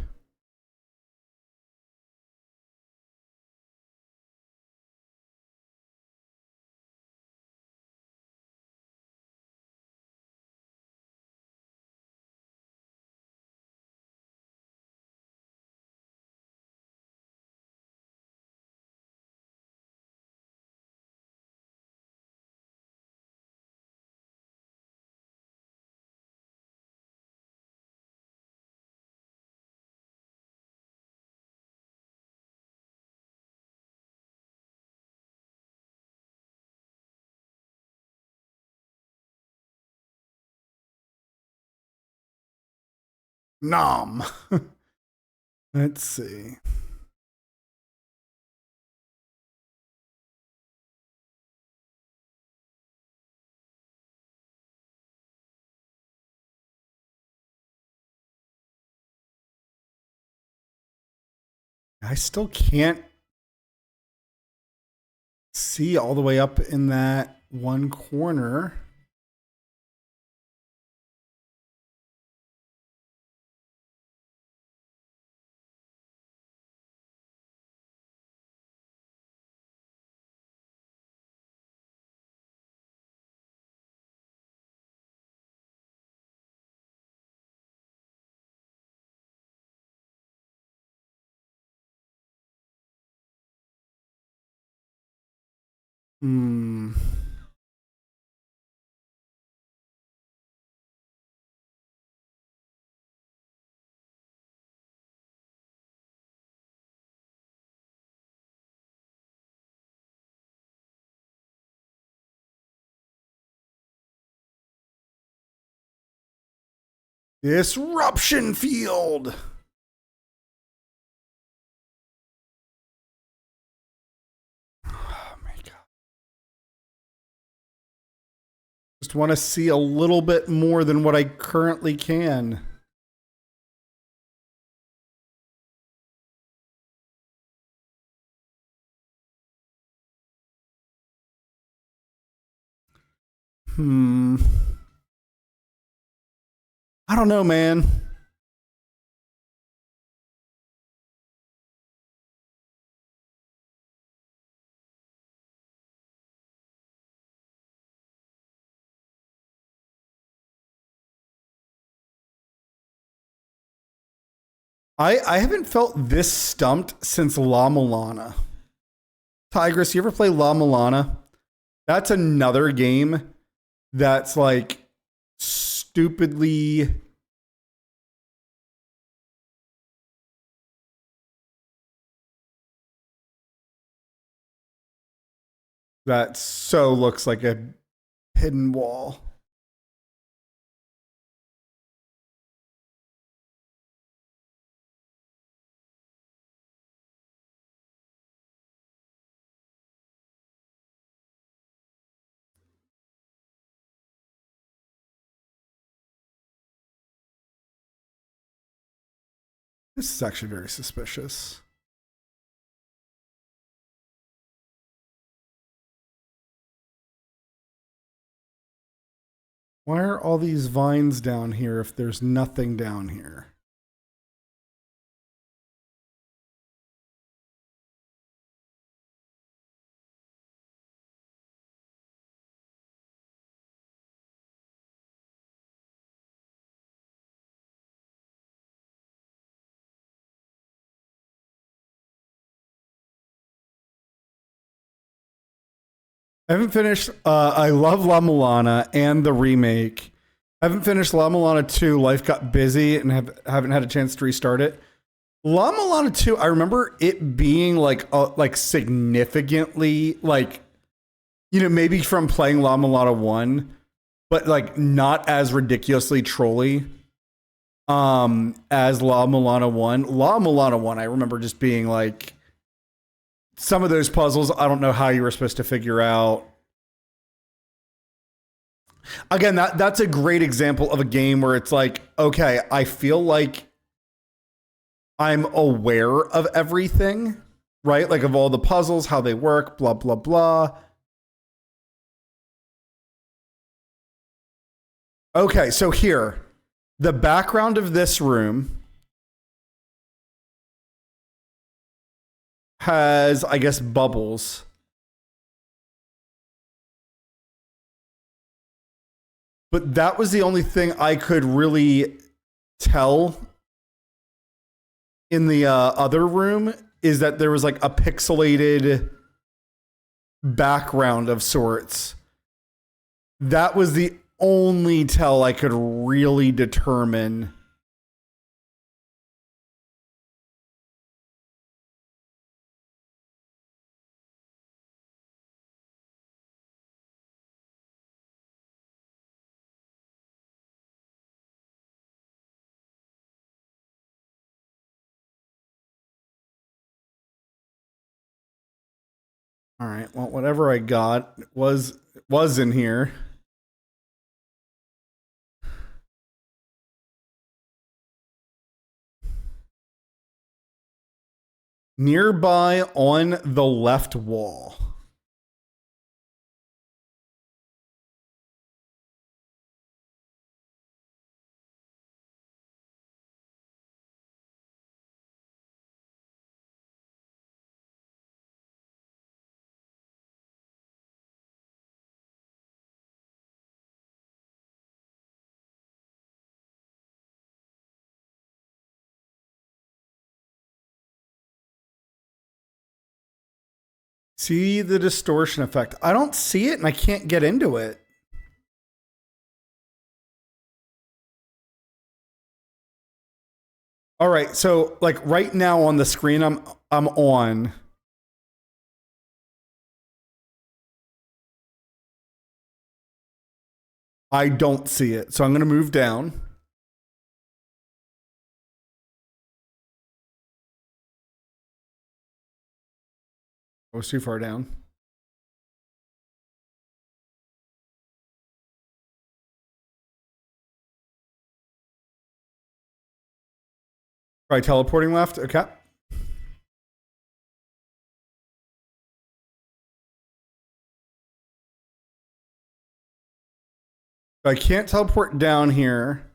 Nom. Let's see. I still can't see all the way up in that one corner. Hmm. Disruption field. Oh my God. Just want to see a little bit more than what I currently can. I don't know, man. I haven't felt this stumped since La Milana. Tigress, you ever play La Milana? That's another game that's like stupidly. That so looks like a hidden wall. This is actually very suspicious. Why are all these vines down here if there's nothing down here? I haven't finished. I love La Milana and the remake. I haven't finished La Milana 2. Life got busy and haven't had a chance to restart it. La Milana 2, I remember it being like significantly like, you know, maybe from playing La Milana 1, but like not as ridiculously trolly as La Milana 1. La Milana 1, I remember just being like some of those puzzles I don't know how you were supposed to figure out. Again, that's a great example of a game where it's like, okay, I feel like I'm aware of everything, right? Like of all the puzzles, how they work, blah, blah, blah. Okay, so here, the background of this room has, I guess, bubbles. But that was the only thing I could really tell in the other room is that there was like a pixelated background of sorts. That was the only tell I could really determine. All right. Well, whatever I got was in here. Nearby on the left wall. See the distortion effect. I don't see it and I can't get into it. All right, so like right now on the screen I'm on. I don't see it. So I'm going to move down. I was too far down. Try teleporting left. Okay. I can't teleport down here.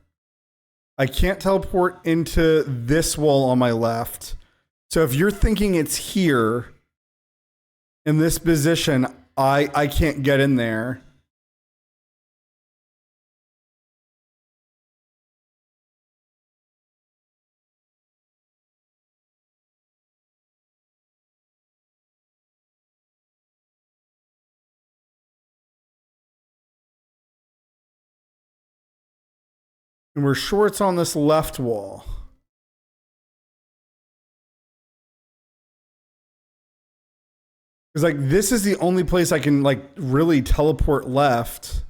I can't teleport into this wall on my left. So if you're thinking it's here in this position, I can't get in there. And we're sure it's on this left wall. Because like this is the only place I can like really teleport left.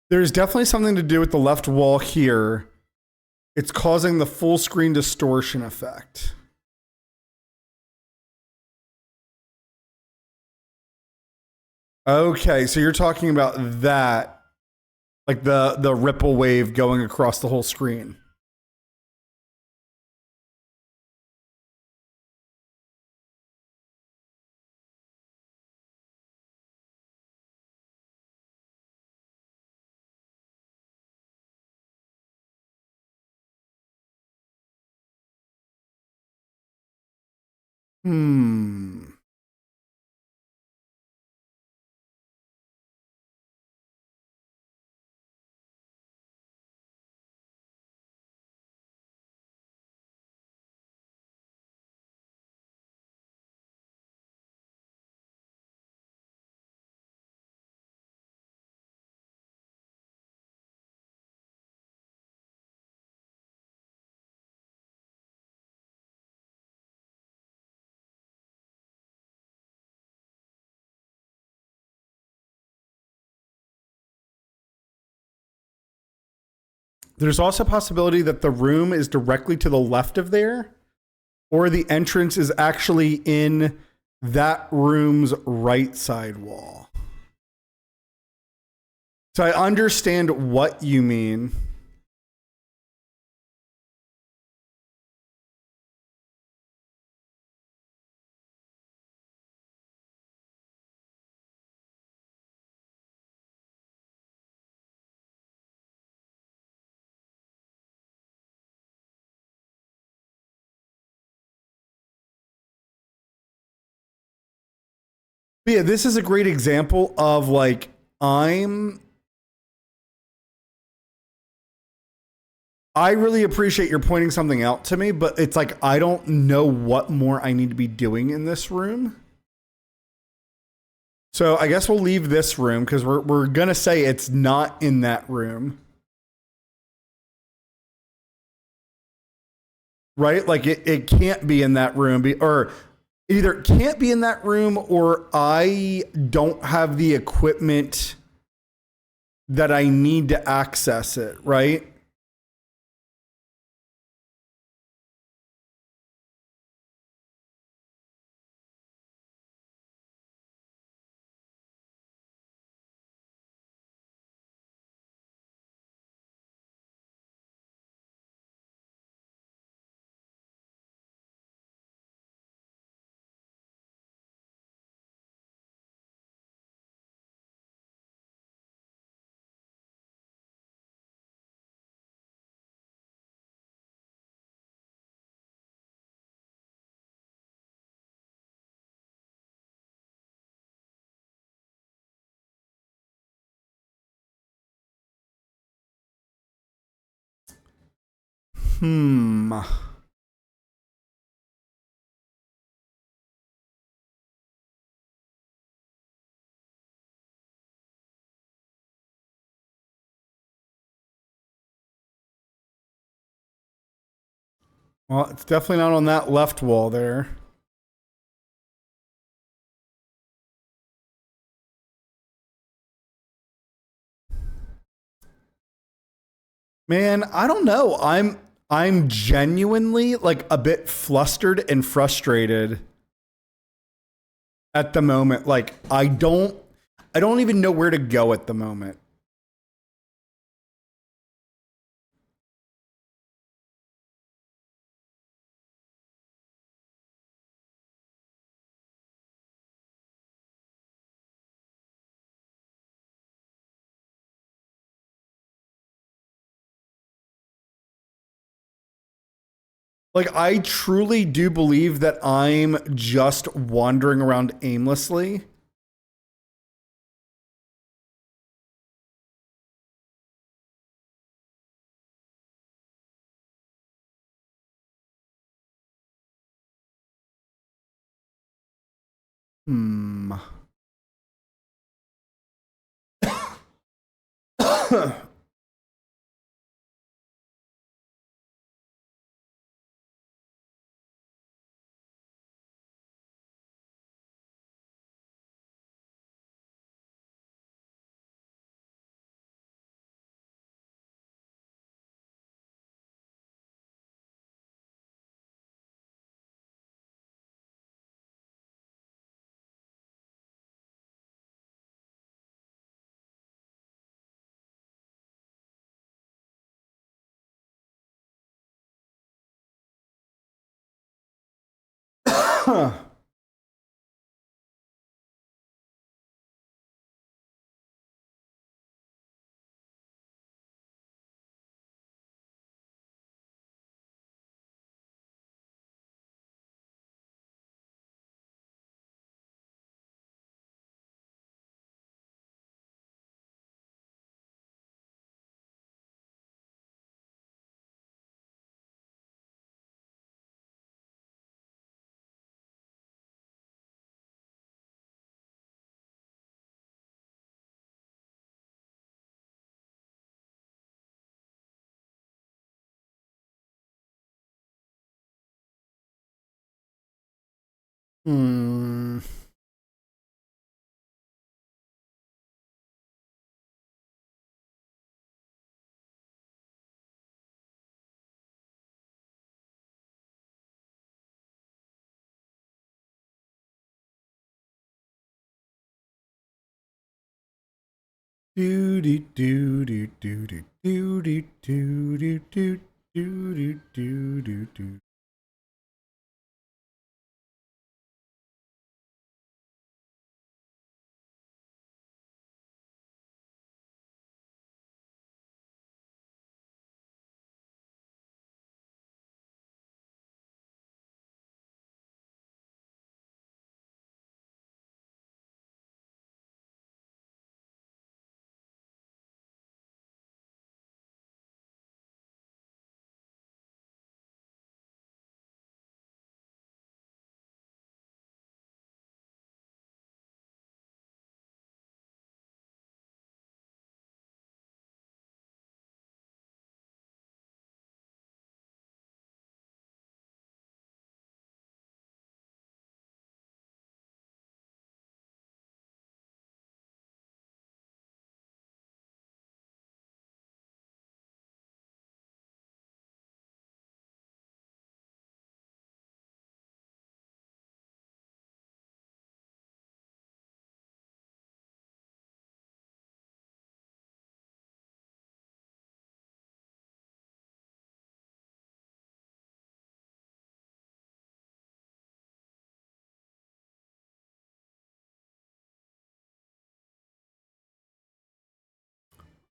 There's definitely something to do with the left wall here. It's causing the full screen distortion effect. Okay, so you're talking about that, like the ripple wave going across the whole screen. Hmm. There's also a possibility that the room is directly to the left of there, or the entrance is actually in that room's right side wall. So I understand what you mean. But yeah, this is a great example of like I really appreciate your pointing something out to me, but it's like I don't know what more I need to be doing in this room. So I guess we'll leave this room because we're gonna say it's not in that room. Right? Like it can't be in that room, or either it can't be in that room or I don't have the equipment that I need to access it, right? Hmm. Well, it's definitely not on that left wall there. Man, I don't know. I'm genuinely like a bit flustered and frustrated at the moment. Like I don't even know where to go at the moment. Like I truly do believe that I'm just wandering around aimlessly. Hmm. Hmm. Do do do do do do do do do do do do do do do.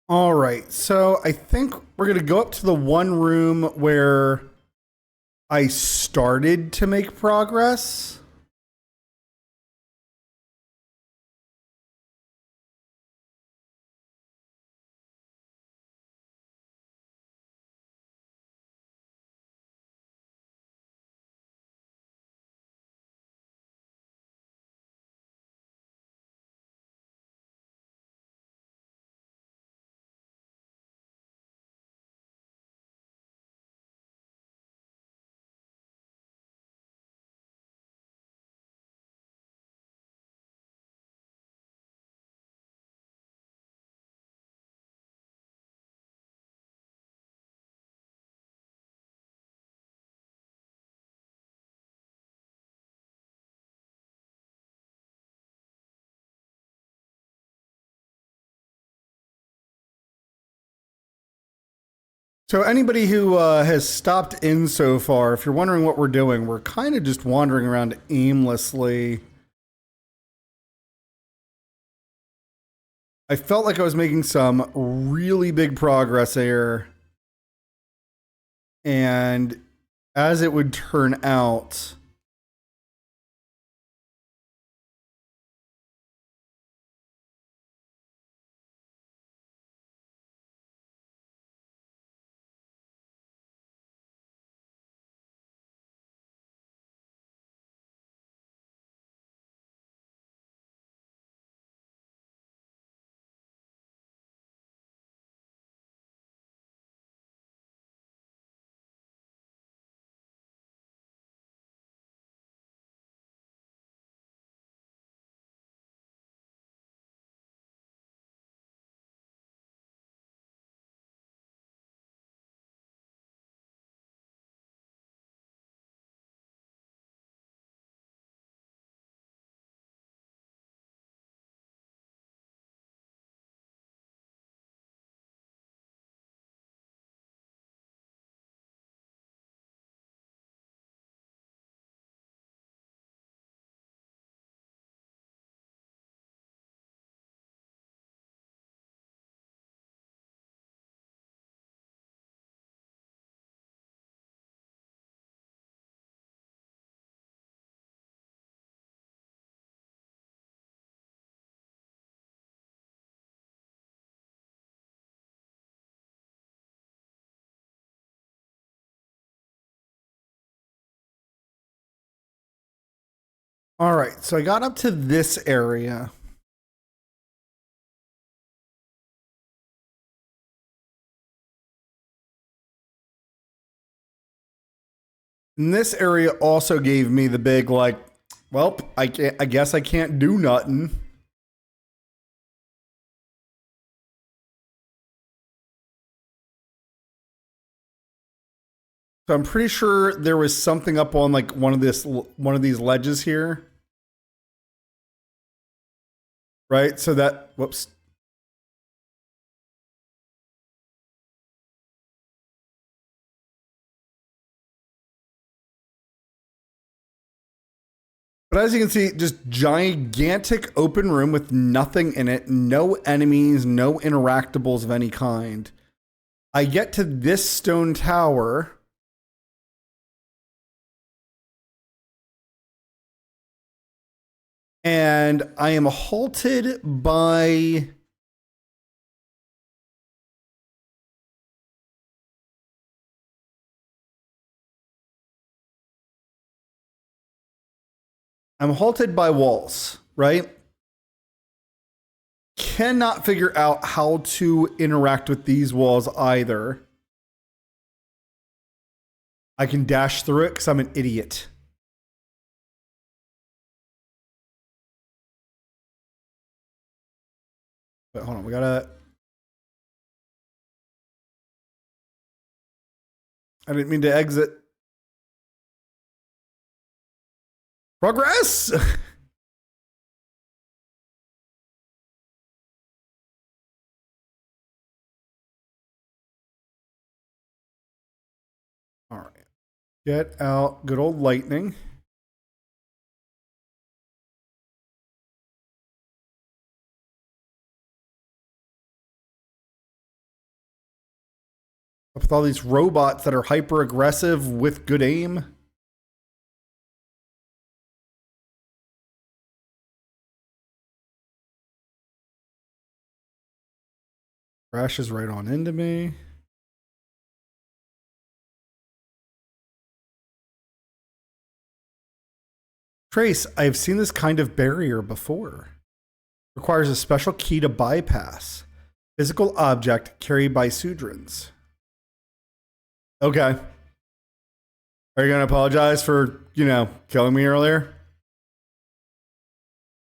All right. So I think we're going to go up to the one room where I started to make progress. So anybody who has stopped in so far, if you're wondering what we're doing, we're kind of just wandering around aimlessly. I felt like I was making some really big progress here. And as it would turn out, all right, so I got up to this area. And this area also gave me the big, like, well, I guess I can't do nothing. So I'm pretty sure there was something up on like one of these ledges here. Right? So that, whoops. But as you can see, just gigantic open room with nothing in it, no enemies, no interactables of any kind. I get to this stone tower. And I am halted by walls, right? Cannot figure out how to interact with these walls either. I can dash through it because I'm an idiot. But hold on, we gotta... I didn't mean to exit. Progress! All right. Get out good old lightning. With all these robots that are hyper aggressive with good aim. Crashes right on into me. Trace, I have seen this kind of barrier before. Requires a special key to bypass. Physical object carried by Sudrins. Okay. Are you going to apologize for, killing me earlier?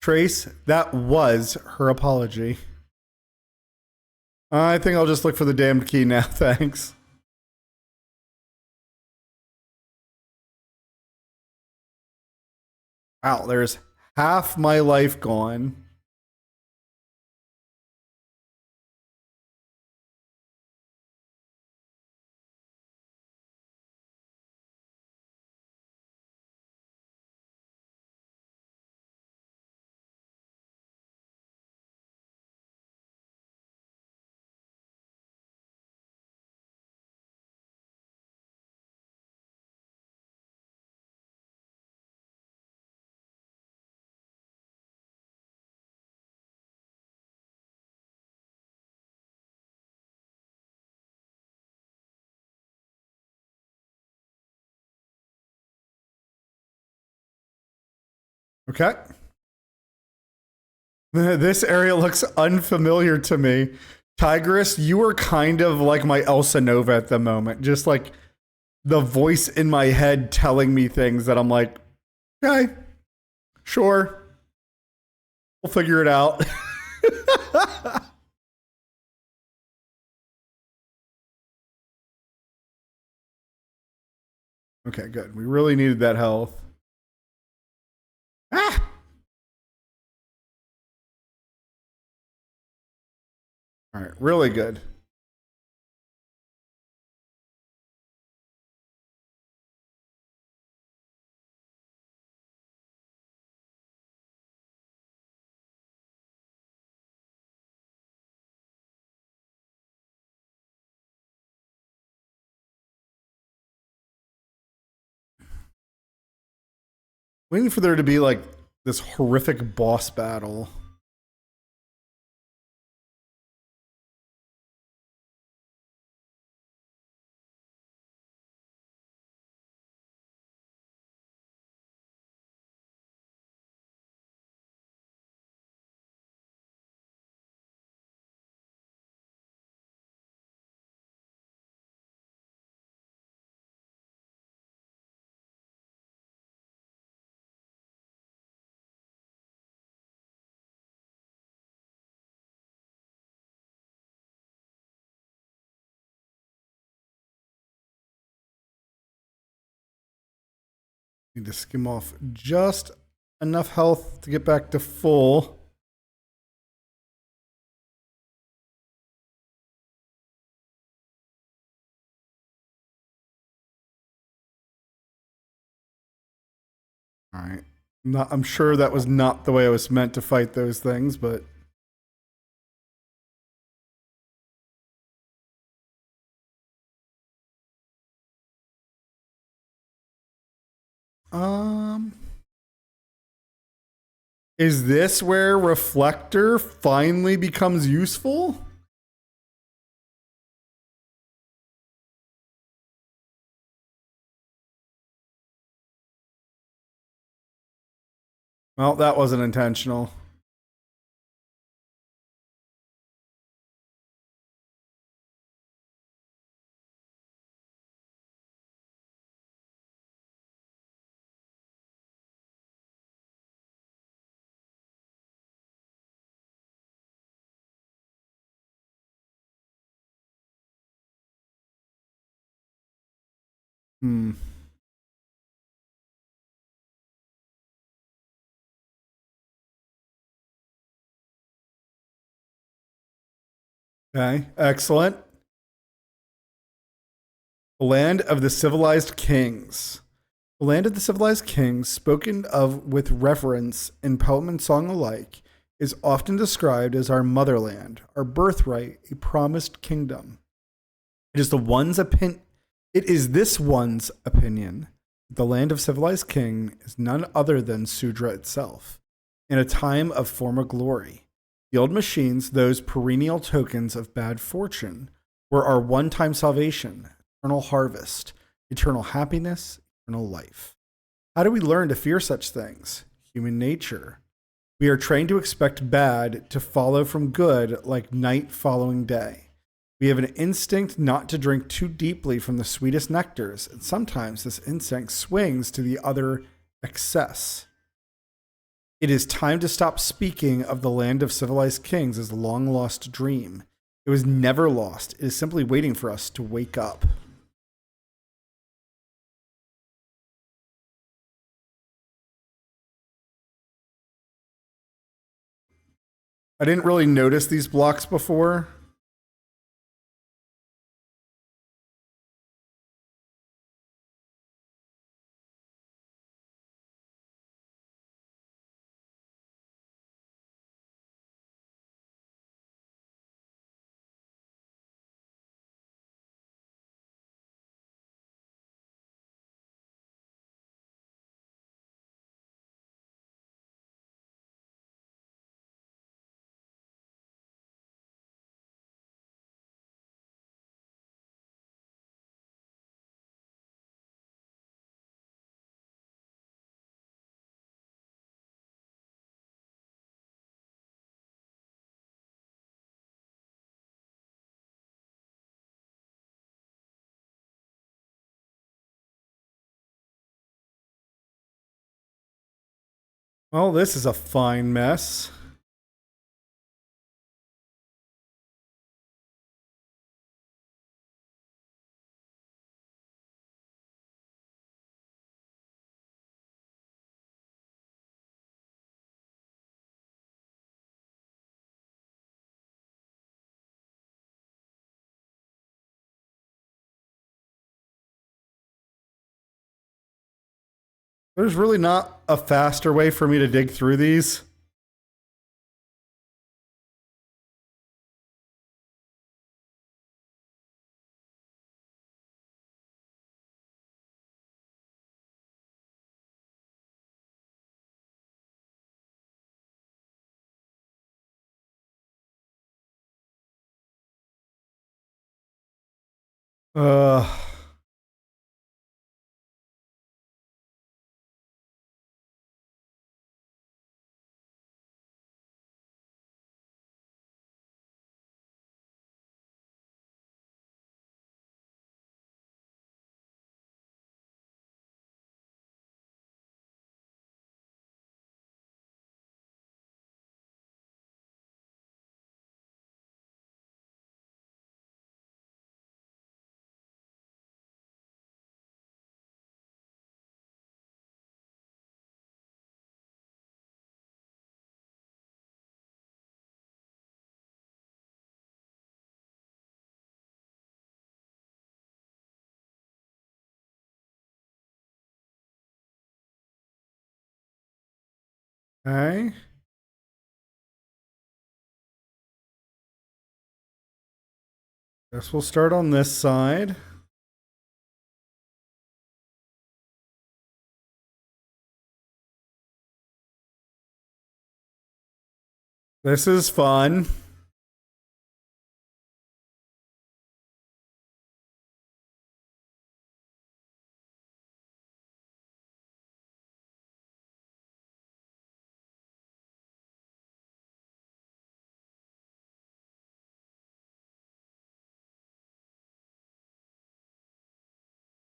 Trace, that was her apology. I think I'll just look for the damned key now, thanks. Wow, there's half my life gone. Okay. This area looks unfamiliar to me. Tigress, you are kind of like my Elsa Nova at the moment. Just like the voice in my head telling me things that I'm like, okay, sure. We'll figure it out. Okay, good. We really needed that health. Ah! All right, really good. Waiting for there to be like this horrific boss battle. Need to skim off just enough health to get back to full. All right. I'm sure that was not the way I was meant to fight those things, but um is this where Reflector finally becomes useful? Well, that wasn't intentional. Hmm. Okay, excellent. The land of the civilized kings. The land of the civilized kings, spoken of with reverence in poem and song alike, is often described as our motherland, our birthright, a promised kingdom. It is the one's opinion. It is this one's opinion. The land of civilized king is none other than Sudra itself. In a time of former glory, the old machines, those perennial tokens of bad fortune, were our one-time salvation, eternal harvest, eternal happiness, eternal life. How do we learn to fear such things? Human nature. We are trained to expect bad to follow from good like night following day. We have an instinct not to drink too deeply from the sweetest nectars, and sometimes this instinct swings to the other excess. It is time to stop speaking of the land of civilized kings as a long lost dream. It was never lost. It is simply waiting for us to wake up. I didn't really notice these blocks before. Well, this is a fine mess. There's really not a faster way for me to dig through these. Uh, okay. Guess we'll start on this side. This is fun.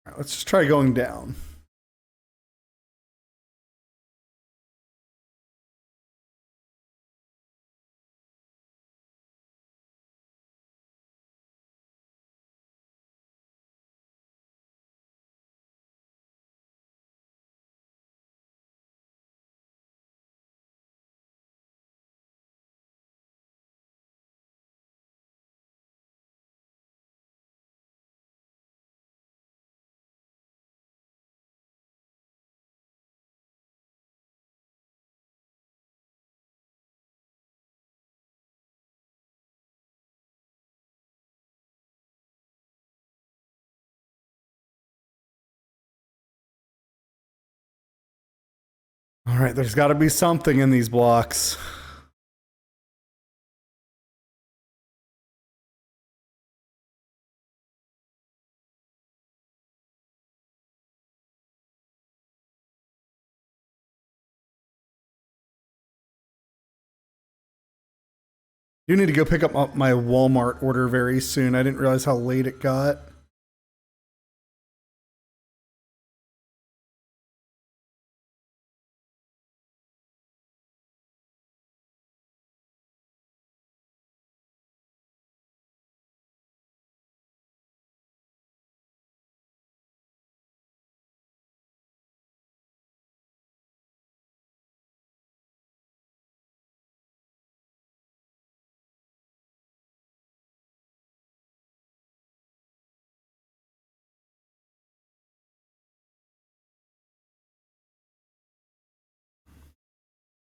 All right, let's just try going down. All right, there's got to be something in these blocks. You need to go pick up my Walmart order very soon. I didn't realize how late it got.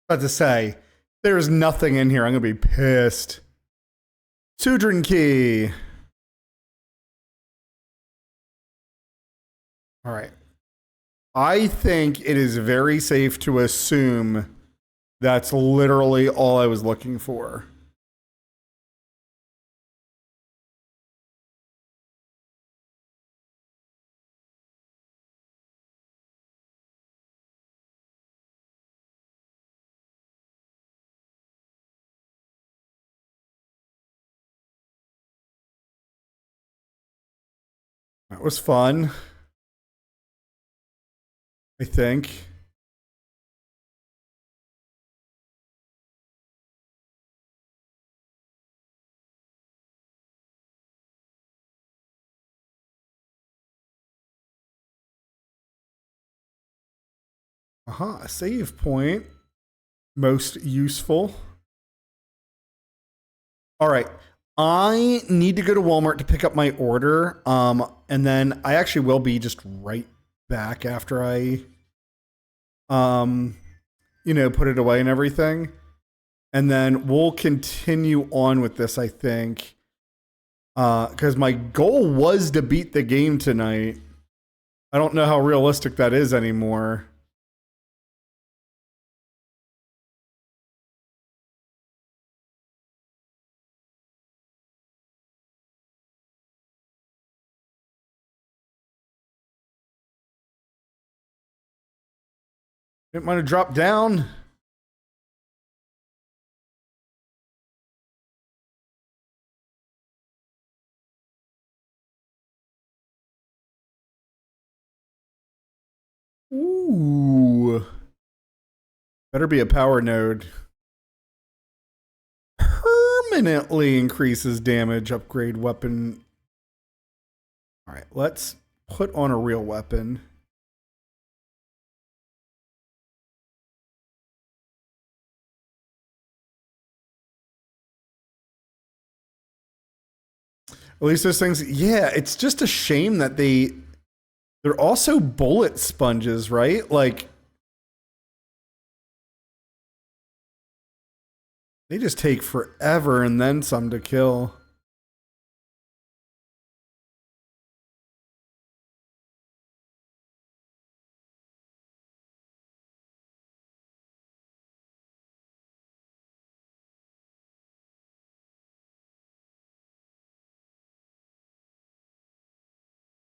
About to say, there's nothing in here. I'm going to be pissed. Zordon key. All right. I think it is very safe to assume that's literally all I was looking for. That was fun. I think. A save point. Most useful. All right. I need to go to Walmart to pick up my order. And then I actually will be just right back after I put it away and everything. And then we'll continue on with this, I think. Because my goal was to beat the game tonight. I don't know how realistic that is anymore. It might have dropped down. Ooh. Better be a power node. Permanently increases damage. Upgrade weapon. All right, let's put on a real weapon. At least those things, yeah, it's just a shame that they're also bullet sponges, right? Like they just take forever and then some to kill.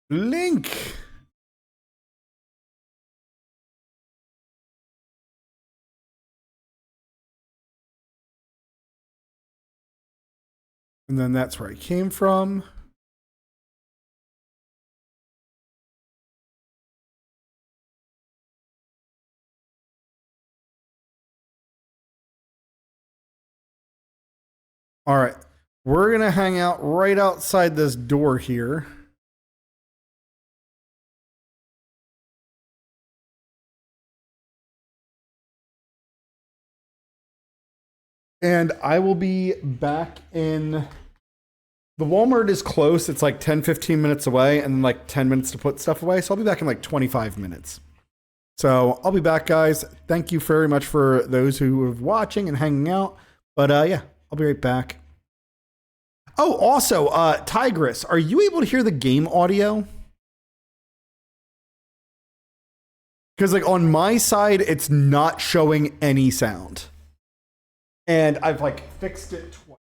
Link. And then that's where I came from. All right. We're going to hang out right outside this door here. And I will be back in. The Walmart is close. It's like 10, 15 minutes away and like 10 minutes to put stuff away. So I'll be back in like 25 minutes. So I'll be back, guys. Thank you very much for those who are watching and hanging out. But yeah, I'll be right back. Oh, also, Tigress, are you able to hear the game audio? Because like on my side, it's not showing any sound. And I've like fixed it twice.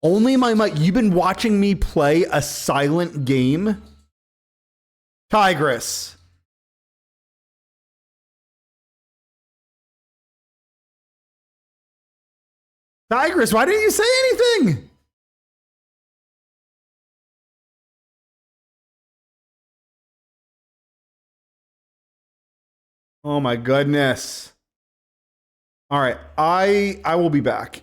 Only my mic. You've been watching me play a silent game? Tigress. Tigress, why didn't you say anything? Oh my goodness. All right, I will be back.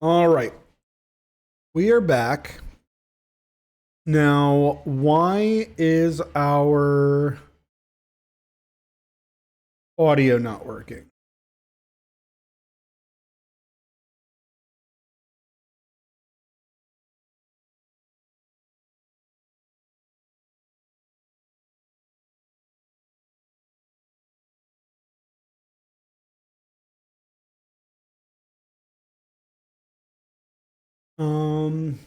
All right. We are back. Now, why is our audio not working? Um,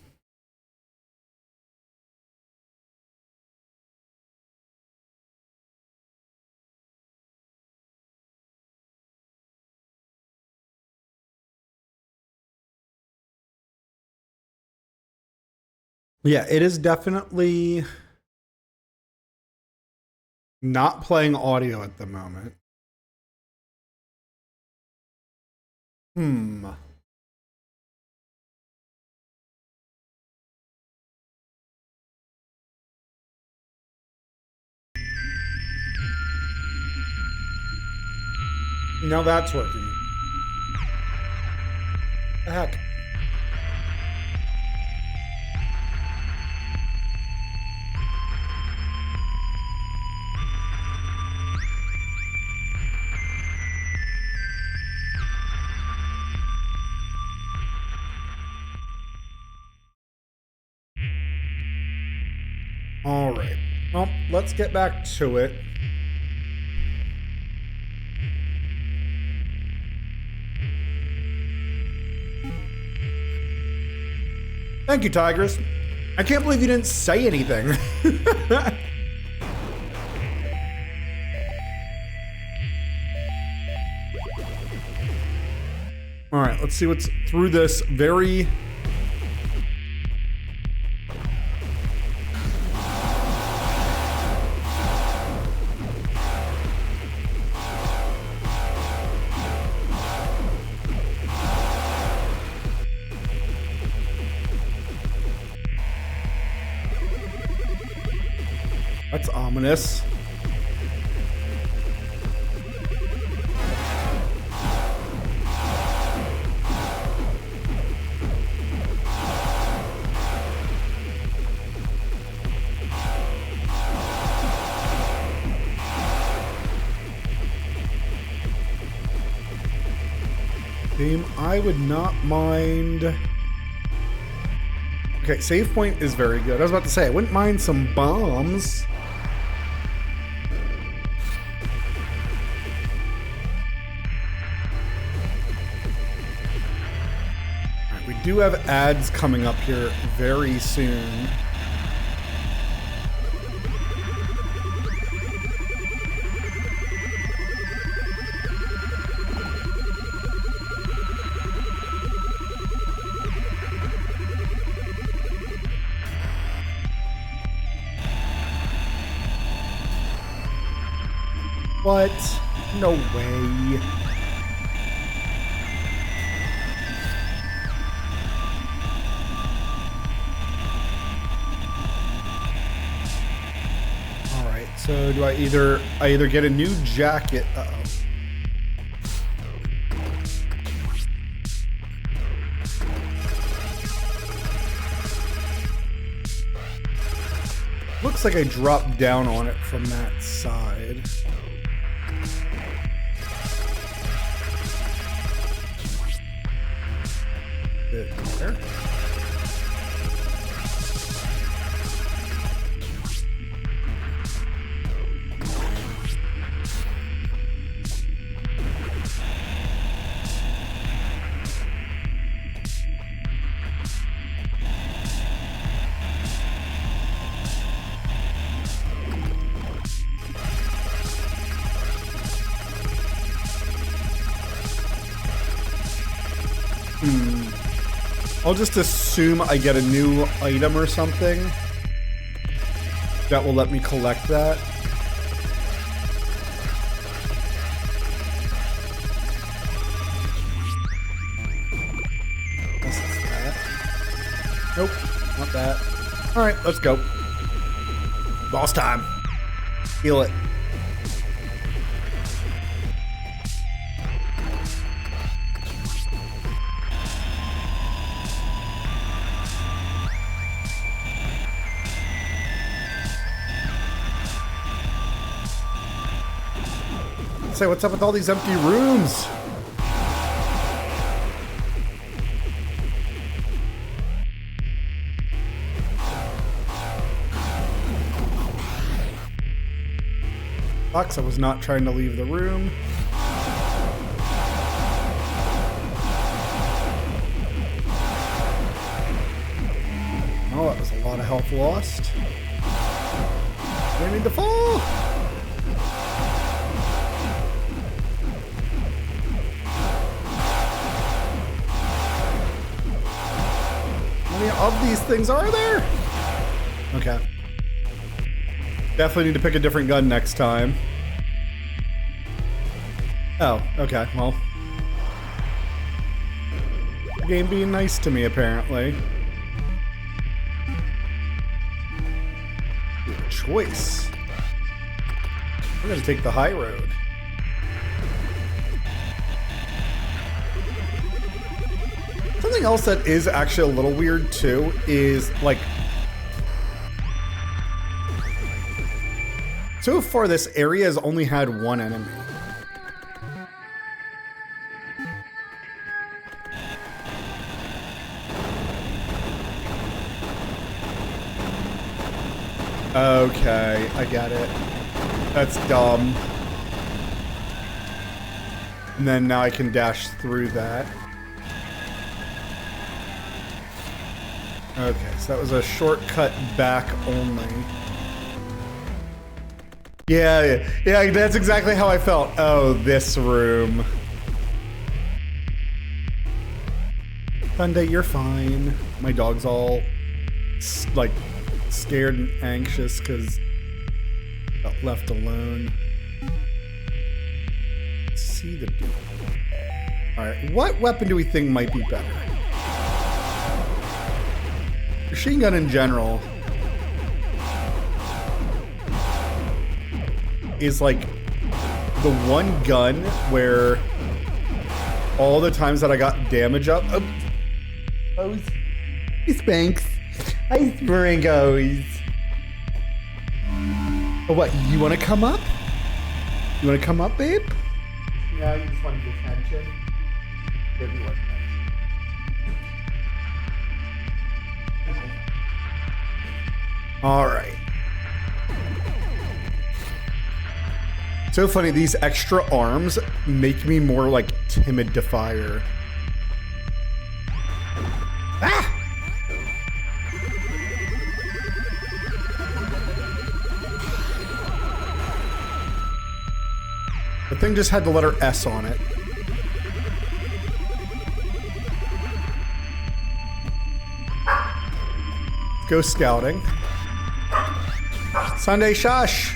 yeah, it is definitely not playing audio at the moment. Hmm. Now that's working. The heck. All right. Well, let's get back to it. Thank you, Tigers. I can't believe you didn't say anything. All right, let's see what's through this very... That's ominous. Team, I would not mind... Okay, save point is very good. I was about to say, I wouldn't mind some bombs. Alright, we do have ads coming up here very soon. What? No way. Alright, so do I either get a new jacket? Uh-oh. Looks like I dropped down on it from that side. There. I'll just assume I get a new item or something that will let me collect that. Unless it's that. Nope, not that. Alright, let's go. Boss time. Feel it. Say, what's up with all these empty rooms? Sucks, I was not trying to leave the room. Oh, that was a lot of health lost. I need to fall. How many of these things are there? Okay. Definitely need to pick a different gun next time. Oh, okay, well. Game being nice to me, apparently. Good choice. We're gonna take the high road. Something else that is actually a little weird, too, is, like, so far, this area has only had one enemy. Okay, I get it. That's dumb. And then now I can dash through that. Okay, so that was a shortcut back only. Yeah, that's exactly how I felt. Oh, this room. Sunday, you're fine. My dog's all, like, scared and anxious because got left alone. Let's see the dude. Alright, what weapon do we think might be better? Machine gun in general is like the one gun where all the times that I got damage up. Oh, Spanx. Hi, Springos. Oh, what? You want to come up? You want to come up, babe? Yeah, you just want to get attention. Give you attention. All right. So funny, these extra arms make me more like timid to fire. Ah! The thing just had the letter S on it. Let's go scouting. Sunday shush.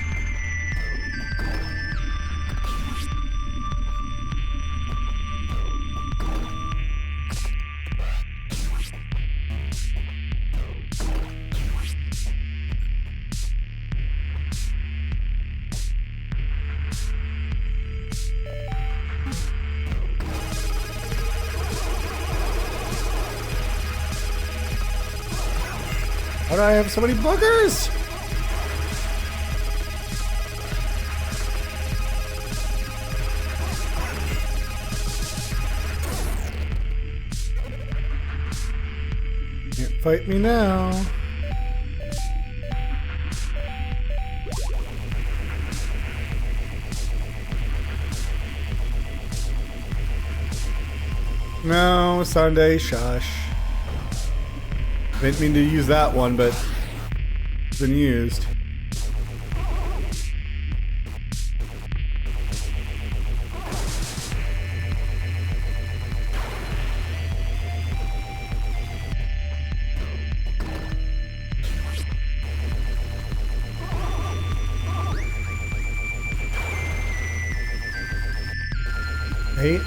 Why do I have so many boogers? Can't fight me now. No, Sunday shush. Didn't mean to use that one, but it's been used.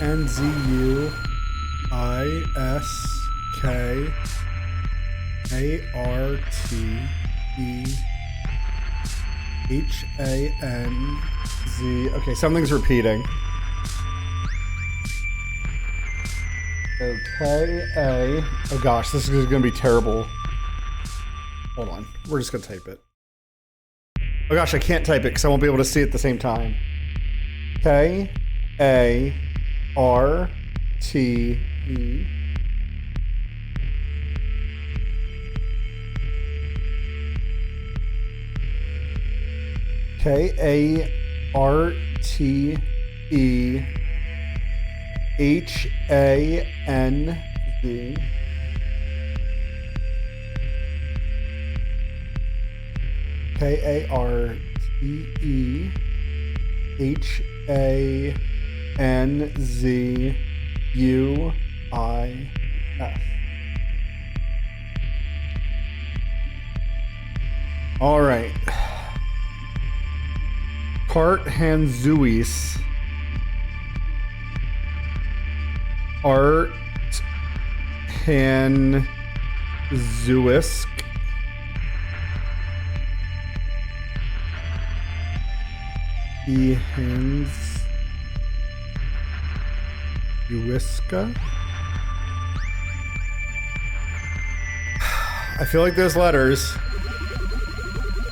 ANZIARTEHANZ. Okay, something's repeating. Okay, A. Oh gosh, this is gonna be terrible. Hold on, we're just gonna type it. Oh gosh, I can't type it because I won't be able to see it at the same time. K A R T E. KARTEHANZ. KARTEHANZUIS. All right. Karthanzuis. Arthanzuisk. Ehanzuiska. I feel like those letters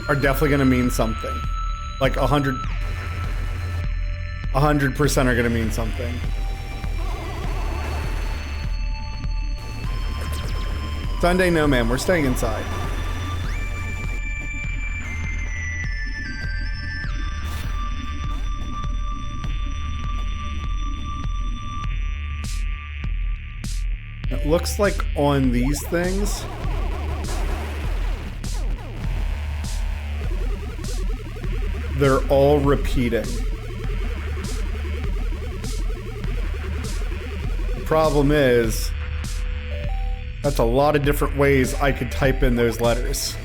are definitely going to mean something. Like 100% are going to mean something. Sunday, no ma'am, we're staying inside. It looks like on these things, they're all repeating. The problem is, that's a lot of different ways I could type in those letters.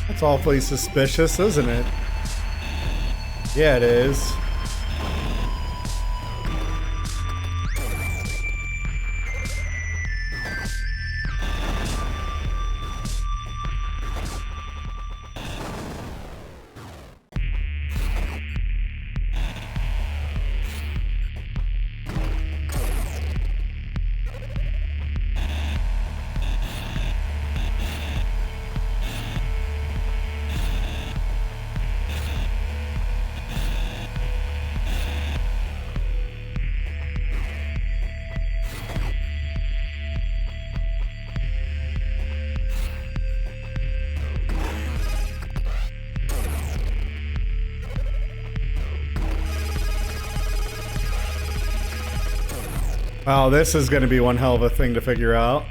That's awfully suspicious, isn't it? Yeah, it is. Wow, this is going to be one hell of a thing to figure out.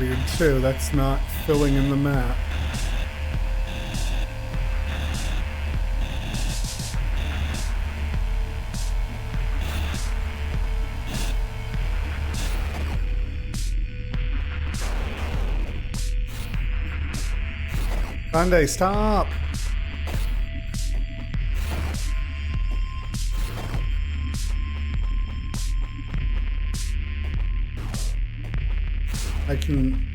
Weird too, that's not filling in the map. Sunday, stop! I can...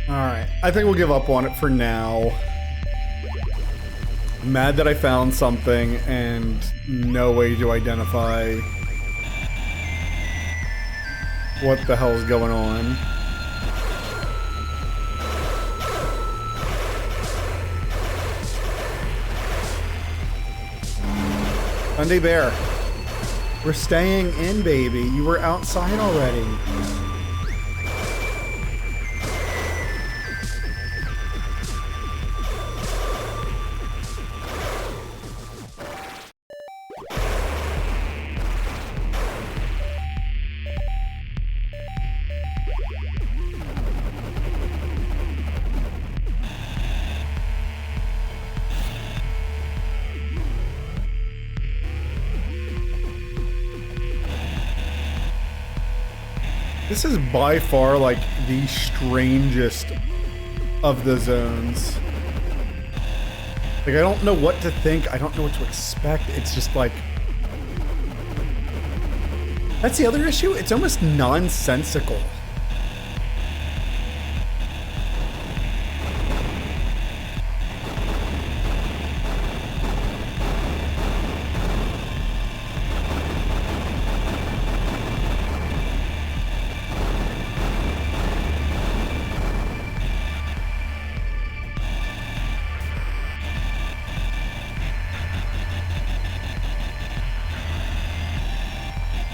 Alright, I think we'll give up on it for now. I'm mad that I found something and no way to identify what the hell's going on. Sunday Bear, we're staying in, baby. You were outside already. This is by far like the strangest of the zones. Like, I don't know what to think. I don't know what to expect. It's just like... That's the other issue. It's almost nonsensical.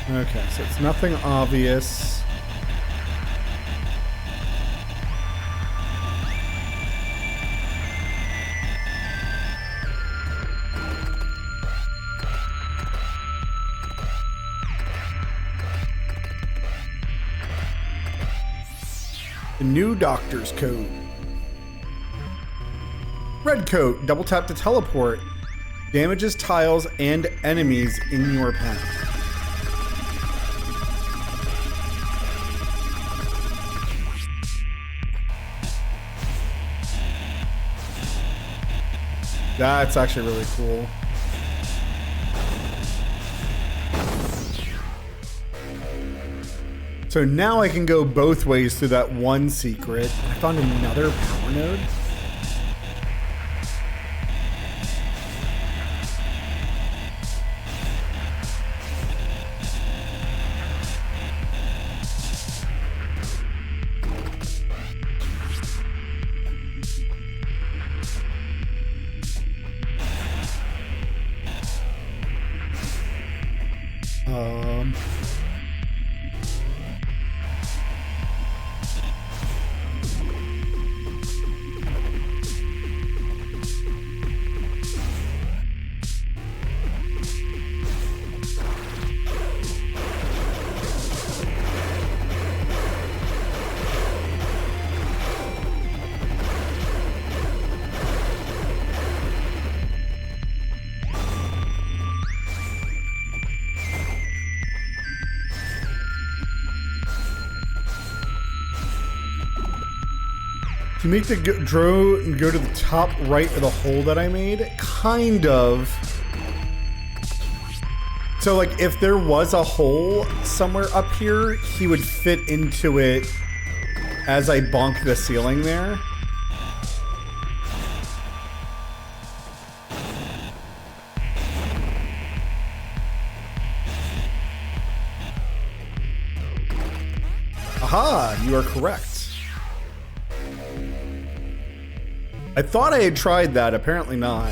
Okay, so it's nothing obvious. The new doctor's code. Red coat, double tap to teleport. Damages tiles and enemies in your path. That's actually really cool. So now I can go both ways through that one secret. I found another power node. To make the drone go to the top right of the hole that I made, kind of. So like if there was a hole somewhere up here, he would fit into it as I bonk the ceiling there. Aha, you are correct. I thought I had tried that, apparently not.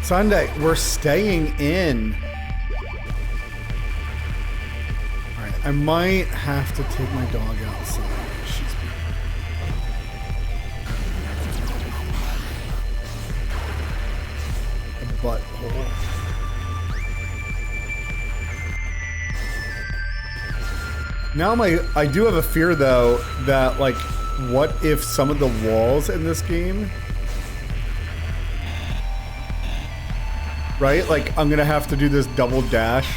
Sunday, we're staying in. All right, I might have to take my dog outside. She's a butthole. Now I do have a fear though that like, what if some of the walls in this game, right? Like I'm gonna have to do this double dash.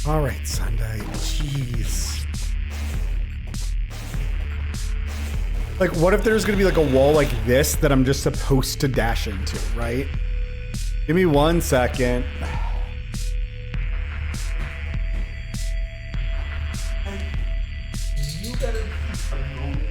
All right, Sunday. Jeez. Like, what if there's gonna be like a wall like this that I'm just supposed to dash into, right? Give me 1 second. You better keep a moment.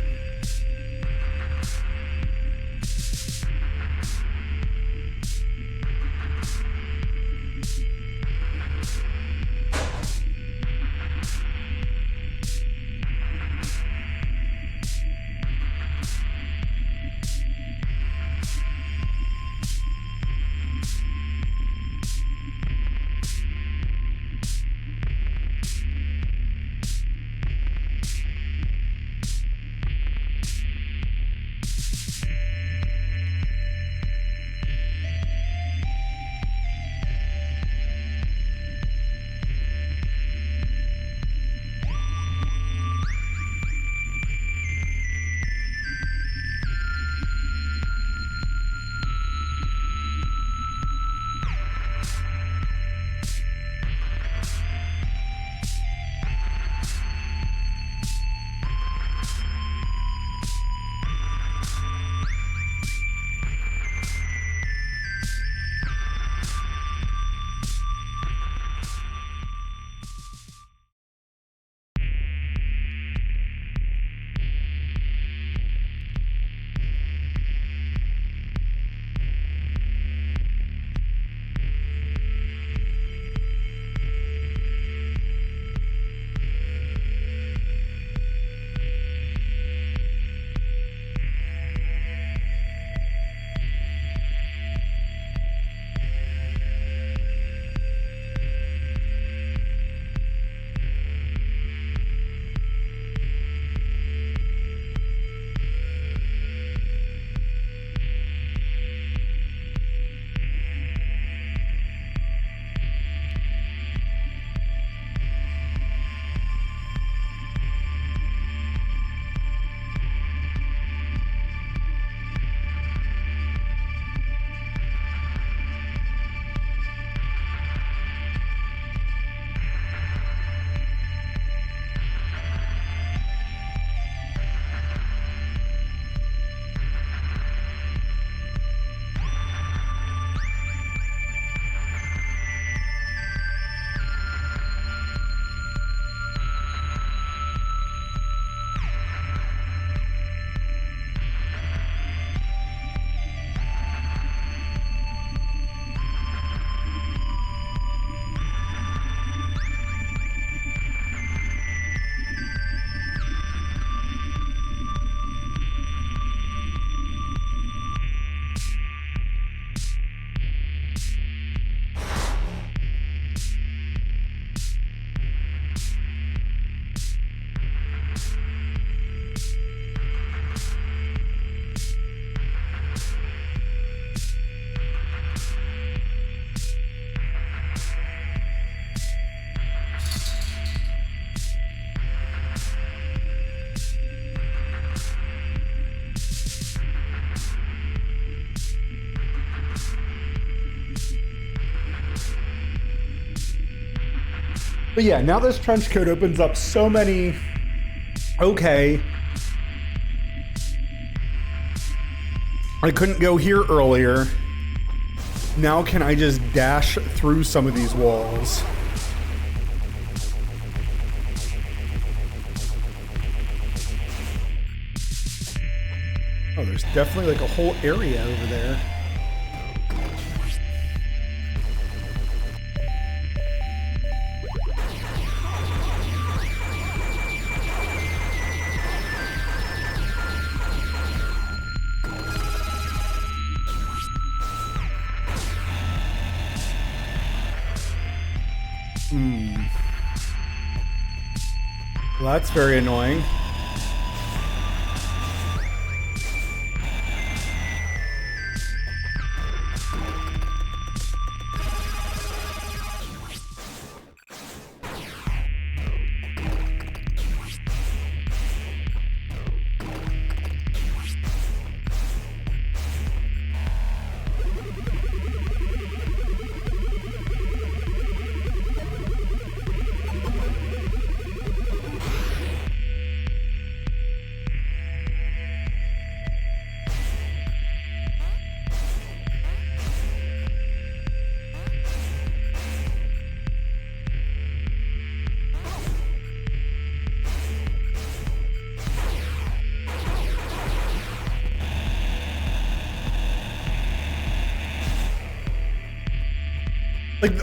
But yeah, now this trench coat opens up so many. Okay. I couldn't go here earlier. Now can I just dash through some of these walls? Oh, there's definitely like a whole area over there. Well, that's very annoying.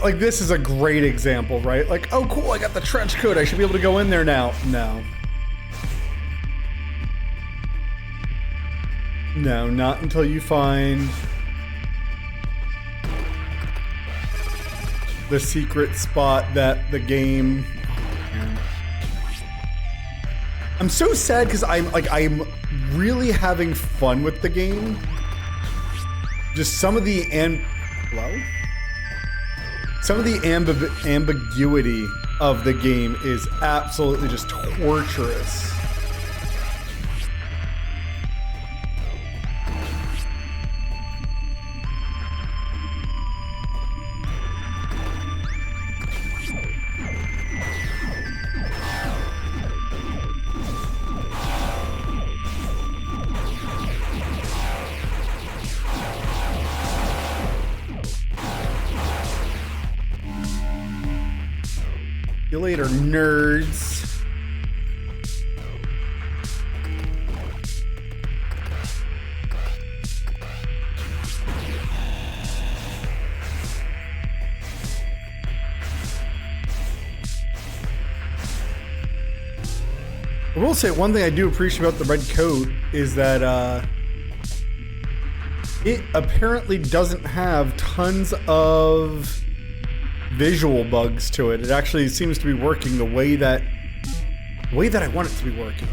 Like this is a great example, right? Like, oh cool, I got the trench coat. I should be able to go in there now. No. No, not until you find the secret spot that the game... I'm so sad because I'm really having fun with the game. Just some of the hello? Some of the ambiguity of the game is absolutely just torturous. See you later, nerds. I will say one thing I do appreciate about the red coat is that it apparently doesn't have tons of visual bugs to it. It actually seems to be working the way that I want it to be working.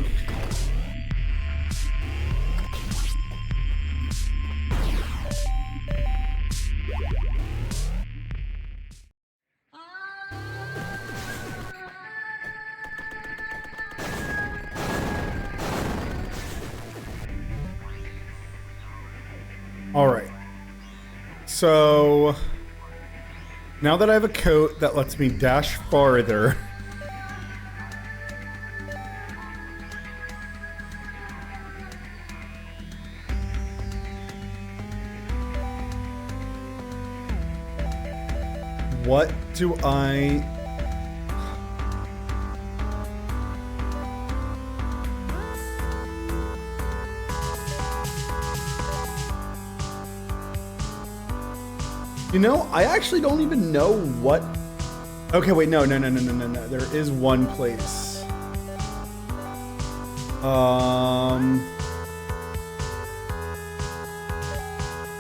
All right. So now that I have a coat that lets me dash farther, what do I... You know, I actually don't even know what... Okay, wait, no. There is one place.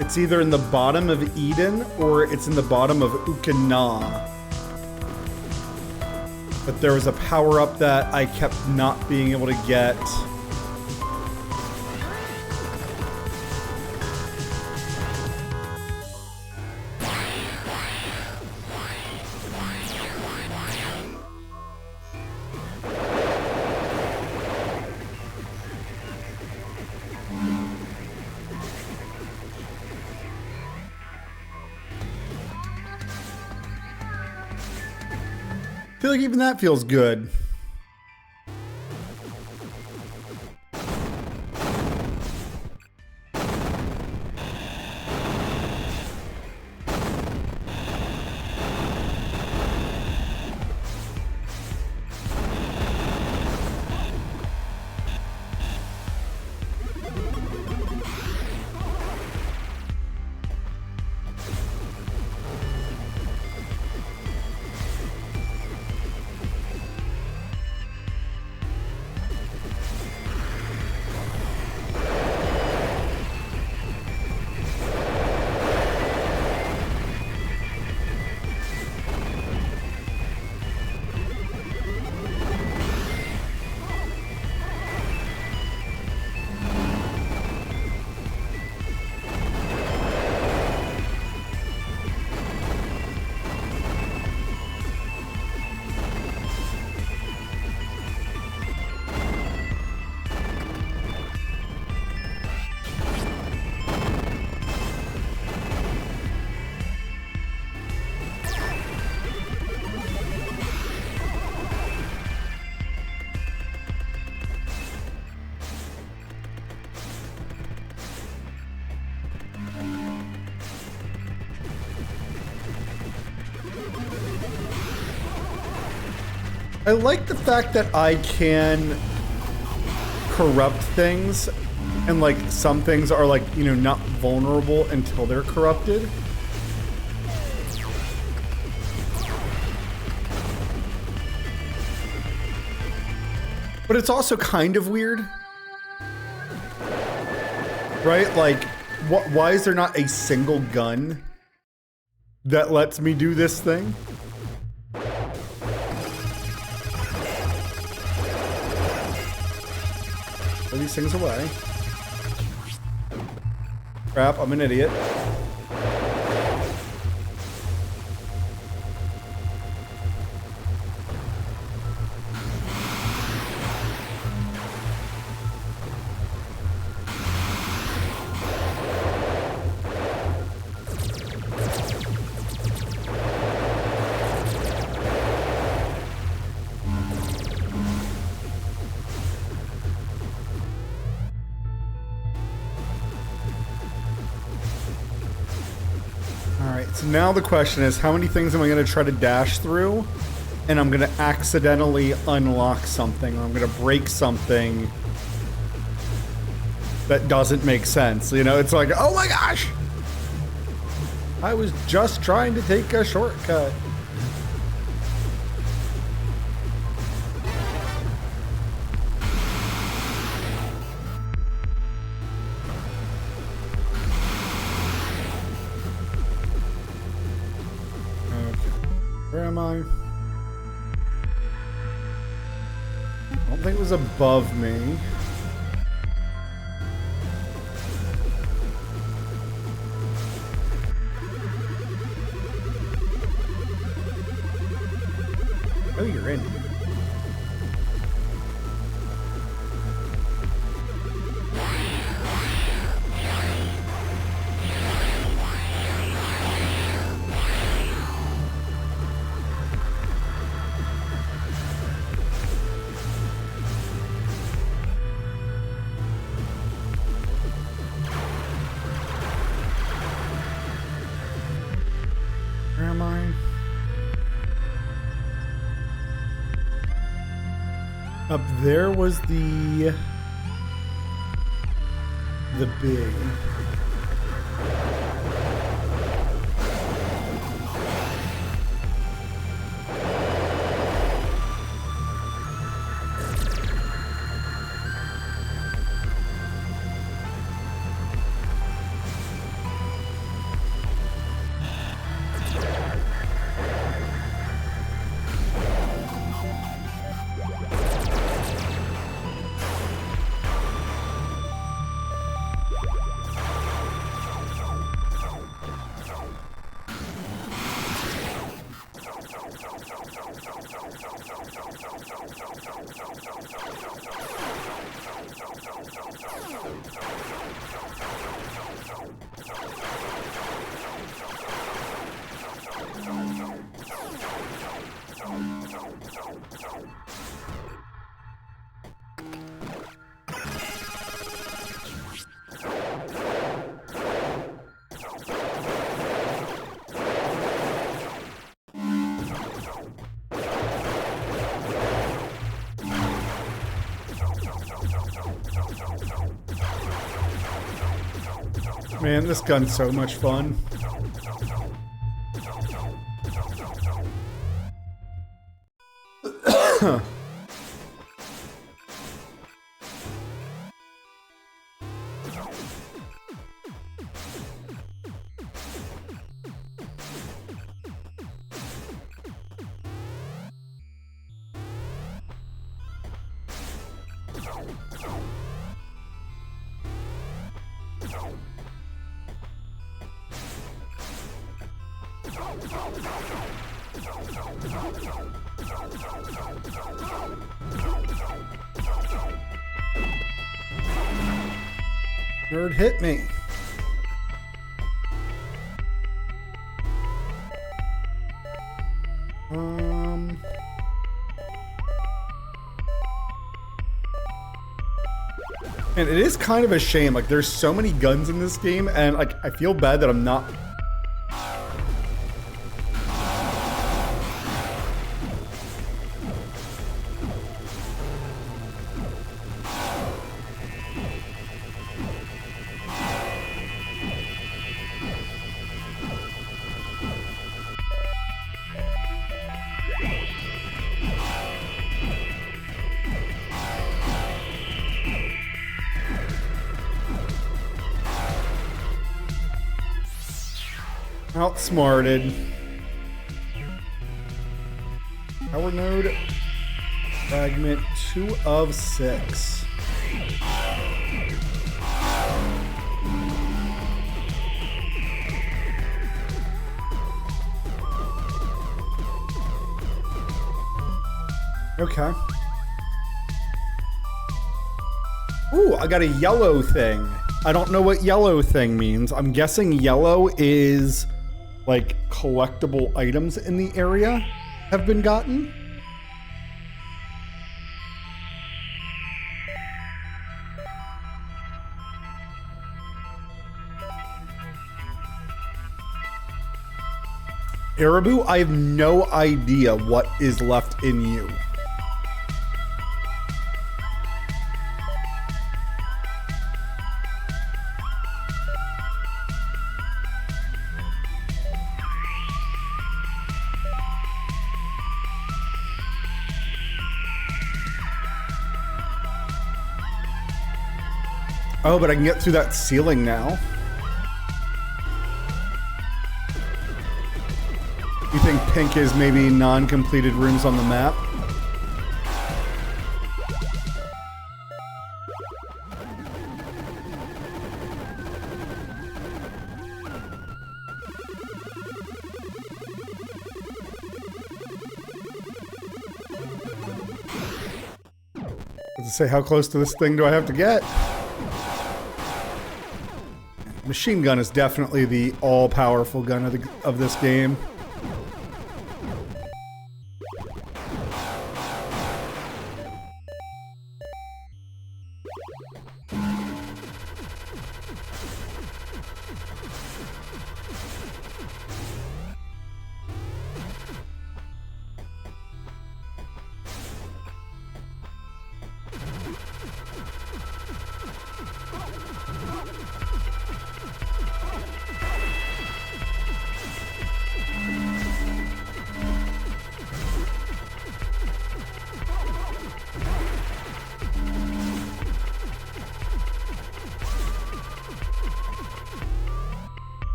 It's either in the bottom of Eden or it's in the bottom of Ukana. But there was a power-up that I kept not being able to get. I feel like even that feels good. I like the fact that I can corrupt things, and like some things are like, you know, not vulnerable until they're corrupted. But it's also kind of weird. Right? Like, why is there not a single gun that lets me do this thing? Throw these things away. Crap, I'm an idiot. So now the question is, how many things am I going to try to dash through? And I'm going to accidentally unlock something, or I'm going to break something that doesn't make sense. You know, it's like, oh my gosh! I was just trying to take a shortcut. Where am I? I don't think it was above me. Oh, you're in here. Where am I? Up there was the big. Man, this gun's so much fun. Nerd hit me. And it is kind of a shame, like there's so many guns in this game, and like I feel bad that I'm not. Outsmarted. Power node. Fragment 2 of 6. Okay. Ooh, I got a yellow thing. I don't know what yellow thing means. I'm guessing yellow is like collectible items in the area have been gotten. Arabu, I have no idea what is left in you. Oh, but I can get through that ceiling now. You think pink is maybe non-completed rooms on the map? Let's say, how close to this thing do I have to get? Machine gun is definitely the all-powerful gun of this game.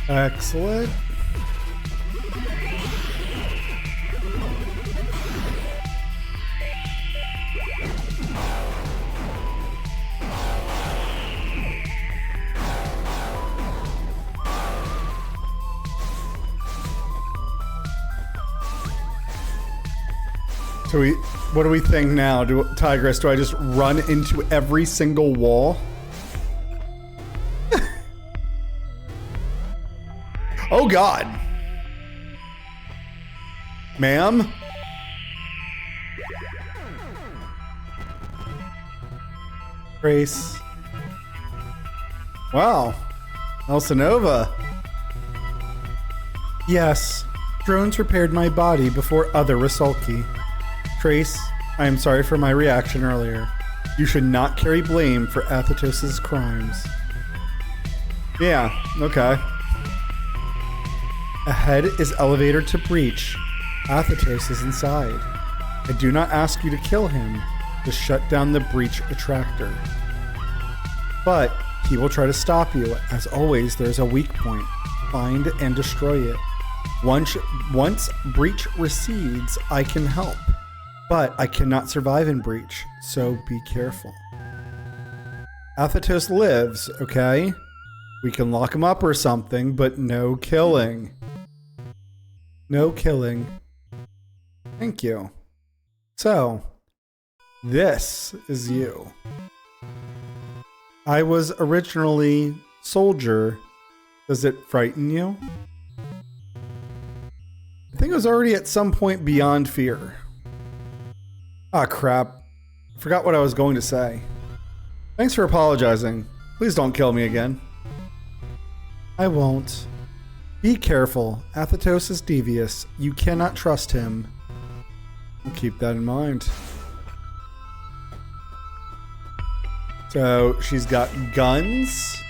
Excellent. So what do we think now? Tigress, do I just run into every single wall? Oh God. Ma'am? Grace. Wow. Elsinova. Yes. Drones repaired my body before other Rasulki. Trace, I am sorry for my reaction earlier. You should not carry blame for Athetos' crimes. Yeah, okay. Ahead is elevator to breach. Athetos is inside. I do not ask you to kill him, to shut down the breach attractor. But he will try to stop you. As always, there's a weak point. Find and destroy it. Once breach recedes, I can help. But I cannot survive in breach, so be careful. Athetos lives, okay? We can lock him up or something, but no killing. No killing. Thank you. So, this is you. I was originally soldier. Does it frighten you? I think it was already at some point beyond fear. Ah, crap. Forgot what I was going to say. Thanks for apologizing. Please don't kill me again. I won't. Be careful. Athetos is devious. You cannot trust him. I'll keep that in mind. So she's got guns.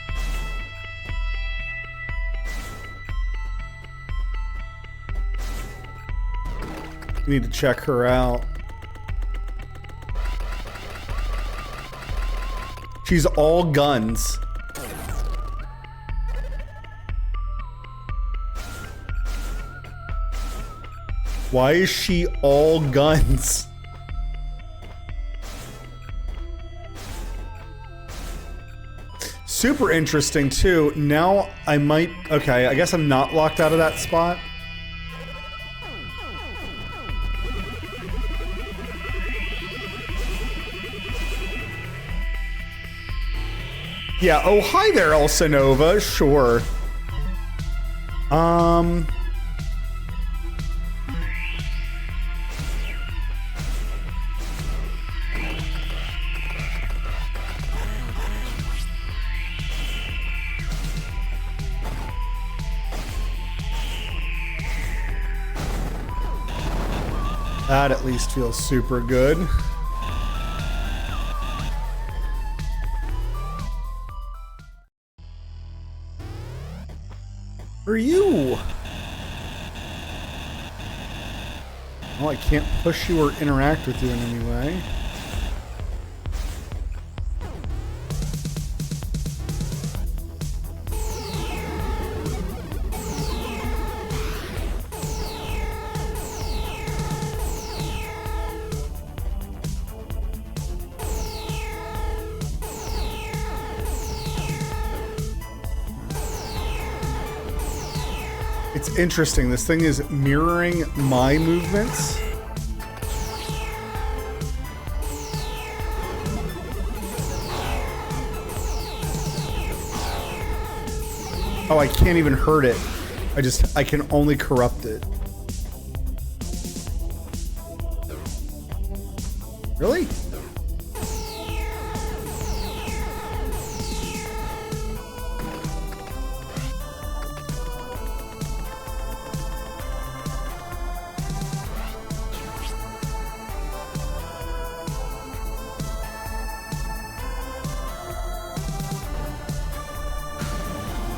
Need to check her out. She's all guns. Why is she all guns? Super interesting too. Now I might... Okay, I guess I'm not locked out of that spot. Yeah, oh hi there, Elsa Nova, sure. That at least feels super good. For you. Oh, I can't push you or interact with you in any way. It's interesting. This thing is mirroring my movements. Oh, I can't even hurt it. I can only corrupt it. Really?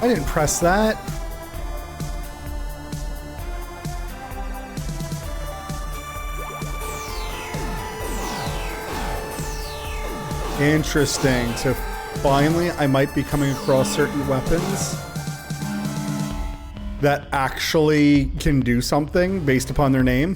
I didn't press that. Interesting. So finally, I might be coming across certain weapons that actually can do something based upon their name.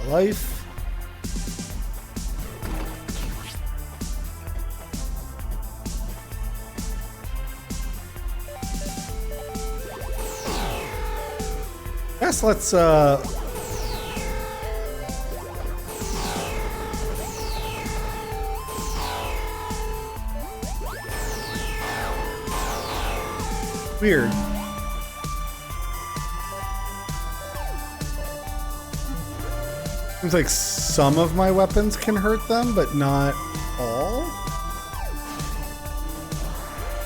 Life. Guess let's weird. Seems like some of my weapons can hurt them, but not all.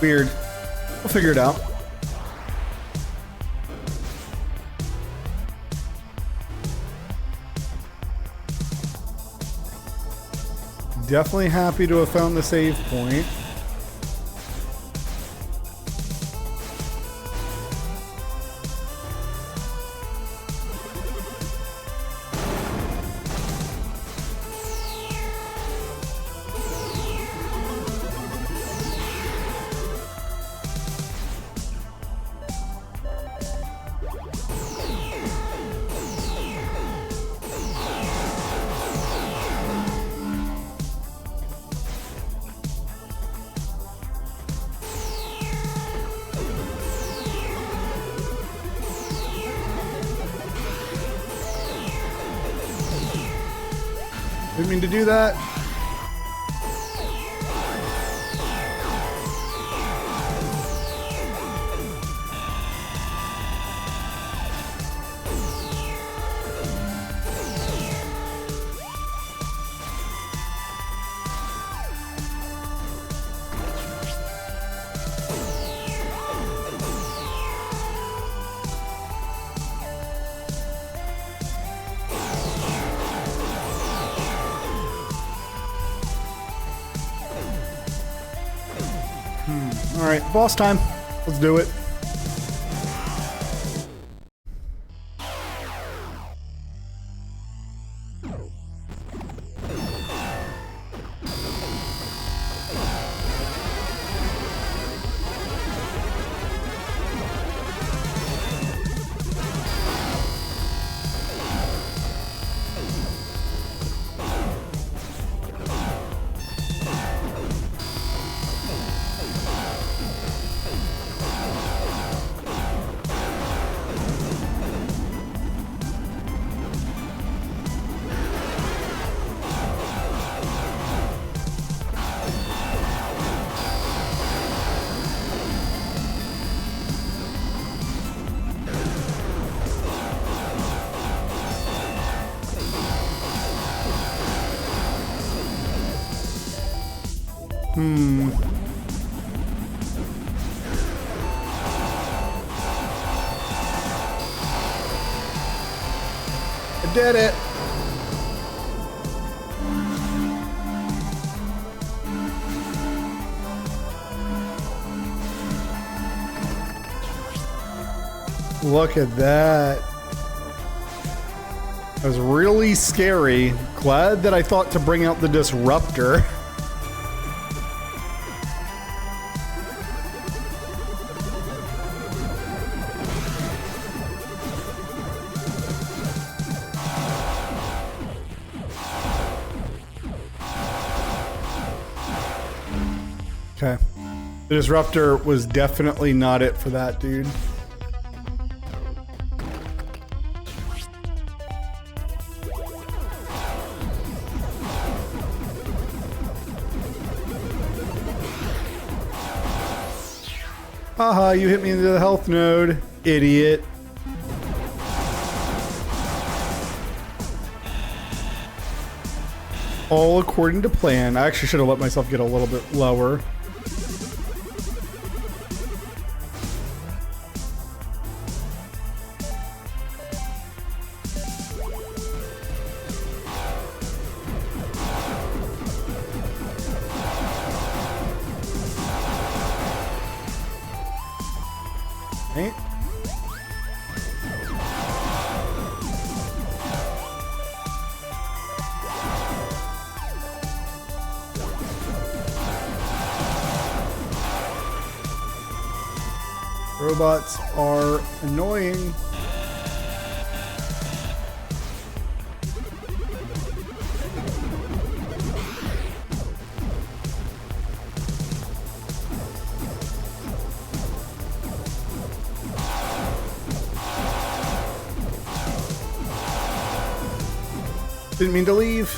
Weird. We'll figure it out. Definitely happy to have found the save point. Didn't mean to do that. All right, boss time. Let's do it. I did it. Look at that. That was really scary. Glad that I thought to bring out the disruptor. Okay. The disruptor was definitely not it for that dude. Haha, you hit me into the health node, idiot. All according to plan. I actually should have let myself get a little bit lower. Right. Robots are annoying. Didn't mean to leave.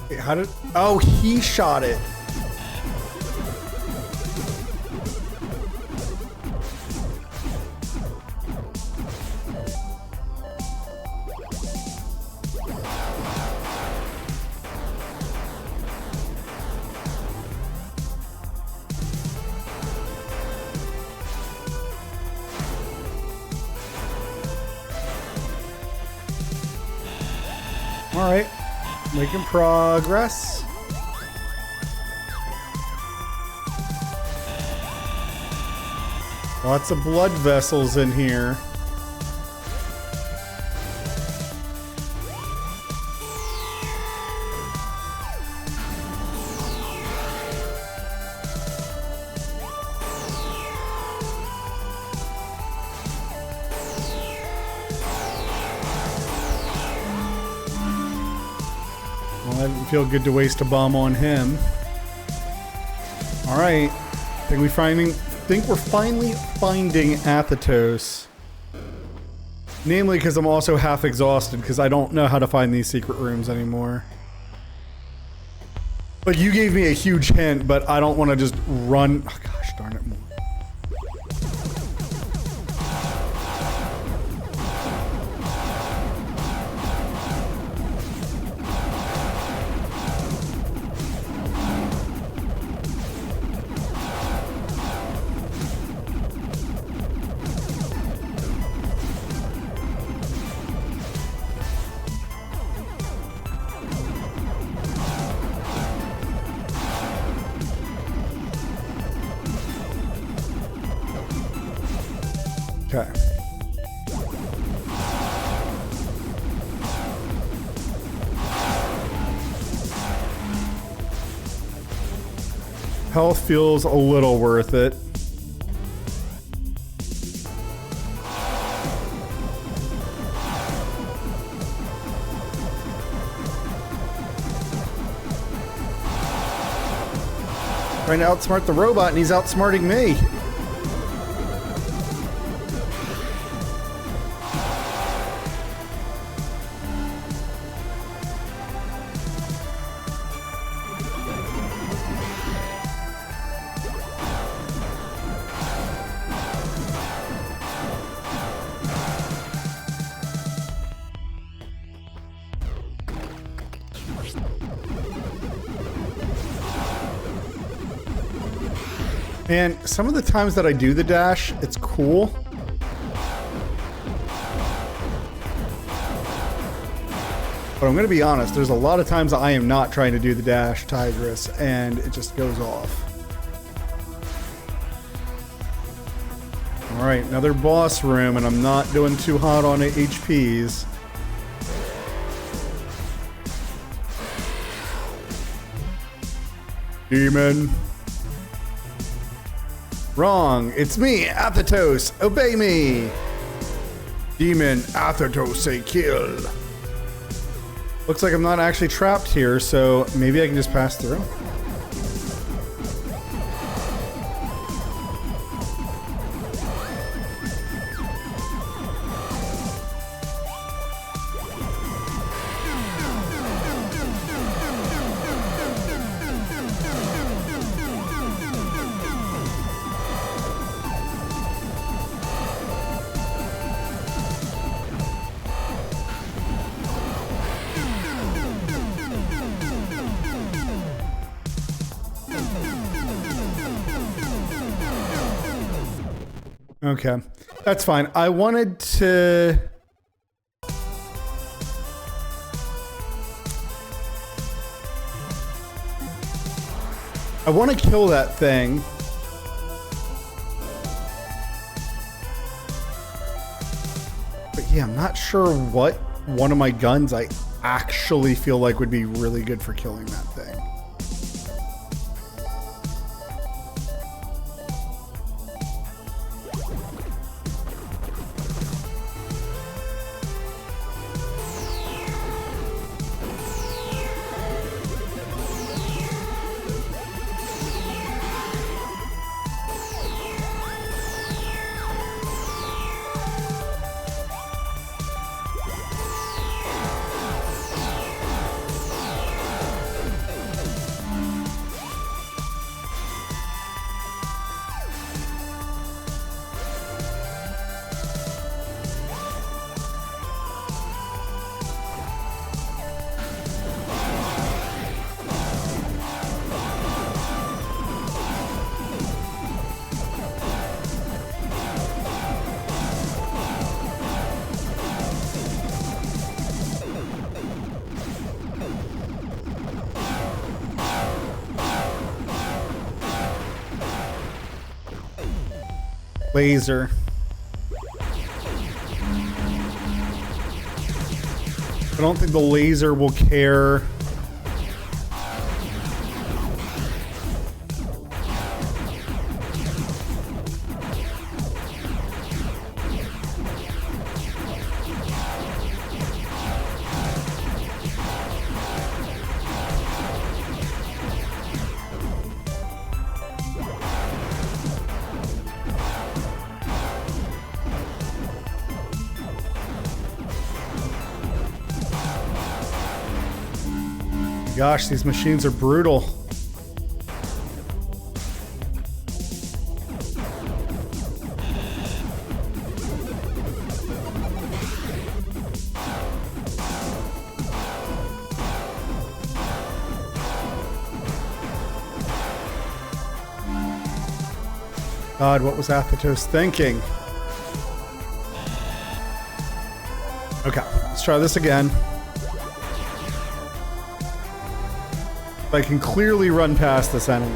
Wait, how did... Oh, he shot it. All right, making progress. Lots of blood vessels in here. Well, that didn't feel good to waste a bomb on him. All right, I think we're finally finding Athetos. Namely because I'm also half exhausted because I don't know how to find these secret rooms anymore. But you gave me a huge hint, but I don't want to just run. Oh gosh, darn it. Okay. Health feels a little worth it. Trying to outsmart the robot and he's outsmarting me. And some of the times that I do the dash, it's cool. But I'm going to be honest, there's a lot of times I am not trying to do the dash, Tigress, and it just goes off. Alright, another boss room, and I'm not doing too hot on HPs. Demon. Wrong. It's me, Athetos. Obey me. Demon, Athetos, say kill. Looks like I'm not actually trapped here, so maybe I can just pass through. Okay, that's fine. I wanted to... I want to kill that thing. But yeah, I'm not sure what one of my guns I actually feel like would be really good for killing that thing. Laser. I don't think the laser will care. Gosh, these machines are brutal. God, what was Athos thinking? Okay, let's try this again. I can clearly run past this enemy.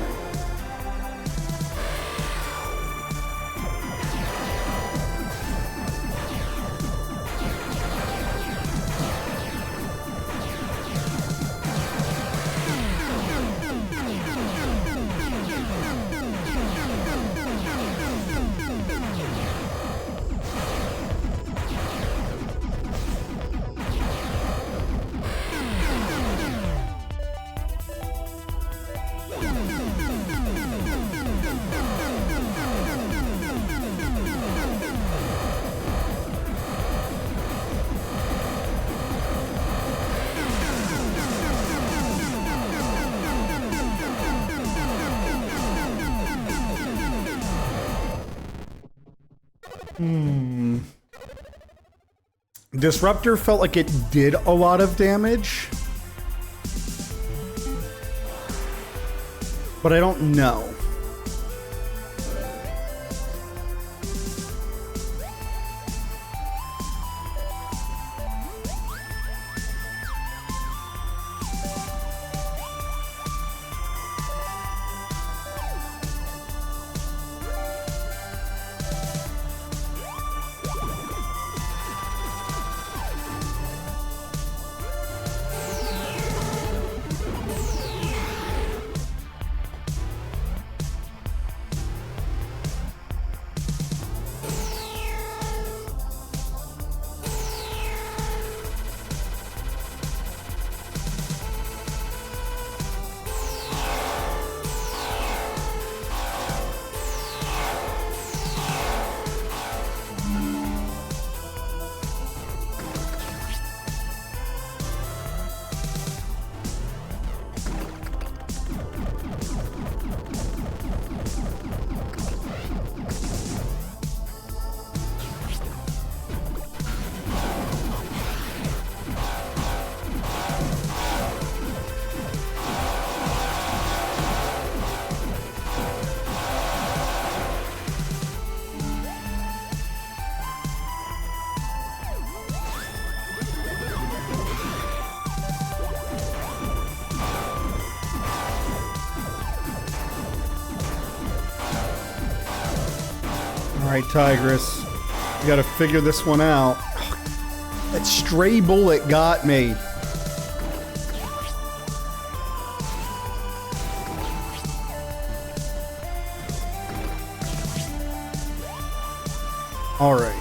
Disruptor felt like it did a lot of damage, but I don't know. Alright, Tigress. You gotta figure this one out. That stray bullet got me. Alright.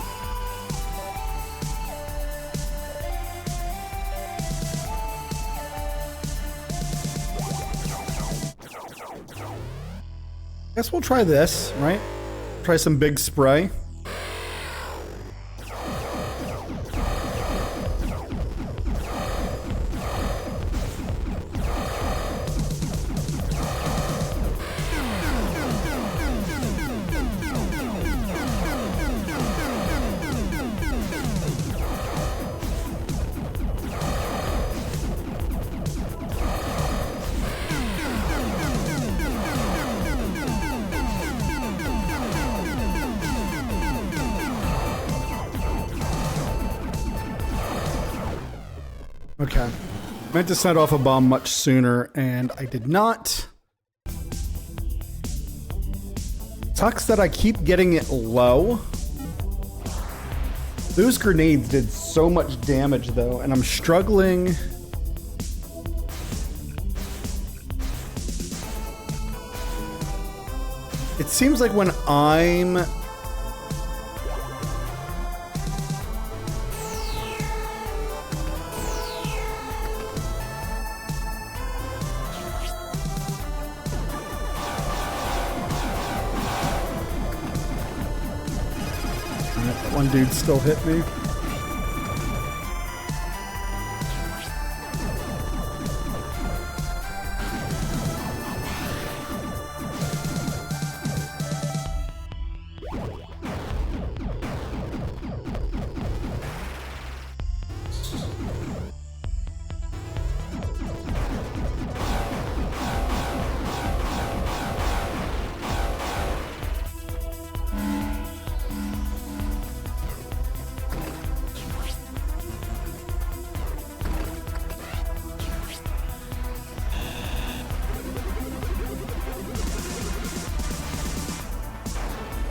Guess we'll try this, right? Try some big spray. Okay. Meant to set off a bomb much sooner, and I did not. Sucks that I keep getting it low. Those grenades did so much damage, though, and I'm struggling. It seems like when I'm... One dude still hit me.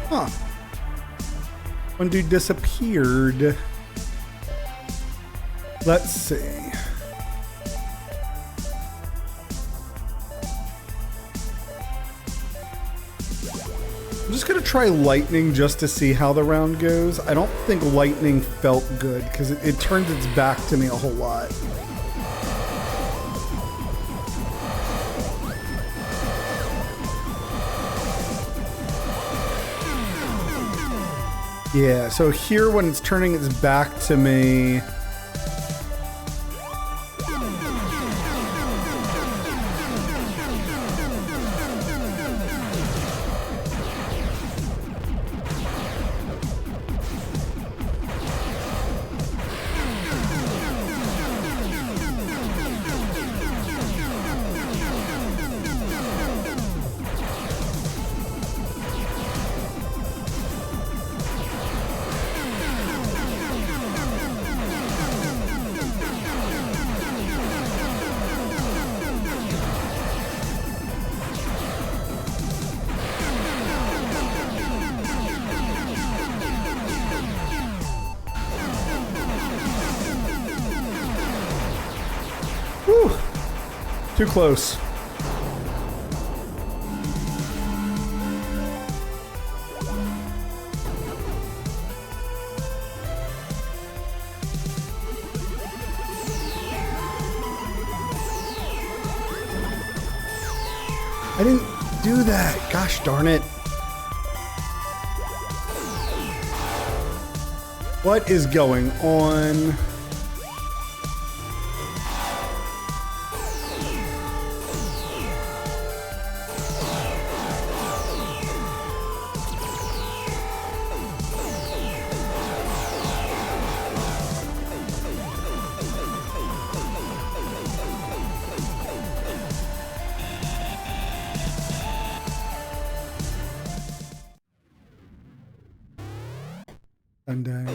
Huh. One dude disappeared. Let's see. I'm just gonna try lightning just to see how the round goes. I don't think lightning felt good because it turned its back to me a whole lot. Yeah, so here when it's turning its back to me, whew, too close. I didn't do that. Gosh darn it. What is going on? Sunday.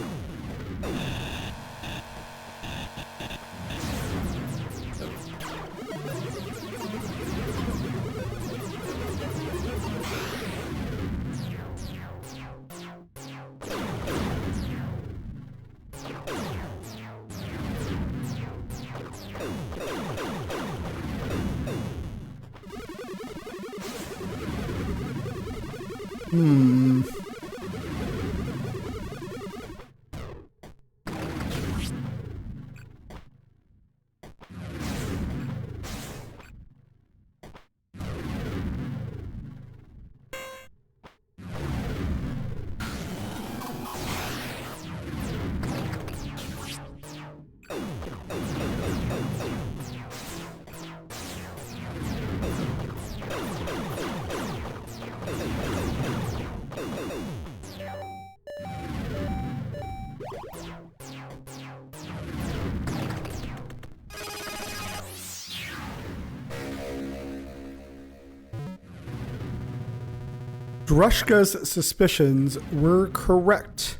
Drushka's suspicions were correct.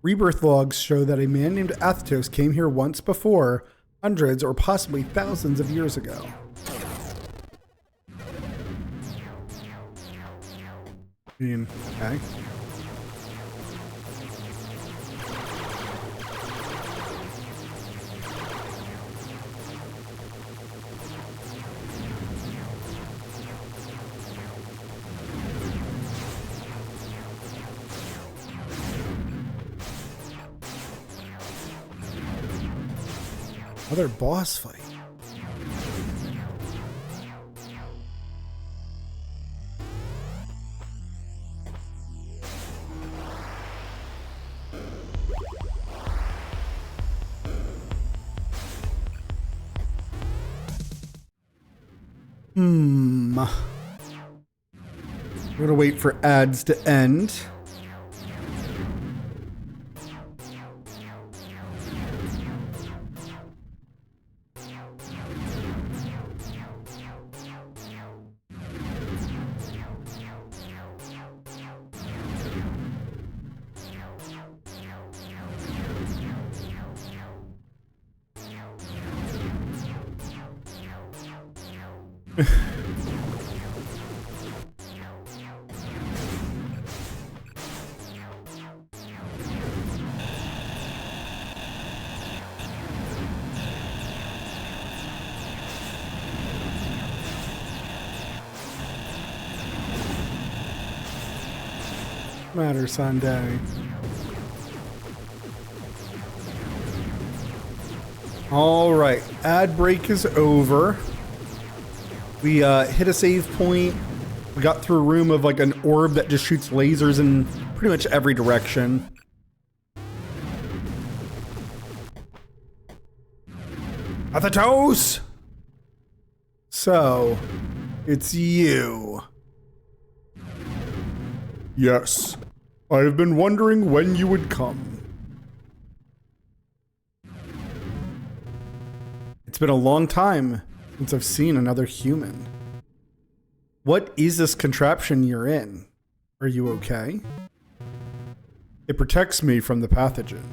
Rebirth logs show that a man named Athos came here once before, hundreds or possibly thousands of years ago. Okay. Another boss fight. We're gonna wait for ads to end. Matter Sunday. All right, ad break is over. We hit a save point. We got through a room of like an orb that just shoots lasers in pretty much every direction. At the toes! So, it's you. Yes, I have been wondering when you would come. It's been a long time since I've seen another human. What is this contraption you're in? Are you okay? It protects me from the pathogen.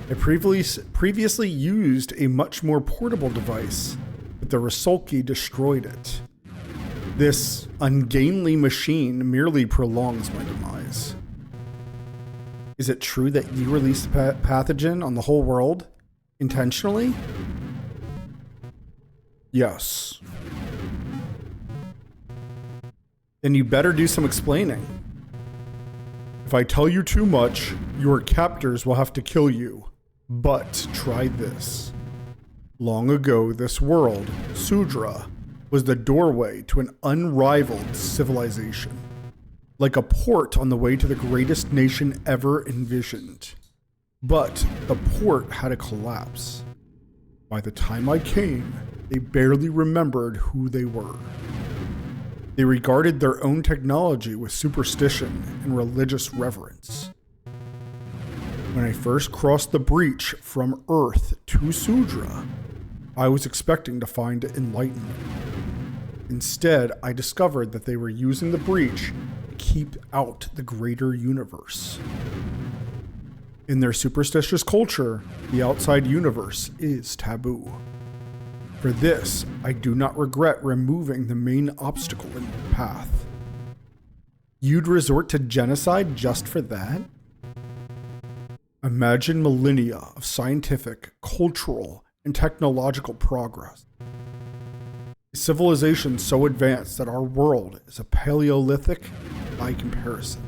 I previously used a much more portable device, but the Rusolki destroyed it. This ungainly machine merely prolongs my demise. Is it true that you released the pathogen on the whole world? Intentionally? Yes. Then you better do some explaining. If I tell you too much, your captors will have to kill you. But try this. Long ago, this world, Sudra, was the doorway to an unrivaled civilization. Like a port on the way to the greatest nation ever envisioned. But the port had a collapse. By the time I came, they barely remembered who they were. They regarded their own technology with superstition and religious reverence. When I first crossed the breach from Earth to Sudra, I was expecting to find enlightenment. Instead, I discovered that they were using the breach to keep out the greater universe. In their superstitious culture, the outside universe is taboo. For this, I do not regret removing the main obstacle in the path. You'd resort to genocide just for that? Imagine millennia of scientific, cultural, and technological progress. A civilization so advanced that our world is a Paleolithic by comparison.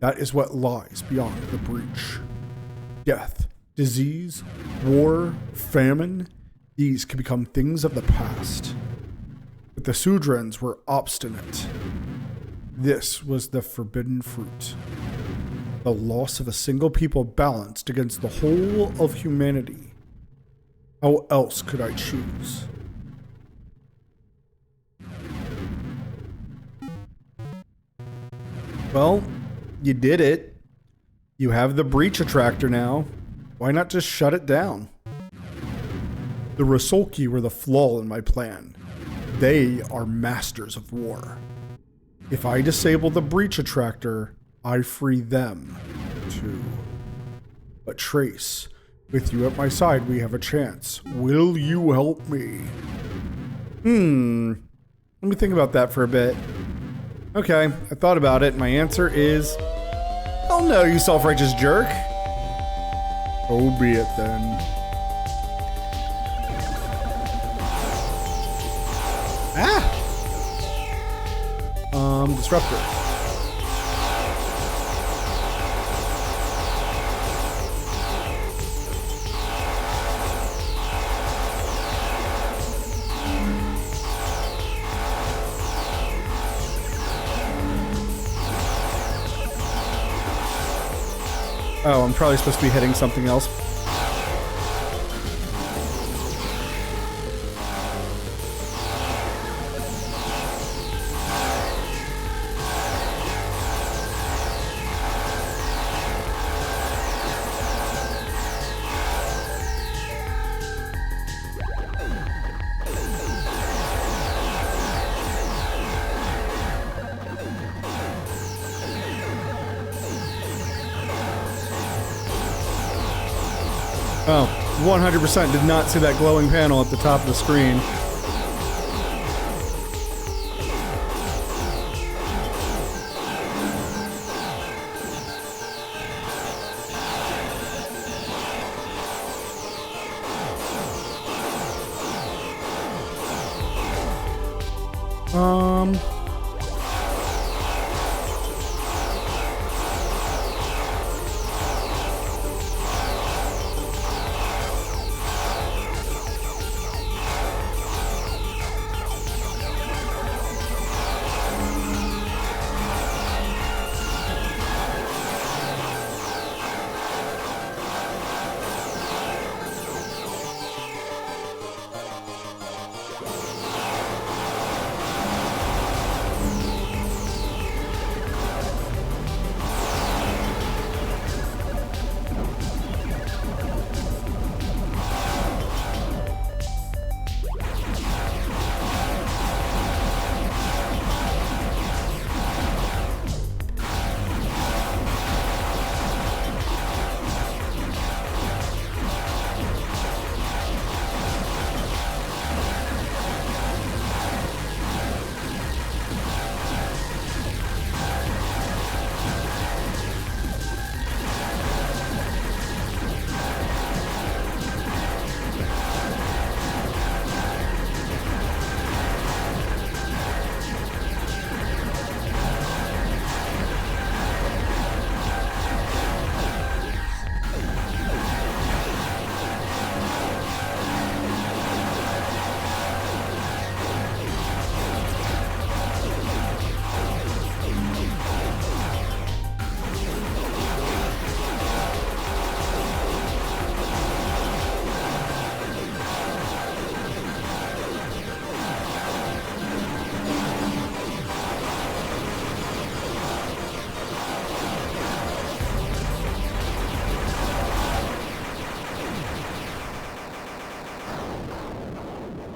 That is what lies beyond the breach. Death, disease, war, famine, these can become things of the past. But the Sudrans were obstinate. This was the forbidden fruit. The loss of a single people balanced against the whole of humanity. How else could I choose? Well, you did it. You have the breach attractor now. Why not just shut it down? The Rusolki were the flaw in my plan. They are masters of war. If I disable the breach attractor, I free them, too. But Trace, with you at my side, we have a chance. Will you help me? Let me think about that for a bit. Okay, I thought about it. My answer is, oh no, you self-righteous jerk. So be it then. Disruptor. Oh, I'm probably supposed to be hitting something else. Oh, 100% did not see that glowing panel at the top of the screen.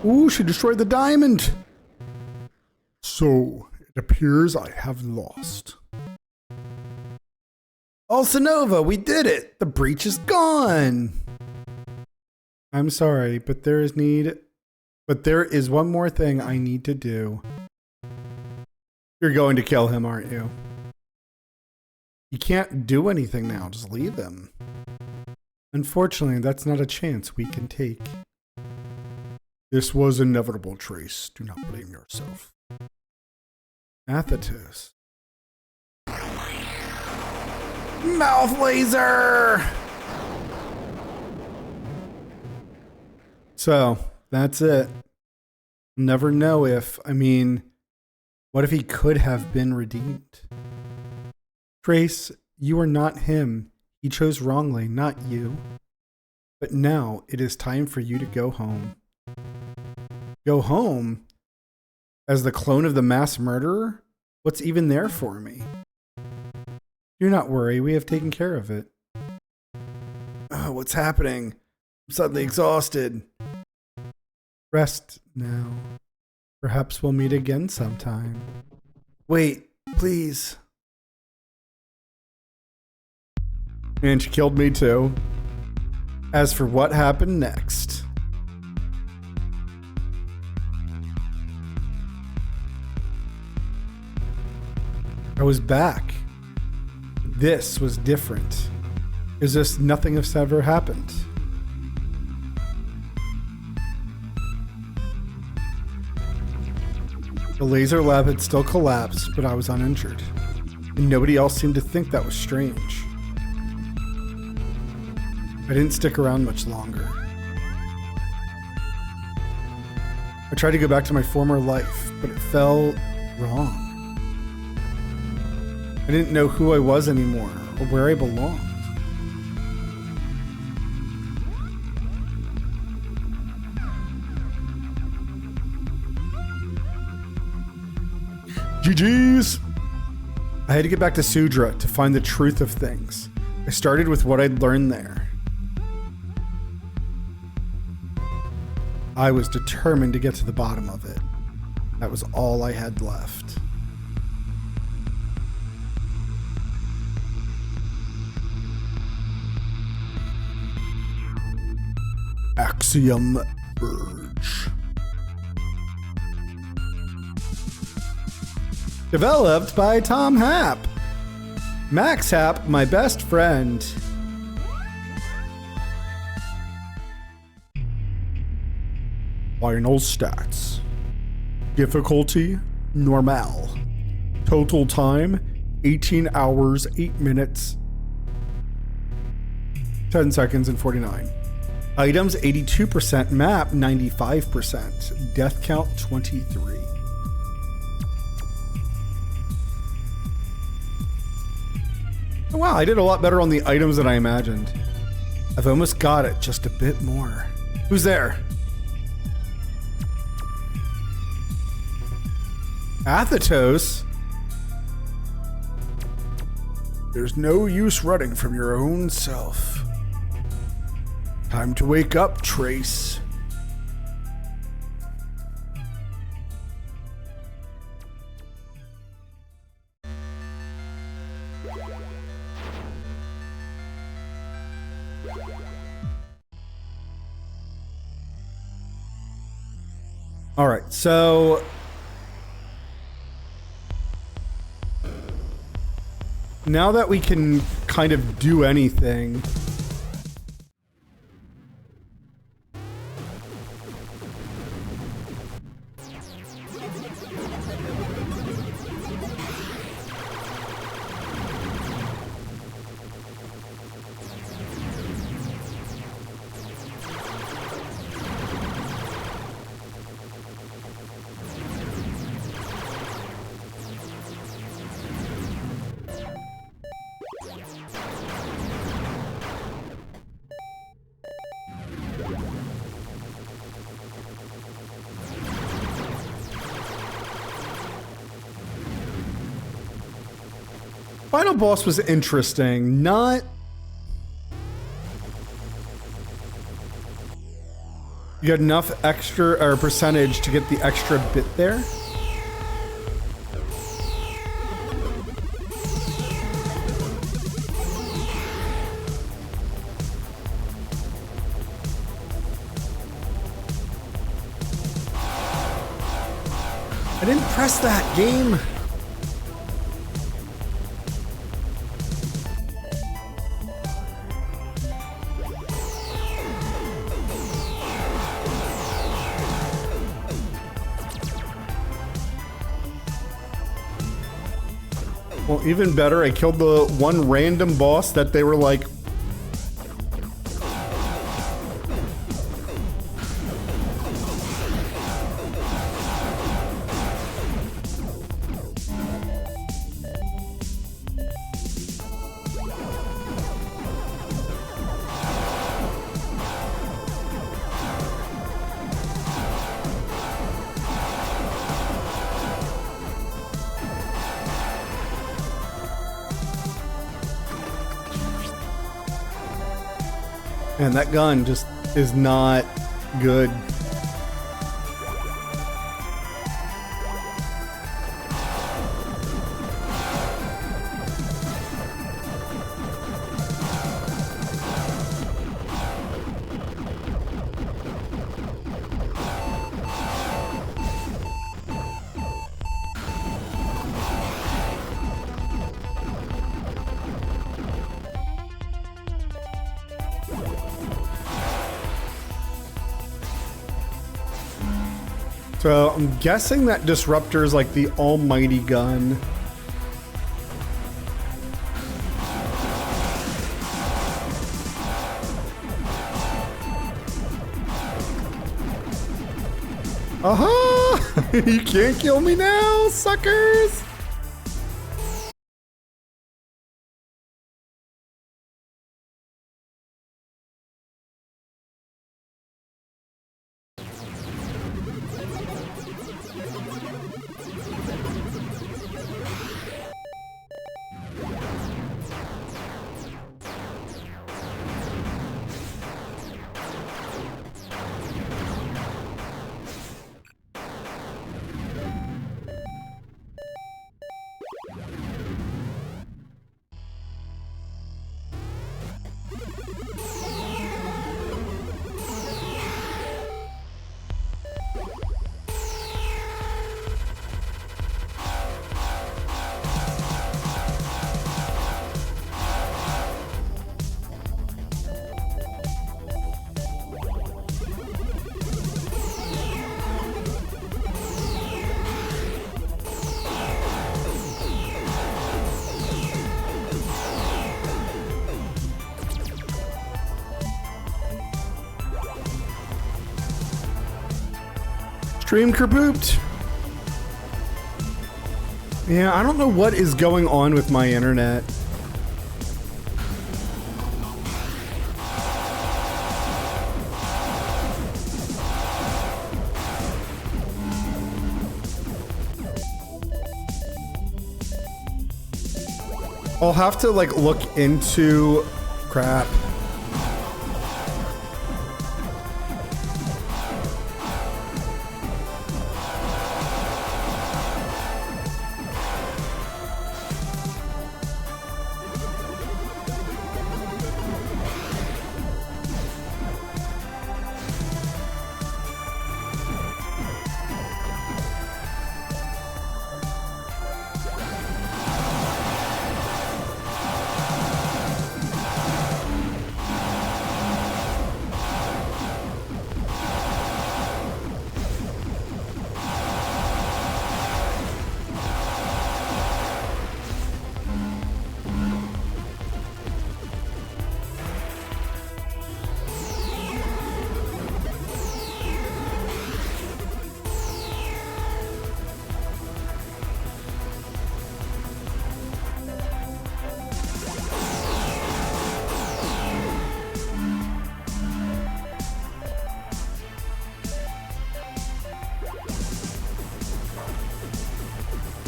Ooh, she destroyed the diamond. So, it appears I have lost. Alcinova, we did it! The breach is gone! I'm sorry, but there is one more thing I need to do. You're going to kill him, aren't you? You can't do anything now, just leave him. Unfortunately, that's not a chance we can take. This was inevitable, Trace. Do not blame yourself. Athetus. Mouth laser! So, that's it. Never know if, what if he could have been redeemed? Trace, you are not him. He chose wrongly, not you. But now it is time for you to go home. Go home? As the clone of the mass murderer? What's even there for me? Do not worry, we have taken care of it. Oh, what's happening? I'm suddenly exhausted. Rest now. Perhaps we'll meet again sometime. Wait, please. And she killed me too. As for what happened next. I was back. This was different. Is this nothing has ever happened? The laser lab had still collapsed, but I was uninjured. And nobody else seemed to think that was strange. I didn't stick around much longer. I tried to go back to my former life, but it felt wrong. I didn't know who I was anymore, or where I belonged. GG's! I had to get back to Sudra to find the truth of things. I started with what I'd learned there. I was determined to get to the bottom of it. That was all I had left. Axiom Urge. Developed by Tom Happ. Max Happ, my best friend. Final stats. Difficulty, normal. Total time, 18 hours, 8 minutes, 10 seconds, and 49. Items, 82%. Map, 95%. Death count, 23. Oh, wow, I did a lot better on the items than I imagined. I've almost got it, just a bit more. Who's there? Athetos? There's no use running from your own self. Time to wake up, Trace. All right, so now that we can kind of do anything, final boss was interesting. Not... You got enough extra or percentage to get the extra bit there. I didn't press that game. Well, even better, I killed the one random boss that they were like, man, that gun just is not good. So I'm guessing that disruptor is like the almighty gun. Aha! You can't kill me now, suckers! Stream kerpooped. Yeah, I don't know what is going on with my internet. I'll have to like look into crap.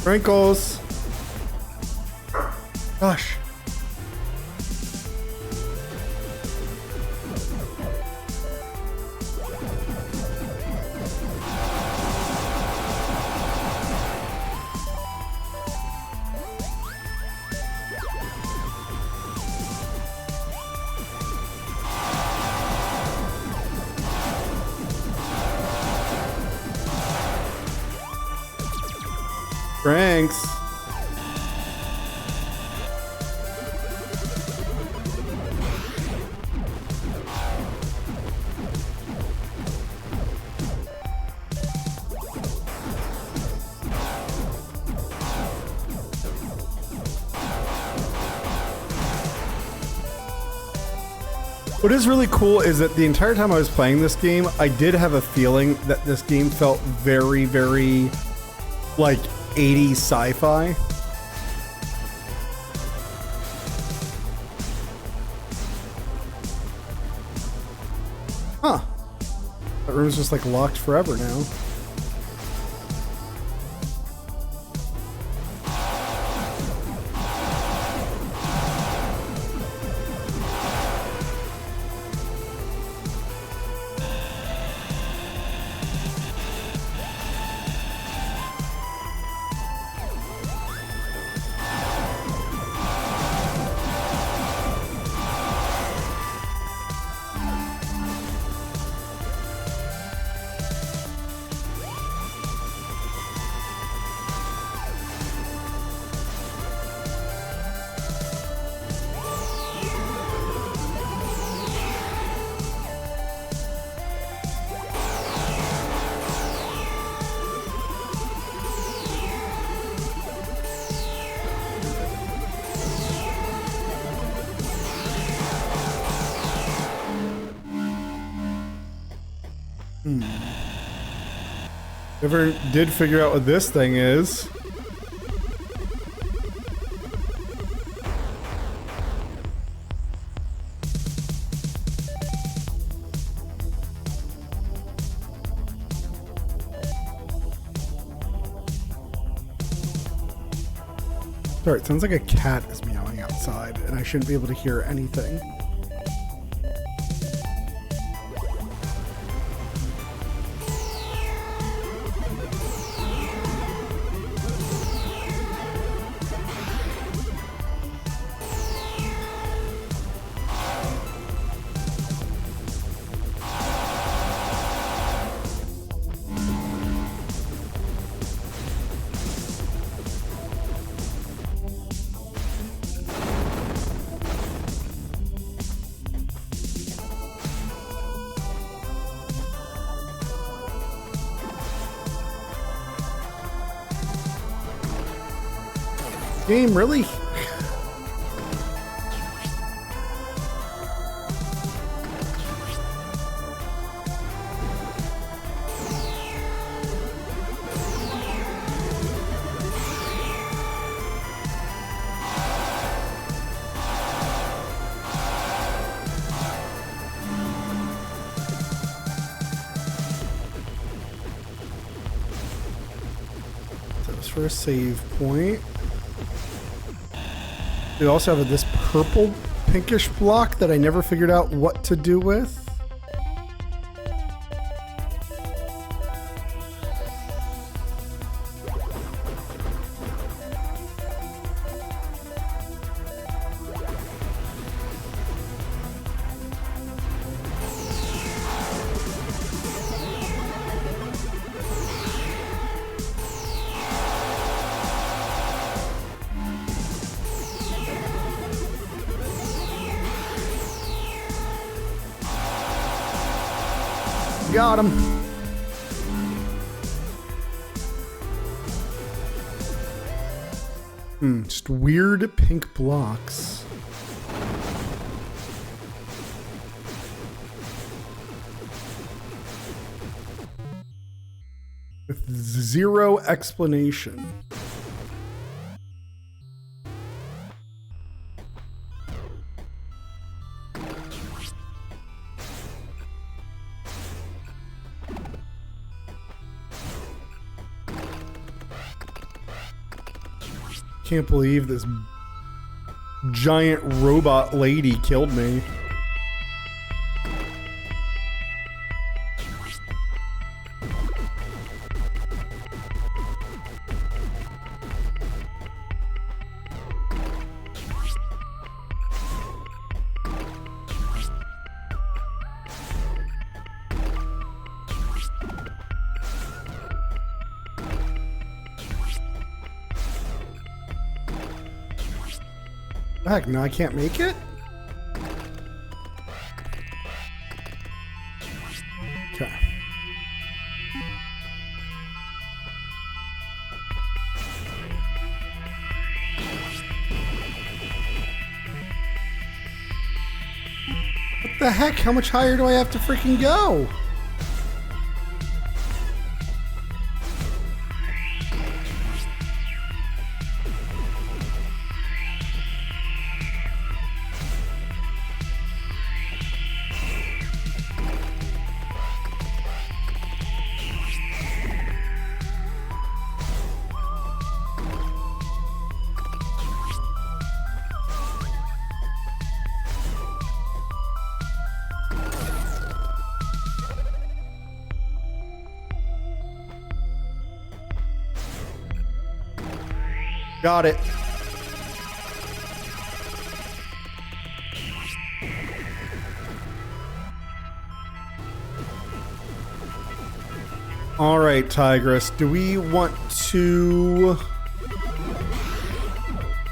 Sprinkles. Gosh. Thanks. What is really cool is that the entire time I was playing this game, I did have a feeling that this game felt very, very like 80s sci-fi. Huh. That room's just like locked forever now. Never did figure out what this thing is. Sorry, it sounds like a cat is meowing outside, and I shouldn't be able to hear anything. Game, really? That was for a save point. We also have this purple pinkish block that I never figured out what to do with. Got him. Just weird pink blocks. With zero explanation. Can't believe this giant robot lady killed me. Heck, no, I can't make it? Okay. What the heck? How much higher do I have to freaking go? Got it. All right, Tigress. Do we want to...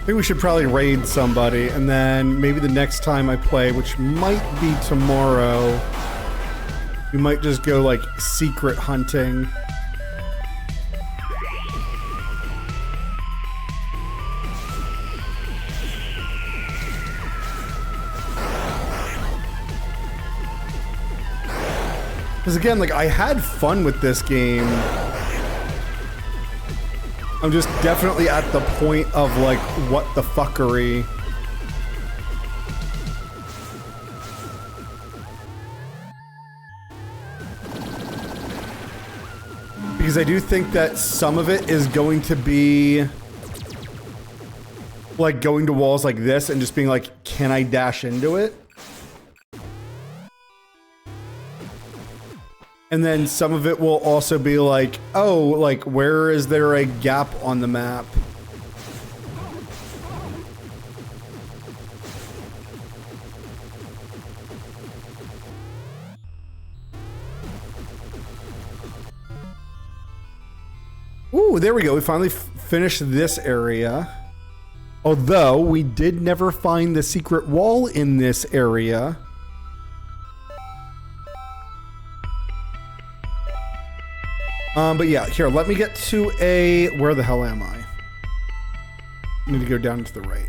I think we should probably raid somebody, and then maybe the next time I play, which might be tomorrow, we might just go, like, secret hunting. Because again, like, I had fun with this game. I'm just definitely at the point of, like, what the fuckery. Because I do think that some of it is going to be, like, going to walls like this and just being like, can I dash into it? And then some of it will also be like, oh, like, where is there a gap on the map? Ooh, there we go. We finally finished this area. Although, we did never find the secret wall in this area. But yeah, here, let me get to a... Where the hell am I? I need to go down to the right.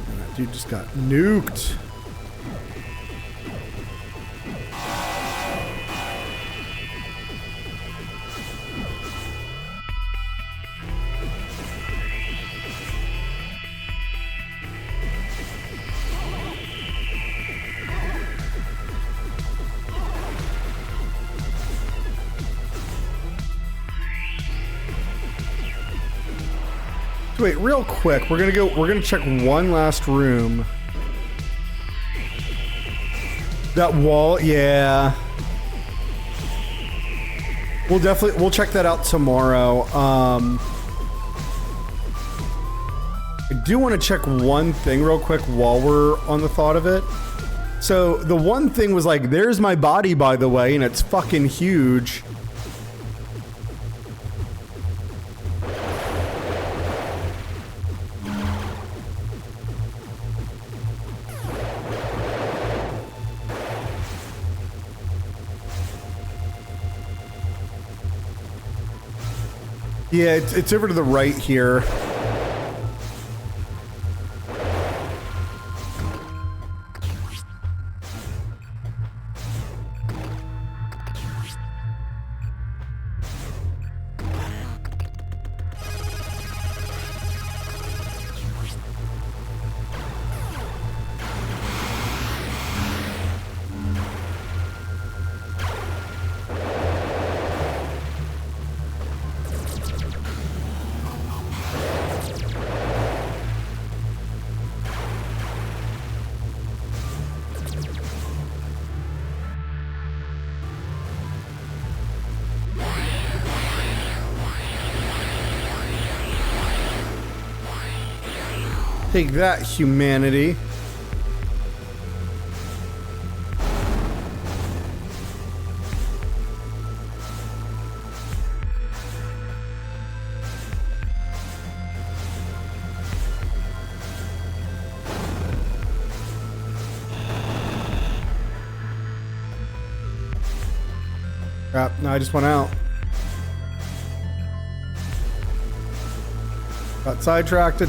And that dude just got nuked. Wait, real quick, we're gonna check one last room. That wall, yeah. We'll check that out tomorrow. I do want to check one thing real quick while we're on the thought of it. So the one thing was like, there's my body, by the way, and it's fucking huge. Yeah, it's over to the right here. Take that, humanity. Crap, no, I just went out. Got sidetracked.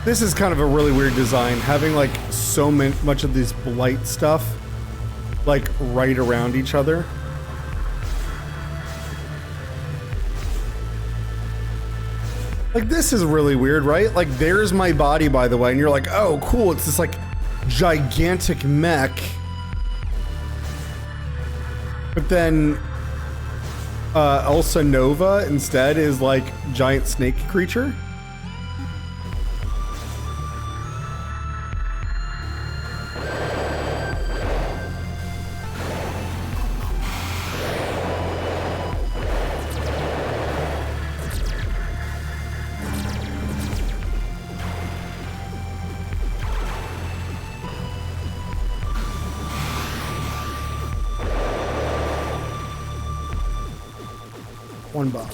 This is kind of a really weird design, having like so much of this blight stuff like right around each other. Like, this is really weird, right? Like, there's my body, by the way, and you're like, oh, cool, it's this, like, gigantic mech. But then, Elsa Nova instead is, like, giant snake creature. One bomb.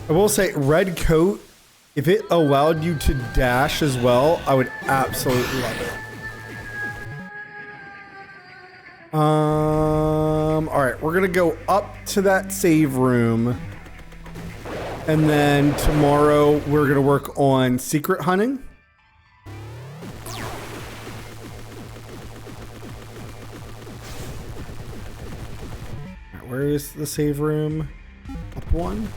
I will say, red coat, if it allowed you to dash as well, I would absolutely love it. Alright, we're gonna go up to that save room. And then tomorrow we're gonna work on secret hunting. Where is the save room? Up one?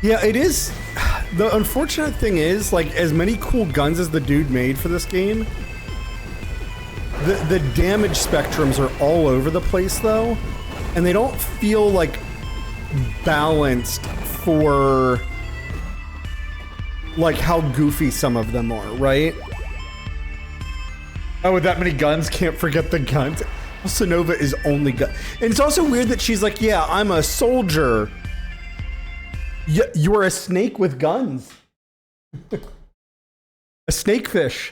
Yeah, it is. The unfortunate thing is, like, as many cool guns as the dude made for this game, the damage spectrums are all over the place, though, and they don't feel, like, balanced for, like, how goofy some of them are, right? Oh, with that many guns, can't forget the guns. Elsa Nova is only gun. And it's also weird that she's like, yeah, I'm a soldier. You are a snake with guns. A snakefish.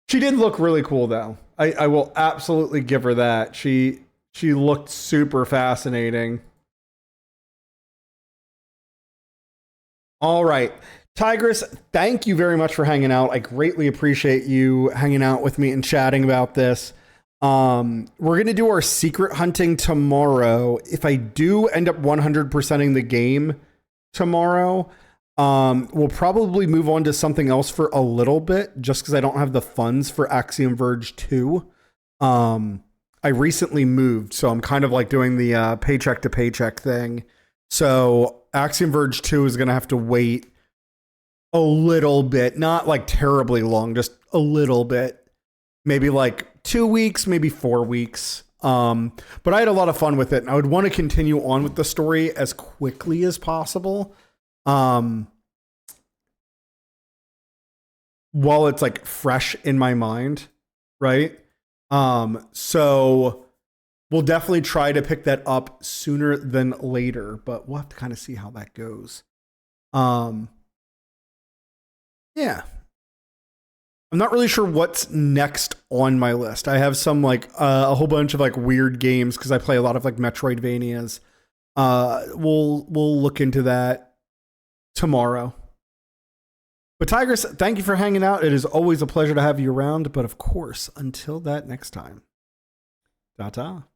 She did look really cool, though. I will absolutely give her that. She looked super fascinating. All right. Tigress, thank you very much for hanging out. I greatly appreciate you hanging out with me and chatting about this. We're going to do our secret hunting tomorrow. If I do end up 100%ing the game tomorrow, we'll probably move on to something else for a little bit, just because I don't have the funds for Axiom Verge 2. I recently moved, so I'm kind of like doing the paycheck to paycheck thing. So Axiom Verge 2 is going to have to wait a little bit, not like terribly long, just a little bit, maybe like 2 weeks, maybe 4 weeks. But I had a lot of fun with it, and I would want to continue on with the story as quickly as possible. While it's like fresh in my mind, right? So we'll definitely try to pick that up sooner than later, but we'll have to kind of see how that goes. Yeah. I'm not really sure what's next on my list. I have some like a whole bunch of like weird games because I play a lot of like Metroidvanias. We'll look into that tomorrow. But Tigress, thank you for hanging out. It is always a pleasure to have you around. But of course, until that next time, ta-ta.